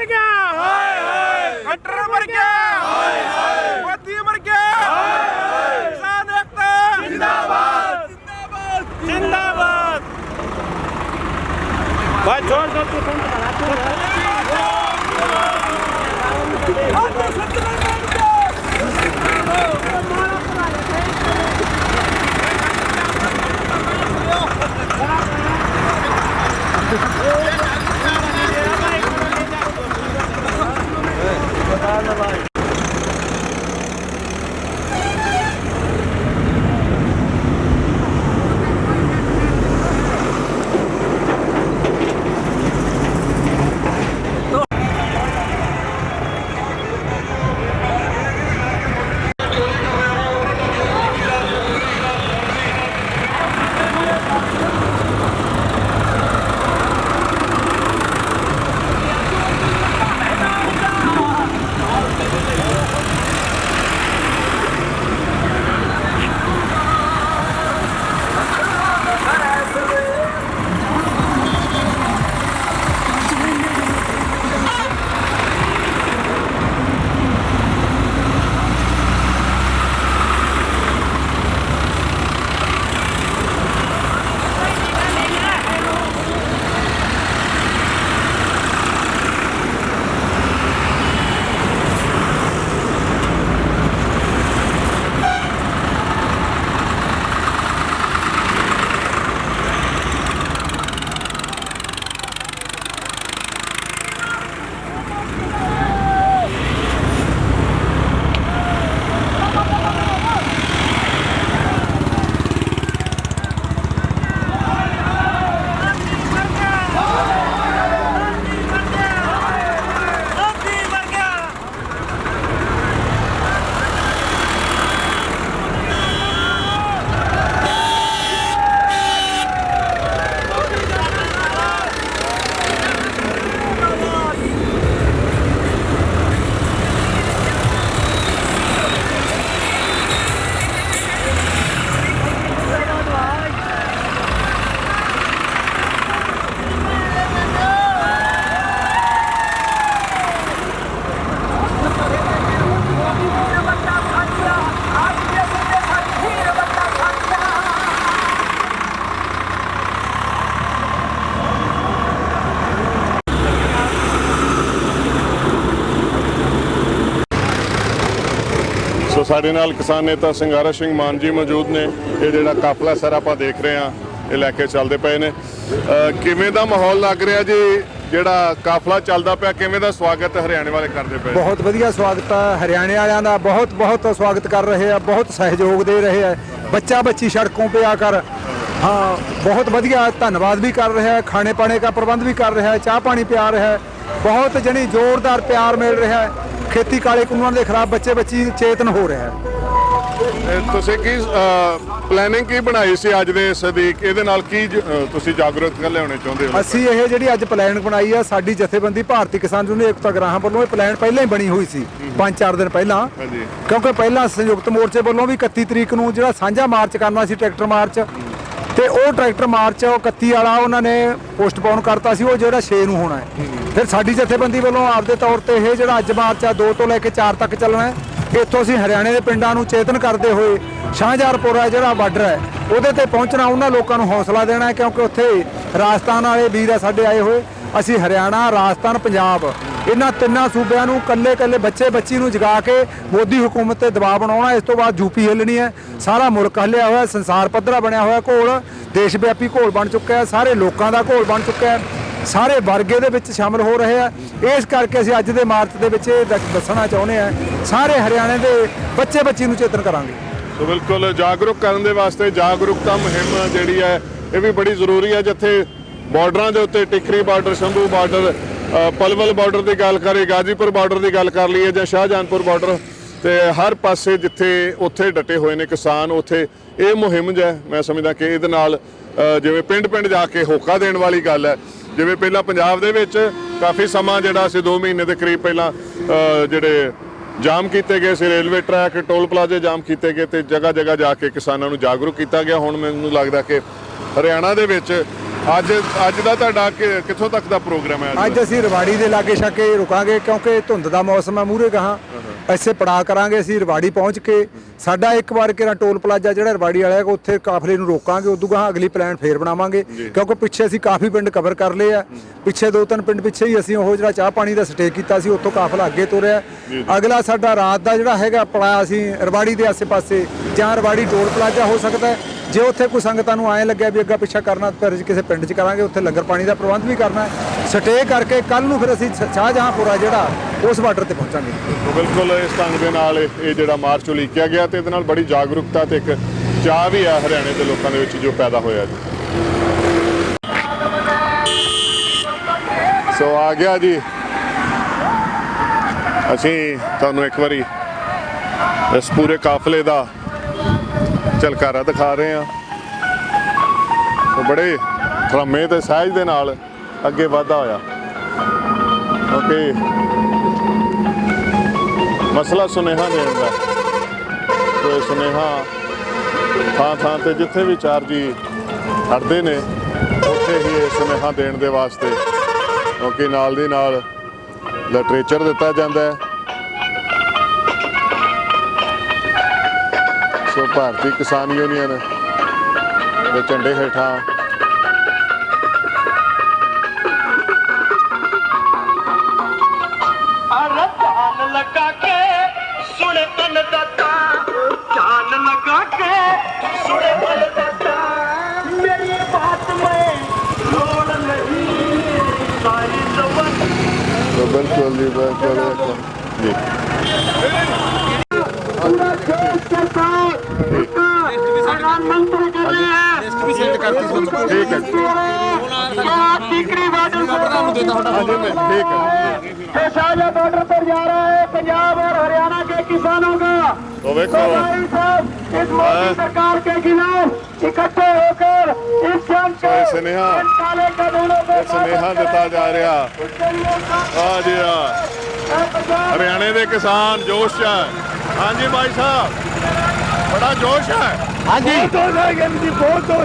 ਗਿਆ ਖੱਟਰ ਮਰ ਗਿਆ ਮੋਦੀ ਮਰ ਗਿਆ ਕਿਸਾਨ ਏਕਤਾ ਜਿੰਦਾਬਾਦ ਜਿੰਦਾਬਾਦ भाई छोड़ दो तू फोन ਸੋ ਸਾਡੇ ਨਾਲ ਕਿਸਾਨ ਨੇਤਾ ਸਿੰਗਾਰਾ ਸਿੰਘ ਮਾਨ ਜੀ ਮੌਜੂਦ ਨੇ। ਇਹ ਜਿਹੜਾ ਕਾਫਲਾ ਸਰ ਆਪਾਂ ਦੇਖ ਰਹੇ ਹਾਂ ਇਹ ਲੈ ਕੇ ਚੱਲਦੇ ਪਏ ਨੇ। ਕਿਵੇਂ ਦਾ ਮਾਹੌਲ ਲੱਗ ਰਿਹਾ ਜੀ ਜਿਹੜਾ ਕਾਫਲਾ ਚੱਲਦਾ ਪਿਆ, ਕਿਵੇਂ ਦਾ ਸਵਾਗਤ ਹਰਿਆਣੇ ਵਾਲੇ ਕਰਦੇ ਪਏ? ਬਹੁਤ ਵਧੀਆ ਸਵਾਗਤ ਹੈ ਹਰਿਆਣੇ ਵਾਲਿਆਂ ਦਾ, ਬਹੁਤ ਬਹੁਤ ਸਵਾਗਤ ਕਰ ਰਹੇ ਆ, ਬਹੁਤ ਸਹਿਯੋਗ ਦੇ ਰਹੇ ਆ। ਬੱਚਾ ਬੱਚੀ ਸੜकों पे आकर हाँ बहुत बढ़िया धन्यवाद भी कर रहा है, खाने पाने का प्रबंध भी कर रहा है, चाह पानी पिया रहा है, बहुत जनी जोरदार प्यार मिल रहा है। खेती काले कानून के खिलाफ बच्चे बच्ची चेतन हो रहा है। ਤੁਸੀਂ ਕੀ ਪਲੈਨਿੰਗ ਕੀ ਬਣਾਈ ਸੀ ਅੱਜ ਦੇ ਸਦੀਕ, ਇਹਦੇ ਨਾਲ ਕੀ ਤੁਸੀਂ ਜਾਗਰੂਕਤਾ ਲਿਆਉਣੇ ਚਾਹੁੰਦੇ ਹੋ? ਅਸੀਂ ਇਹ ਜਿਹੜੀ ਅੱਜ ਪਲਾਨ ਬਣਾਈ ਆ, ਸਾਡੀ ਜਥੇਬੰਦੀ ਭਾਰਤੀ ਕਿਸਾਨ ਯੂਨੀਅਨ ਏਕਤਾ ਗਰਾਹਾਂ ਵੱਲੋਂ ਇਹ ਪਲਾਨ ਪਹਿਲਾਂ ਹੀ ਬਣੀ ਹੋਈ ਸੀ 5-4 ਦਿਨ ਪਹਿਲਾਂ, ਕਿਉਂਕਿ ਪਹਿਲਾਂ ਸੰਯੁਕਤ ਮੋਰਚੇ ਵੱਲੋਂ ਵੀ 31 ਤਰੀਕ ਨੂੰ ਜਿਹੜਾ ਸਾਂਝਾ ਮਾਰਚ ਕਰਨਾ ਸੀ, ਟਰੈਕਟਰ ਮਾਰਚ, ਤੇ ਉਹ ਟਰੈਕਟਰ ਮਾਰਚ 31 ਵਾਲਾ ਉਹਨਾਂ ਨੇ ਪੋਸਟਪੋਨ ਕਰਤਾ ਸੀ, ਉਹ ਜਿਹੜਾ 6 ਨੂੰ ਹੋਣਾ ਹੈ। ਫਿਰ ਸਾਡੀ ਜਥੇਬੰਦੀ ਵੱਲੋਂ ਆਪਦੇ ਤੌਰ ਤੇ ਇਹ ਜਿਹੜਾ ਅੱਜ ਮਾਰਚ ਆ 2 ਤੋਂ ਲੈ ਕੇ 4 ਤੱਕ ਚੱਲਣਾ ਹੈ। ਇੱਥੋਂ ਅਸੀਂ ਹਰਿਆਣੇ ਦੇ ਪਿੰਡਾਂ ਨੂੰ ਚੇਤਨ ਕਰਦੇ ਹੋਏ ਸ਼ਾਹਜਹਾਨਪੁਰ ਜਿਹੜਾ ਬਾਰਡਰ ਹੈ ਉਹਦੇ ਤੇ ਪਹੁੰਚਣਾ, ਉਹਨਾਂ ਲੋਕਾਂ ਨੂੰ ਹੌਸਲਾ ਦੇਣਾ, ਕਿਉਂਕਿ ਉੱਥੇ ਰਾਜਸਥਾਨ ਵਾਲੇ ਵੀਰ ਆ ਸਾਡੇ ਆਏ ਹੋਏ। ਅਸੀਂ ਹਰਿਆਣਾ, ਰਾਜਸਥਾਨ, ਪੰਜਾਬ ਇਹਨਾਂ ਤਿੰਨਾਂ ਸੂਬਿਆਂ ਨੂੰ ਕੱਲੇ ਕੱਲੇ ਬੱਚੇ ਬੱਚੀ ਨੂੰ ਜਗਾ ਕੇ ਮੋਦੀ ਹੁਕੂਮਤ ਤੇ ਦਬਾਅ ਬਣਾਉਣਾ। ਇਸ ਤੋਂ ਬਾਅਦ ਯੂਪੀ ਹਿੱਲਣੀ ਹੈ, ਸਾਰਾ ਮੁਲਕ ਹੱਲਿਆ ਹੋਇਆ, ਸੰਸਾਰ ਪੱਧਰਾ ਬਣਿਆ ਹੋਇਆ ਘੋਲ, ਦੇਸ਼ ਵਿਆਪੀ ਘੋਲ ਬਣ ਚੁੱਕਾ ਹੈ, ਸਾਰੇ ਲੋਕਾਂ ਦਾ ਘੋਲ ਬਣ ਚੁੱਕਾ ਹੈ, ਸਾਰੇ ਵਰਗੇ ਦੇ ਵਿੱਚ ਸ਼ਾਮਲ ਹੋ ਰਹੇ ਆ। ਇਸ ਕਰਕੇ ਅਸੀਂ ਅੱਜ ਦੇ ਮਾਰਚ ਦੇ ਵਿੱਚ ਇਹ ਦੱਸਣਾ ਚਾਹੁੰਦੇ ਆ, ਸਾਰੇ ਹਰਿਆਣੇ ਦੇ ਬੱਚੇ ਬੱਚੀ ਨੂੰ ਚੇਤਨ ਕਰਾਂਗੇ। ਸੋ ਬਿਲਕੁਲ ਜਾਗਰੂਕ ਕਰਨ ਦੇ ਵਾਸਤੇ ਜਾਗਰੂਕਤਾ ਮੁਹਿੰਮ ਜਿਹੜੀ ਹੈ ਇਹ ਵੀ ਬੜੀ ਜ਼ਰੂਰੀ ਹੈ। ਜਿੱਥੇ ਬਾਰਡਰਾਂ ਦੇ ਉੱਤੇ Tikri border, Shambhu border, Palwal border ਦੀ ਗੱਲ ਕਰੀਏ, ਗਾਜ਼ੀਪੁਰ ਬਾਰਡਰ ਦੀ ਗੱਲ ਕਰ ਲਈਏ ਜਾਂ ਸ਼ਾਹਜਹਾਨਪੁਰ ਬਾਰਡਰ, ਤੇ ਹਰ ਪਾਸੇ ਜਿੱਥੇ ਉੱਥੇ ਡਟੇ ਹੋਏ ਨੇ ਕਿਸਾਨ, ਉੱਥੇ ਇਹ ਮੁਹਿੰਮ ਹੈ। ਮੈਂ ਸਮਝਦਾ ਕਿ ਇਹਦੇ ਨਾਲ ਜਿਵੇਂ ਪਿੰਡ ਪਿੰਡ ਜਾ ਕੇ ਹੋਕਾ ਦੇਣ ਵਾਲੀ ਗੱਲ ਹੈ। ਜਿਵੇਂ ਪਹਿਲਾਂ ਪੰਜਾਬ ਦੇ ਵਿੱਚ ਕਾਫੀ ਸਮਾਂ ਜਿਹੜਾ ਸੀ 2 ਮਹੀਨੇ ਦੇ ਕਰੀਬ ਪਹਿਲਾਂ ਜਿਹੜੇ ਜਾਮ ਕੀਤੇ ਗਏ ਸੀ, ਰੇਲਵੇ ਟਰੈਕ, ਟੋਲ ਪਲਾਜ਼ੇ ਜਾਮ ਕੀਤੇ ਗਏ ਤੇ ਜਗ੍ਹਾ ਜਗ੍ਹਾ ਜਾ ਕੇ ਕਿਸਾਨਾਂ ਨੂੰ ਜਾਗਰੂਕ ਕੀਤਾ ਗਿਆ। ਹੁਣ ਮੈਨੂੰ ਲੱਗਦਾ ਕਿ ਹਰਿਆਣਾ ਦੇ ਵਿੱਚ ਅੱਜ ਦਾ ਤੁਹਾਡਾ ਕਿੱਥੋਂ ਤੱਕ ਦਾ ਪ੍ਰੋਗਰਾਮ ਹੈ ਅੱਜ ਅਸੀਂ ਰਵਾੜੀ ਦੇ ਲਾਗੇ ਛਾਕੇ ਰੁਕਾਂਗੇ ਕਿਉਂਕਿ ਧੁੰਦ ਦਾ ਮੌਸਮ ਹੈ ਮੂਹਰੇ ਗਾਹਾਂ ਐਸੇ ਪੜਾਅ ਕਰਾਂਗੇ ਅਸੀਂ ਰਵਾੜੀ ਪਹੁੰਚ ਕੇ ਸਾਡਾ ਇੱਕ ਵਾਰ ਕਿਹੜਾ ਟੋਲ ਪਲਾਜ਼ਾ ਜਿਹੜਾ ਰਵਾੜੀ ਵਾਲਾ ਹੈ ਉੱਥੇ ਕਾਫਲੇ ਨੂੰ ਰੋਕਾਂਗੇ ਉਦੋਂ ਗਾਹਾਂ ਅਗਲੀ ਪਲਾਨ ਫੇਰ ਬਣਾਵਾਂਗੇ ਕਿਉਂਕਿ ਪਿੱਛੇ ਅਸੀਂ ਕਾਫੀ ਪਿੰਡ ਕਵਰ ਕਰ ਲਏ ਆ ਪਿੱਛੇ 2-3 ਪਿੰਡ ਪਿੱਛੇ ਹੀ ਅਸੀਂ ਉਹ ਜਿਹੜਾ ਚਾਹ ਪਾਣੀ ਦਾ ਸਟੇ ਕੀਤਾ ਸੀ ਉੱਥੋਂ ਕਾਫਲਾ ਅੱਗੇ ਤੁਰਿਆ ਅਗਲਾ ਸਾਡਾ ਰਾਤ ਦਾ ਜਿਹੜਾ ਹੈਗਾ ਪੜਾਅ ਅਸੀਂ ਰਵਾੜੀ ਦੇ ਆਸੇ-ਪਾਸੇ ਜਾਂ ਰਵਾੜੀ ਟੋਲ ਪਲਾਜ਼ਾ ਹੋ ਸਕਦਾ ਹੈ ਜੇ ਉੱਥੇ ਕੋਈ ਸੰਗਤਾਂ ਨੂੰ ਐਂ ਲੱਗਿਆ ਵੀ ਅੱਗਾ ਪਿੱਛਾ ਕਰਨਾ ਫਿਰ ਕਿਸੇ ਪਿੰਡ 'ਚ ਕਰਾਂਗੇ ਉੱਥੇ ਲੰਗਰ ਪਾਣੀ ਦਾ ਪ੍ਰਬੰਧ ਵੀ ਕਰਨਾ ਹੈ ਸਟੇ ਕਰਕੇ ਕੱਲ ਨੂੰ ਫਿਰ ਅਸੀਂ ਸ਼ਾਹਜਹਾਂਪੁਰਾ ਜਿਹੜਾ ਉਸ ਬਾਰਡਰ ਤੇ ਪਹੁੰਚਾਂਗੇ। ਬਿਲਕੁਲ ਇਸ ਢੰਗ ਦੇ ਨਾਲ ਇਹ ਜਿਹੜਾ ਮਾਰਚ ਉਲੀਕਿਆ ਗਿਆ ਤੇ ਇਹਦੇ ਨਾਲ ਬੜੀ ਜਾਗਰੂਕਤਾ ਤੇ ਇੱਕ ਚਾਹ ਵੀ ਆ ਹਰਿਆਣੇ ਦੇ ਲੋਕਾਂ ਦੇ ਵਿੱਚ ਜੋ ਪੈਦਾ ਹੋਇਆ ਜੀ। ਸੋ ਆ ਗਿਆ ਜੀ ਅਸੀਂ ਤੁਹਾਨੂੰ ਇੱਕ ਵਾਰੀ ਇਸ ਪੂਰੇ ਕਾਫਲੇ ਦਾ ਝਲਕਾਰਾ ਦਿਖਾ ਰਹੇ ਹਾਂ ਤੇ ਬੜੇ ਥਰਮੇ ਤੇ ਸਹਿਜ ਦੇ ਨਾਲ ਅੱਗੇ ਵਧਦਾ ਹੋਇਆ ਓਕੇ ਮਸਲਾ ਸੁਨੇਹਾ ਦੇਣ ਦਾ ਤੇ ਸੁਨੇਹਾ ਥਾਂ ਥਾਂ ਤੇ ਜਿੱਥੇ ਵੀ ਚਾਰ ਜੀ ਹਟਦੇ ਨੇ ਉੱਥੇ ਹੀ ਇਹ ਸੁਨੇਹਾ ਦੇਣ ਦੇ ਵਾਸਤੇ ਕਿਉਂਕਿ ਨਾਲ ਦੀ ਨਾਲ ਲਿਟਰੇਚਰ ਦਿੱਤਾ ਜਾਂਦਾ ਹੈ। ਸੋ ਭਾਰਤੀ ਕਿਸਾਨ ਯੂਨੀਅਨ ਦੇ ਝੰਡੇ ਹੇਠਾਂ लगा के सुने अन्नदाता जान लगा के सुने अन्नदाता मेरी बात में छोड़ नहीं सारी जवान तो बिल्कुल जी बिल्कुल जी पूरा देश के साथ प्रधानमंत्री कर रहे हैं ठीक है शाहजहां बॉर्डर पर जा रहा है पंजाब और हरियाणा के किसानों का तो देखो इस मोदी सरकार के खिलाफ इकट्ठे होकर इस जंग के स्नेहा ਦਿੱਤਾ ਜਾ ਰਿਹਾ ਆ ਜੀ हरियाणा के किसान जोश है। हाँ जी भाई साहब बड़ा जोश है। हाँ जी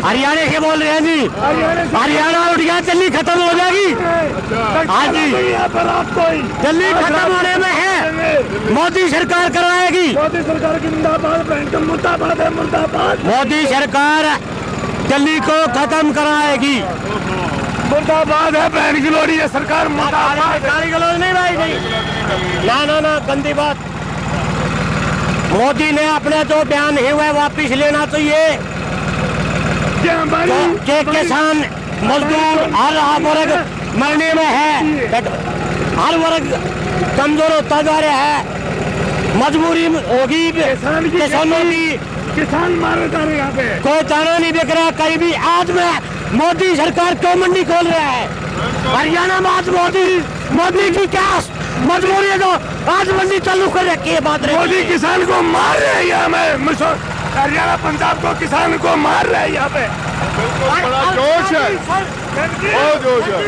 हरियाणा के बोल रहे हैं जी हरियाणा उठ गया दिल्ली खत्म हो जाएगी। हाँ जी दिल्ली खत्म होने में है मोदी सरकार कराएगी मोदी सरकार की मुर्दाबाद है मुर्दाबाद मोदी सरकार दिल्ली को खत्म कराएगी मुर्दाबाद है बहन की लोड़ी है सरकार मुर्दाबाद गाली गलौज नहीं भाई नहीं ना गंदी बात मोदी ने अपने जो बयान है वह वापिस लेना चाहिए कि किसान मजदूर हर वर्ग मरने में है हर वर्ग कमजोर होता जा रहा है मजबूरी होगी किसानों की किसान मारे जा रहे यहाँ पे कोई दाना नहीं बिक रहा कहीं भी आज में मोदी सरकार क्यों मंडी खोल रहा है हरियाणा में आज मोदी की क्या मजबूरी है जो आज मंडी चालू कर रखी है बात रही मोदी किसान को मार रहे हैं यहाँ में हरियाणा पंजाब को किसान को मार रहे हैं यहाँ पे बड़ा जोश है बहुत जोश है।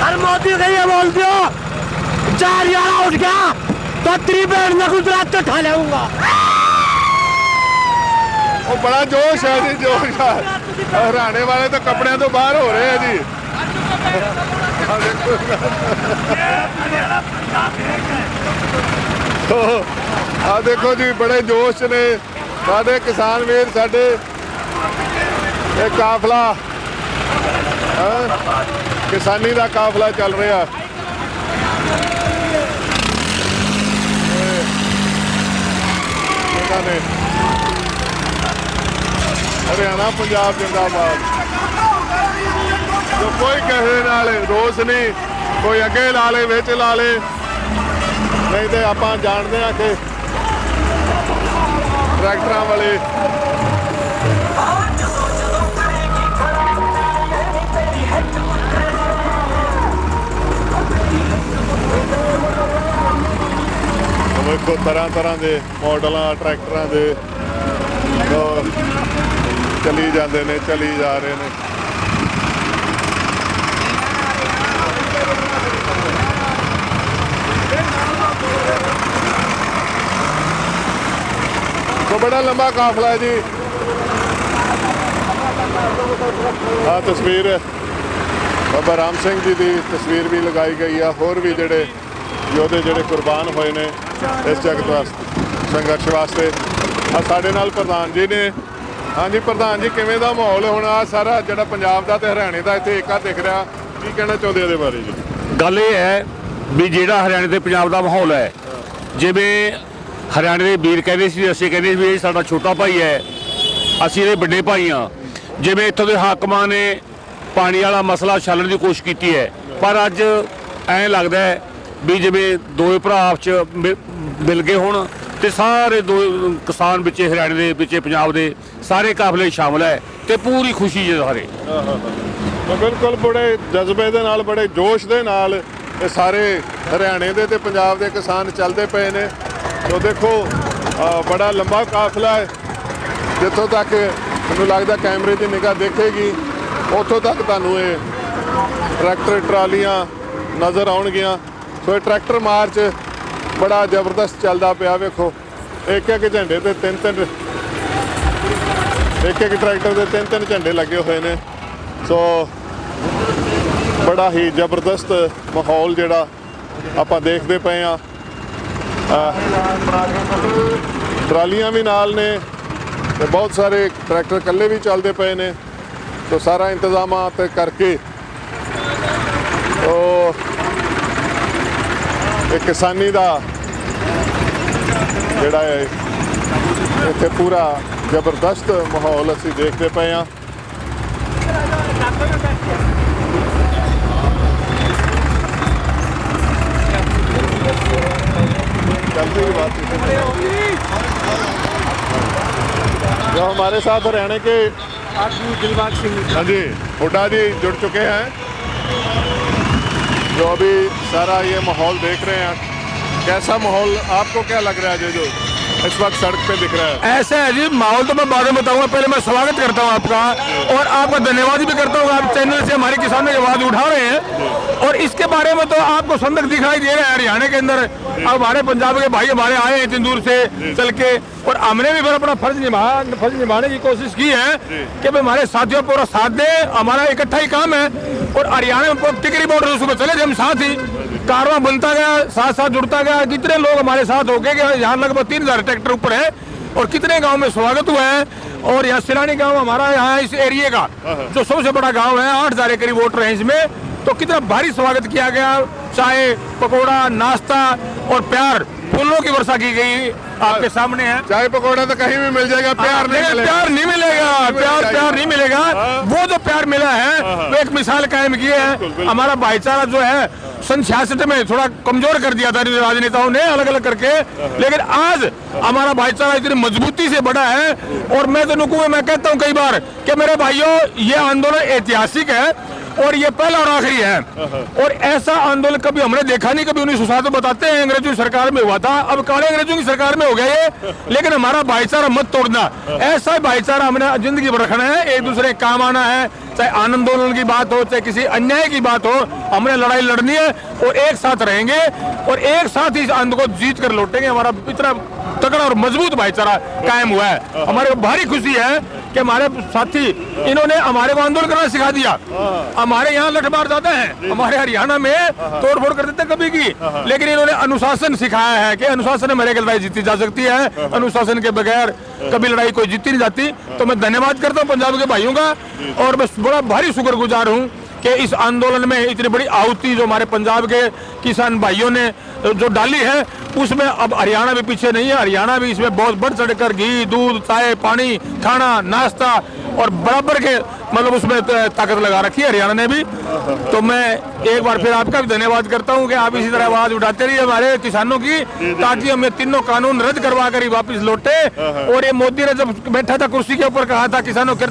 अरे मोदी का ये बोलते हो चार हरियाणा उठ गया तो त्रिवेण में गुजरात तो ठा लेऊंगा ਉਹ ਬੜਾ जोश है जी जोश है। हरियाणे वाले तो कपड़े तो बाहर हो रहे हैं जी आ देखो जी बड़े जोश ने साडे किसान वीर साडे एक काफला किसानी का काफला चल रहा ने हरियाणा पंजाब जिंदाबाद जो कोई कहे नाले रोस नहीं कोई अगे ला ले विच ला ले नहीं तो आप जानते हैं कि ट्रैक्टर वाले देखो तरह तरह के मॉडल ट्रैक्टर के चली जाते ने चली जा रहे हैं। तो बड़ा लंबा काफला है जी ਆ ਤਸਵੀਰ ਬਾਬਾ ਰਾਮ ਸਿੰਘ ਜੀ ਦੀ ਤਸਵੀਰ ਵੀ ਲਗਾਈ ਗਈ ਆ। ਹੋਰ ਵੀ ਜਿਹੜੇ ਯੋਧੇ ਜਿਹੜੇ ਕੁਰਬਾਨ ਹੋਏ ਨੇ ਇਸ ਜਗਤ ਵਾਸਤੇ, ਸੰਘਰਸ਼ ਵਾਸਤੇ। ਆ ਸਾਡੇ ਨਾਲ ਪ੍ਰਧਾਨ ਜੀ ਨੇ। ਹਾਂਜੀ ਪ੍ਰਧਾਨ ਜੀ, ਕਿਵੇਂ ਦਾ ਮਾਹੌਲ ਹੁਣ ਆ ਸਾਰਾ ਜਿਹੜਾ ਪੰਜਾਬ ਦਾ ਤੇ ਹਰਿਆਣੇ ਦਾ ਇੱਥੇ ਏਕਾ ਦਿਖ ਰਿਹਾ, ਕੀ ਕਹਿਣਾ ਚਾਹੁੰਦੇ ਇਹਦੇ ਬਾਰੇ ਜੀ? ਗੱਲ ਇਹ ਹੈ ਵੀ ਜਿਹੜਾ ਹਰਿਆਣੇ ਤੇ ਪੰਜਾਬ ਦਾ ਮਾਹੌਲ ਹੈ, ਜਿਵੇਂ ਹਰਿਆਣੇ ਦੇ ਵੀਰ ਕਹਿੰਦੇ ਸੀ, ਅਸੀਂ ਕਹਿੰਦੇ ਵੀ ਇਹ ਸਾਡਾ ਛੋਟਾ ਭਾਈ ਹੈ, ਅਸੀਂ ਇਹਦੇ ਵੱਡੇ ਭਾਈ ਹਾਂ। ਜਿਵੇਂ ਇੱਥੋਂ ਦੇ ਹਾਕਮਾਂ ਨੇ ਪਾਣੀ ਵਾਲਾ ਮਸਲਾ ਛਾਲਣ ਦੀ ਕੋਸ਼ਿਸ਼ ਕੀਤੀ ਹੈ, ਪਰ ਅੱਜ ਐਂ ਲੱਗਦਾ ਹੈ ਵੀ ਜਿਵੇਂ ਦੋਵੇਂ ਭਰਾ ਆਪਸ 'ਚ ਮਿਲ ਗਏ ਹੋਣ ਤੇ ਸਾਰੇ ਦੋ ਕਿਸਾਨ ਵਿੱਚ ਹਰਿਆਣੇ ਦੇ ਵਿੱਚ ਪੰਜਾਬ ਦੇ ਸਾਰੇ ਕਾਫਲੇ ਸ਼ਾਮਲ ਹੈ ਤੇ ਪੂਰੀ ਖੁਸ਼ੀ ਜੇ ਸਾਰੇ। ਬਿਲਕੁਲ ਬੜੇ ਜਜ਼ਬੇ ਦੇ ਨਾਲ, ਬੜੇ ਜੋਸ਼ ਦੇ ਨਾਲ ਇਹ ਸਾਰੇ ਹਰਿਆਣੇ ਦੇ ਤੇ ਪੰਜਾਬ ਦੇ ਕਿਸਾਨ ਚੱਲਦੇ ਪਏ ਨੇ। ਤੋ ਦੇਖੋ ਬੜਾ ਲੰਬਾ ਕਾਫਲਾ ਹੈ, ਜਿੱਥੋਂ ਤੱਕ ਮੈਨੂੰ ਲੱਗਦਾ ਕੈਮਰੇ ਦੀ ਨਿਗਾਹ ਦੇਖੇਗੀ ਉੱਥੋਂ ਤੱਕ ਤੁਹਾਨੂੰ ਇਹ ਟਰੈਕਟਰ ਟਰਾਲੀਆਂ ਨਜ਼ਰ ਆਉਣਗੀਆਂ। ਸੋ ਇਹ ਟਰੈਕਟਰ ਮਾਰਚ ਬੜਾ ਜ਼ਬਰਦਸਤ ਚੱਲਦਾ ਪਿਆ। ਵੇਖੋ ਇੱਕ ਇੱਕ ਝੰਡੇ ਤੇ ਤਿੰਨ ਟਰੈਕਟਰ ਦੇ ਤਿੰਨ ਝੰਡੇ ਲੱਗੇ ਹੋਏ ਨੇ। ਸੋ ਬੜਾ ਹੀ ਜ਼ਬਰਦਸਤ ਮਾਹੌਲ ਜਿਹੜਾ ਆਪਾਂ ਦੇਖਦੇ ਪਏ ਆ। ਟਰਾਲੀਆਂ ਵੀ ਨਾਲ ਨੇ ਤੇ ਬਹੁਤ ਸਾਰੇ ਟਰੈਕਟਰ ਇਕੱਲੇ ਵੀ ਚੱਲਦੇ ਪਏ ਨੇ। तो सारा इंतजामात करके तो एक किसानी का जोड़ा है इत्थे पूरा जबरदस्त माहौल असी देखते पे हाँ। चलती की बात जो हमारे साथ हरियाणा के दिलबाग सिंह, हाँ जी, हुड्डा जी जुड़ चुके हैं, जो अभी सारा ये माहौल देख रहे हैं। कैसा माहौल आपको क्या लग रहा है जो इस वक्त सड़क पे दिख रहा है? ऐसा है जी, माहौल तो मैं बाद में बताऊंगा, पहले मैं स्वागत करता हूं आपका और आपका धन्यवाद भी करता हूं। आप चैनल से हमारे किसानों की आवाज उठा रहे हैं और इसके बारे में तो आपको संदर्भ दिखाई दे रहा है हरियाणा के अंदर। अब हमारे पंजाब के भाई हमारे आए हैं इतनी दूर से चल के, और हमने भी फिर अपना फर्ज निभाने की कोशिश की है कि भाई हमारे साथियों पूरा साथ दें। हमारा इकट्ठा ही काम है और हरियाणा में टिकरी बॉर्डर सुबह चले थे हम साथ ही, कारवां बनता गया, साथ साथ जुड़ता गया। कितने लोग हमारे साथ हो गए कि यहाँ लगभग 3000 ट्रैक्टर ऊपर है और कितने गांव में स्वागत हुआ है। और यहाँ सिलानी गांव हमारा यहाँ इस एरिया का जो सबसे बड़ा गांव है, 8000 के करीब वोटर है इसमें, तो कितना भारी स्वागत किया गया। चाय पकौड़ा नाश्ता और प्यार फूलों की वर्षा की गई आपके सामने है। चाय पकौड़ा तो कहीं भी मिल जाएगा, प्यार नहीं मिलेगा। प्यार नहीं मिलेगा, प्यार नहीं मिलेगा। वो जो प्यार मिला है वो एक मिसाल कायम की है। हमारा भाईचारा जो है सन 66 में थोड़ा कमजोर कर दिया था राजनेताओं ने अलग अलग करके, लेकिन आज हमारा भाईचारा इतनी मजबूती से बढ़ा है। और मैं तो नुकू मैं कहता हूँ कई बार कि मेरे भाइयों ये आंदोलन ऐतिहासिक है और ये पहला और आखिरी है। और ऐसा आंदोलन कभी हमने देखा नहीं। कभी 1907 बताते हैं अंग्रेजों की सरकार में हुआ था, अब काले अंग्रेजों की सरकार में हो गया ये, लेकिन हमारा भाईचारा मत तोड़ना। ऐसा भाईचारा हमने जिंदगी भर रखना है, एक दूसरे के काम आना है। चाहे आंदोलन की बात हो, चाहे किसी अन्याय की बात हो, हमने लड़ाई लड़नी है और एक साथ रहेंगे और एक साथ ही इस आंदोलन को जीत कर लौटेंगे। हमारा इतना तगड़ा और मजबूत भाईचारा कायम हुआ है। हमारे को भारी खुशी है कि हमारे साथी इन्होंने हमारे को आंदोलन करना सिखा दिया। हमारे यहाँ लठमार ज्यादा है, हमारे हरियाणा में तोड़ फोड़ कर देते कभी की, लेकिन इन्होंने अनुशासन सिखाया है कि अनुशासन में लड़ाई जीती जा सकती है, अनुशासन के बगैर कभी लड़ाई कोई जीती नहीं जाती। तो मैं धन्यवाद करता हूँ पंजाब के भाइयों का और मैं बड़ा भारी शुक्रगुजार हूँ कि इस आंदोलन में इतनी बड़ी आहुति जो हमारे पंजाब के किसान भाइयों ने जो डाली है, उसमें अब हरियाणा भी पीछे नहीं है। हरियाणा भी इसमें बहुत बढ़ चढ़कर घी दूध चाय पानी खाना नाश्ता और बराबर के मतलब उसमें ताकत लगा रखी है हरियाणा ने भी। तो मैं एक बार फिर आपका भी धन्यवाद करता हूं कि आप इसी तरह आवाज उठाते रहिए हमारे किसानों की, ताकि हम ये तीनों कानून रद्द करवा कर ही वापिस लौटे। और ये मोदी ने जब बैठा था कुर्सी के ऊपर कहा था किसानों को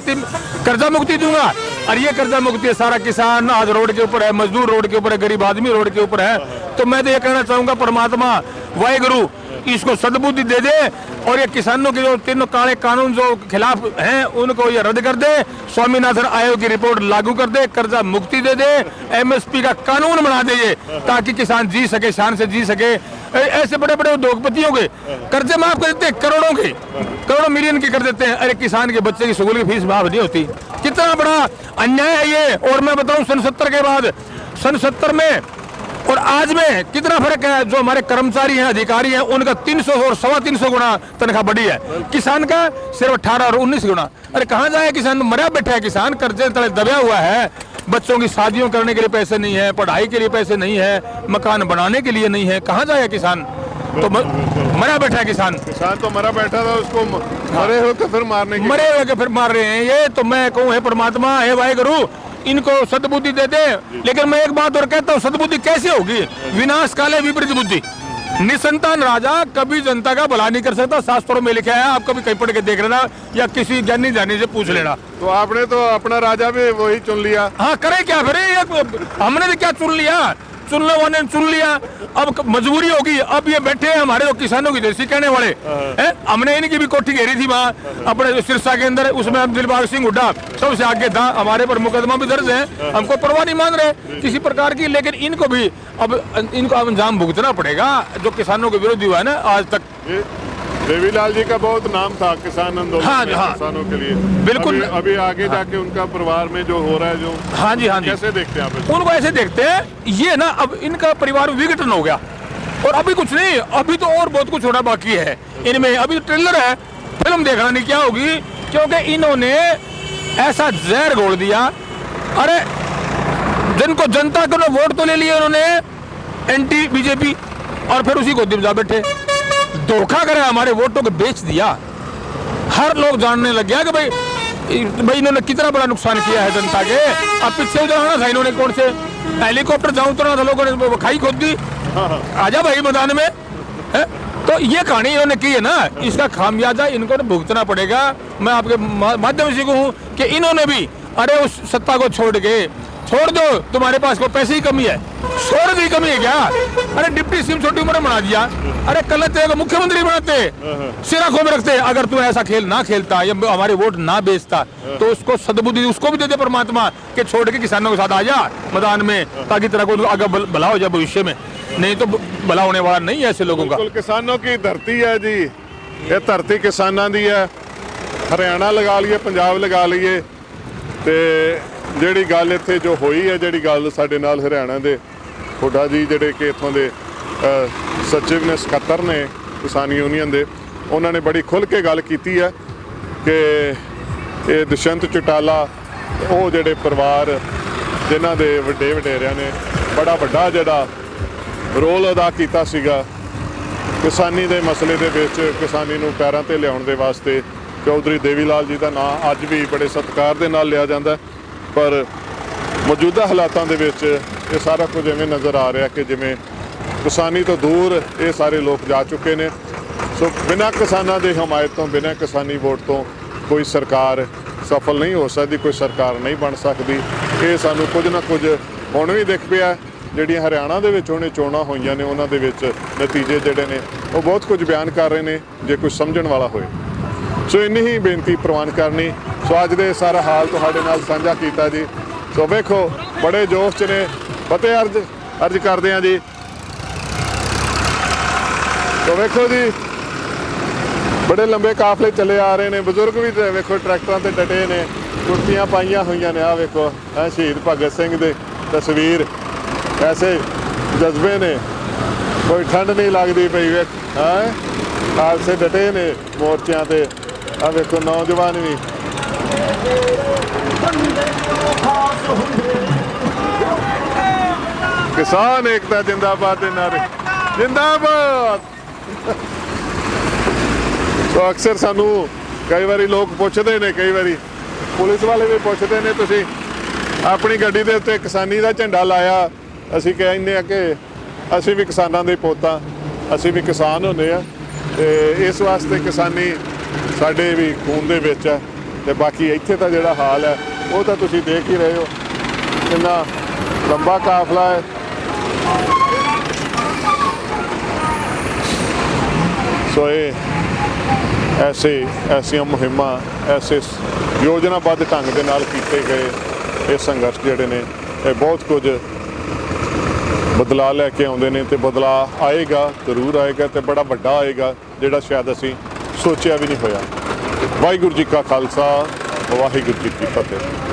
कर्जा मुक्ति दूंगा, और ये कर्जा मुक्ति है सारा किसान आज रोड के ऊपर है, मजदूर रोड के ऊपर है, गरीब आदमी रोड के ऊपर है। तो मैं तो ये कहना चाहूंगा परमात्मा वाहेगुरु इसको सद्बुद्धि दे दे और ये किसानों के जो तीनों काले कानून जो खिलाफ हैं उनको ये रद्द कर दे, स्वामीनाथन आयोग की रिपोर्ट लागू कर दे, कर्जा मुक्ति दे दे, MSP का कानून बना दे ये, ताकि किसान जी सके, शान से जी सके। ऐसे बड़े बड़े उद्योगपतियों के कर्जे माफ कर देते हैं, करोड़ों मिलियन के कर देते हैं। अरे किसान के बच्चे की स्कूल की फीस माफ नहीं होती। कितना बड़ा अन्याय है ये। और मैं बताऊं सन 70 के बाद, सन 70 में और आज में कितना फर्क है। जो हमारे कर्मचारी हैं, अधिकारी हैं, उनका 300 और 325 गुना तनख्वाह बढ़ी है। किसान का सिर्फ 18 और 19 गुना। अरे कहाँ जाए किसान? मरा बैठा है किसान, कर्जे तले दबा हुआ है। बच्चों की शादियों करने के लिए पैसे नहीं है, पढ़ाई के लिए पैसे नहीं है, मकान बनाने के लिए नहीं है। कहाँ जाए किसान? तो मरा बैठा है किसान। किसान तो मरा बैठा था, उसको मरे हो के फिर मारने की, मरे हुए के फिर मार रहे हैं। ये तो मैं कहूँ है परमात्मा, हे वाहेगुरु, इनको सद्बुद्धि दे दे। लेकिन मैं एक बात और कहता हूँ, सद्बुद्धि कैसे होगी? विनाश काले विपरीत बुद्धि। निसंतान राजा कभी जनता का भला नहीं कर सकता, शास्त्रों में लिखा है। आप कभी कहीं पढ़ के देख लेना या किसी ज्ञानी जानी से पूछ लेना। तो आपने तो अपना राजा भी वही चुन लिया। हाँ, करे क्या फिर? हमने तो क्या चुन लिया? चुनने वाले ने चुन लिया, अब मजबूरी होगी। अब ये बैठे हैं हमारे तो किसानों की जैसी कहने वाले हैं। हमने इनकी भी कोठी घेरी थी वहाँ अपने सिरसा के अंदर, उसमें हम दिलबाग सिंह हुड्डा सबसे आगे था। हमारे पर मुकदमा भी दर्ज है, हमको परवाह नहीं मान रहे किसी प्रकार की। लेकिन इनको भी अब अंजाम भुगतना पड़ेगा जो किसानों के विरोधी हुआ है ना आज तक। देवीलाल जी का बहुत नाम था किसान आंदोलन में, हाँ। किसानों के लिए। बिल्कुल। अभी आगे जाके उनका परिवार में जो हो रहा है, जो हाँ जी, कैसे देखते हैं आप? उनको ऐसे देखते हैं ये ना, अब इनका परिवार विघटन हो गया और अभी कुछ नहीं, अभी तो और बहुत कुछ होना बाकी है इनमें। अभी ट्रेलर है, फिल्म देखना नहीं क्या होगी, क्योंकि इन्होंने ऐसा जहर घोल दिया। अरे जिनको जनता को वोट तो ले लिए उन्होंने, एंटी बीजेपी, और फिर उसी को दिवजा बैठे, धोखा करे, हमारे वोटों को बेच दिया। हर लोग जानने लग गया कि भाई इन्होंने कितना बड़ा नुकसान किया है जनता के। अब पीछे उतरना था इन्होंने, कौन से हेलीकॉप्टर जहां उतरना था लोगों ने खाई खोद दी। आजा भाई मैदान में है? तो ये कहानी इन्होंने की है ना, इसका खामियाजा इनको भुगतना पड़ेगा। मैं आपके माध्यम से कहूँ कि इन्होंने भी, अरे उस सत्ता को छोड़ दो, तुम्हारे पास कोई पैसे की कमी है? शोर की कमी है क्या? अरे डिप्टी सीएम छोटी उम्र में बना दिया। अरे कल तेरे मुख्यमंत्री बनाते, सिरा खो में रखते। अगर तू ऐसा खेल ना खेलता या हमारे वोट ना बेचता तो उसको सद्बुद्धि उसको भी दे दे परमात्मा के, छोड़ के किसानों के साथ आ जा मैदान में, ताकि तेरा को आगे भला हो जाए भविष्य में। नहीं तो भला होने वाला नहीं है ऐसे लोगों का। किसानों की धरती है जी, ये धरती किसानों की है। हरियाणा लगा लीए, पंजाब लगा लीए, ਤੇ ਜਿਹੜੀ ਗੱਲ ਇੱਥੇ ਜੋ ਹੋਈ ਹੈ, ਜਿਹੜੀ ਗੱਲ ਸਾਡੇ ਨਾਲ ਹਰਿਆਣਾ ਦੇ ਹੁੱਡਾ ਜੀ ਜਿਹੜੇ ਕਿ ਇੱਥੋਂ ਦੇ ਸਚਿਵ ਨੇ, ਸਕੱਤਰ ਨੇ ਕਿਸਾਨ ਯੂਨੀਅਨ ਦੇ, ਉਹਨਾਂ ਨੇ ਬੜੀ ਖੁੱਲ੍ਹ ਕੇ ਗੱਲ ਕੀਤੀ ਹੈ ਕਿ ਇਹ ਦੁਸ਼ਯੰਤ ਚੌਟਾਲਾ, ਉਹ ਜਿਹੜੇ ਪਰਿਵਾਰ ਜਿਨ੍ਹਾਂ ਦੇ ਵੱਡੇ ਵਡੇਰਿਆਂ ਨੇ ਬੜਾ ਵੱਡਾ ਜਿਹੜਾ ਰੋਲ ਅਦਾ ਕੀਤਾ ਸੀਗਾ ਕਿਸਾਨੀ ਦੇ ਮਸਲੇ ਦੇ ਵਿੱਚ, ਕਿਸਾਨੀ ਨੂੰ ਪੈਰਾਂ ਤੇ ਲਿਆਉਣ ਦੇ ਵਾਸਤੇ। ਚੌਧਰੀ ਦੇਵੀਲਾਲ ਜੀ ਦਾ ਨਾਂ ਅੱਜ ਵੀ ਬੜੇ ਸਤਿਕਾਰ ਦੇ ਨਾਲ ਲਿਆ ਜਾਂਦਾ, ਪਰ ਮੌਜੂਦਾ ਹਾਲਾਤਾਂ ਦੇ ਵਿੱਚ ਇਹ ਸਾਰਾ ਕੁਝ ਐਵੇਂ ਨਜ਼ਰ ਆ ਰਿਹਾ ਕਿ ਜਿਵੇਂ ਕਿਸਾਨੀ ਤੋਂ ਦੂਰ ਇਹ ਸਾਰੇ ਲੋਕ ਜਾ ਚੁੱਕੇ ਨੇ। ਸੋ ਬਿਨਾਂ ਕਿਸਾਨਾਂ ਦੇ ਹਮਾਇਤ ਤੋਂ, ਬਿਨਾਂ ਕਿਸਾਨੀ ਵੋਟ ਤੋਂ ਕੋਈ ਸਰਕਾਰ ਸਫਲ ਨਹੀਂ ਹੋ ਸਕਦੀ, ਕੋਈ ਸਰਕਾਰ ਨਹੀਂ ਬਣ ਸਕਦੀ। ਇਹ ਸਾਨੂੰ ਕੁਝ ਨਾ ਕੁਝ ਹੁਣ ਵੀ ਦਿਖ ਪਿਆ। ਜਿਹੜੀਆਂ ਹਰਿਆਣਾ ਦੇ ਵਿੱਚ ਉਹਨੇ ਚੋਣਾਂ ਹੋਈਆਂ ਨੇ, ਉਹਨਾਂ ਦੇ ਵਿੱਚ ਨਤੀਜੇ ਜਿਹੜੇ ਨੇ ਉਹ ਬਹੁਤ ਕੁਝ ਬਿਆਨ ਕਰ ਰਹੇ ਨੇ, ਜੇ ਕੁਝ ਸਮਝਣ ਵਾਲਾ ਹੋਏ। ਸੋ ਇੰਨੀ ਹੀ ਬੇਨਤੀ ਪ੍ਰਵਾਨ ਕਰਨੀ। ਸੋ ਅੱਜ ਦੇ ਸਾਰਾ ਹਾਲ ਤੁਹਾਡੇ ਨਾਲ ਸਾਂਝਾ ਕੀਤਾ ਜੀ। ਸੋ ਵੇਖੋ ਬੜੇ ਜੋਸ਼ 'ਚ ਨੇ, ਫਤਿਹ ਅਰਜ ਕਰਦੇ ਹਾਂ ਜੀ। ਸੋ ਵੇਖੋ ਜੀ ਬੜੇ ਲੰਬੇ ਕਾਫਲੇ ਚੱਲੇ ਆ ਰਹੇ ਨੇ, ਬਜ਼ੁਰਗ ਵੀ ਵੇਖੋ ਟਰੈਕਟਰਾਂ ਤੇ ਡਟੇ ਨੇ, ਕੁਰਸੀਆਂ ਪਾਈਆਂ ਹੋਈਆਂ ਨੇ। ਆਹ ਵੇਖੋ ਸ਼ਹੀਦ ਭਗਤ ਸਿੰਘ ਦੇ ਤਸਵੀਰ, ਐਸੇ ਜਜ਼ਬੇ ਨੇ, ਕੋਈ ਠੰਡ ਨਹੀਂ ਲੱਗਦੀ ਪਈ। ਵੇਖ ਖਾਲਸੇ ਡਟੇ ਨੇ ਮੋਰਚਿਆਂ ਤੇ। ਆਹ ਵੇਖੋ ਨੌਜਵਾਨ ਵੀ। ਕਿਸਾਨ ਏਕਤਾ ਜਿੰਦਾਬਾਦ ਦੇ ਨਾਰੇ, ਜਿੰਦਾਬਾਦ। ਸੋ ਅਕਸਰ ਸਾਨੂੰ ਕਈ ਵਾਰੀ ਲੋਕ ਪੁੱਛਦੇ ਨੇ, ਕਈ ਵਾਰੀ ਪੁਲਿਸ ਵਾਲੇ ਵੀ ਪੁੱਛਦੇ ਨੇ, ਤੁਸੀਂ ਆਪਣੀ ਗੱਡੀ ਦੇ ਉੱਤੇ ਕਿਸਾਨੀ ਦਾ ਝੰਡਾ ਲਾਇਆ। ਅਸੀਂ ਕਹਿੰਦੇ ਆ ਕਿ ਅਸੀਂ ਵੀ ਕਿਸਾਨਾਂ ਦੇ ਪੋਤਾ, ਅਸੀਂ ਵੀ ਕਿਸਾਨ ਹੁੰਦੇ ਆ, ਤੇ ਇਸ ਵਾਸਤੇ ਕਿਸਾਨੀ ਸਾਡੇ ਵੀ ਖੂਨ ਦੇ ਵਿੱਚ ਹੈ। ਤੇ ਬਾਕੀ ਇੱਥੇ ਤਾਂ ਜਿਹੜਾ ਹਾਲ ਹੈ ਉਹ ਤਾਂ ਤੁਸੀਂ ਦੇਖ ਹੀ ਰਹੇ ਹੋ, ਕਿੰਨਾ ਲੰਬਾ ਕਾਫਲਾ ਹੈ। ਸੋ ਇਹ ਐਸੀਆਂ ਮੁਹਿੰਮਾਂ, ਐਸੇ ਯੋਜਨਾਬੱਧ ਢੰਗ ਦੇ ਨਾਲ ਕੀਤੇ ਗਏ ਇਹ ਸੰਘਰਸ਼ ਜਿਹੜੇ ਨੇ, ਇਹ ਬਹੁਤ ਕੁਝ ਬਦਲਾਅ ਲੈ ਕੇ ਆਉਂਦੇ ਨੇ। ਤੇ ਬਦਲਾਅ ਆਏਗਾ, ਜ਼ਰੂਰ ਆਏਗਾ, ਤੇ ਬੜਾ ਵੱਡਾ ਆਏਗਾ, ਜਿਹੜਾ ਸ਼ਾਇਦ ਅਸੀਂ ਸੋਚਿਆ ਵੀ ਨਹੀਂ ਹੋਇਆ। ਵਾਹਿਗੁਰੂ ਜੀ ਕਾ ਖਾਲਸਾ, ਵਾਹਿਗੁਰੂ ਜੀ ਕੀ ਫਤਿਹ।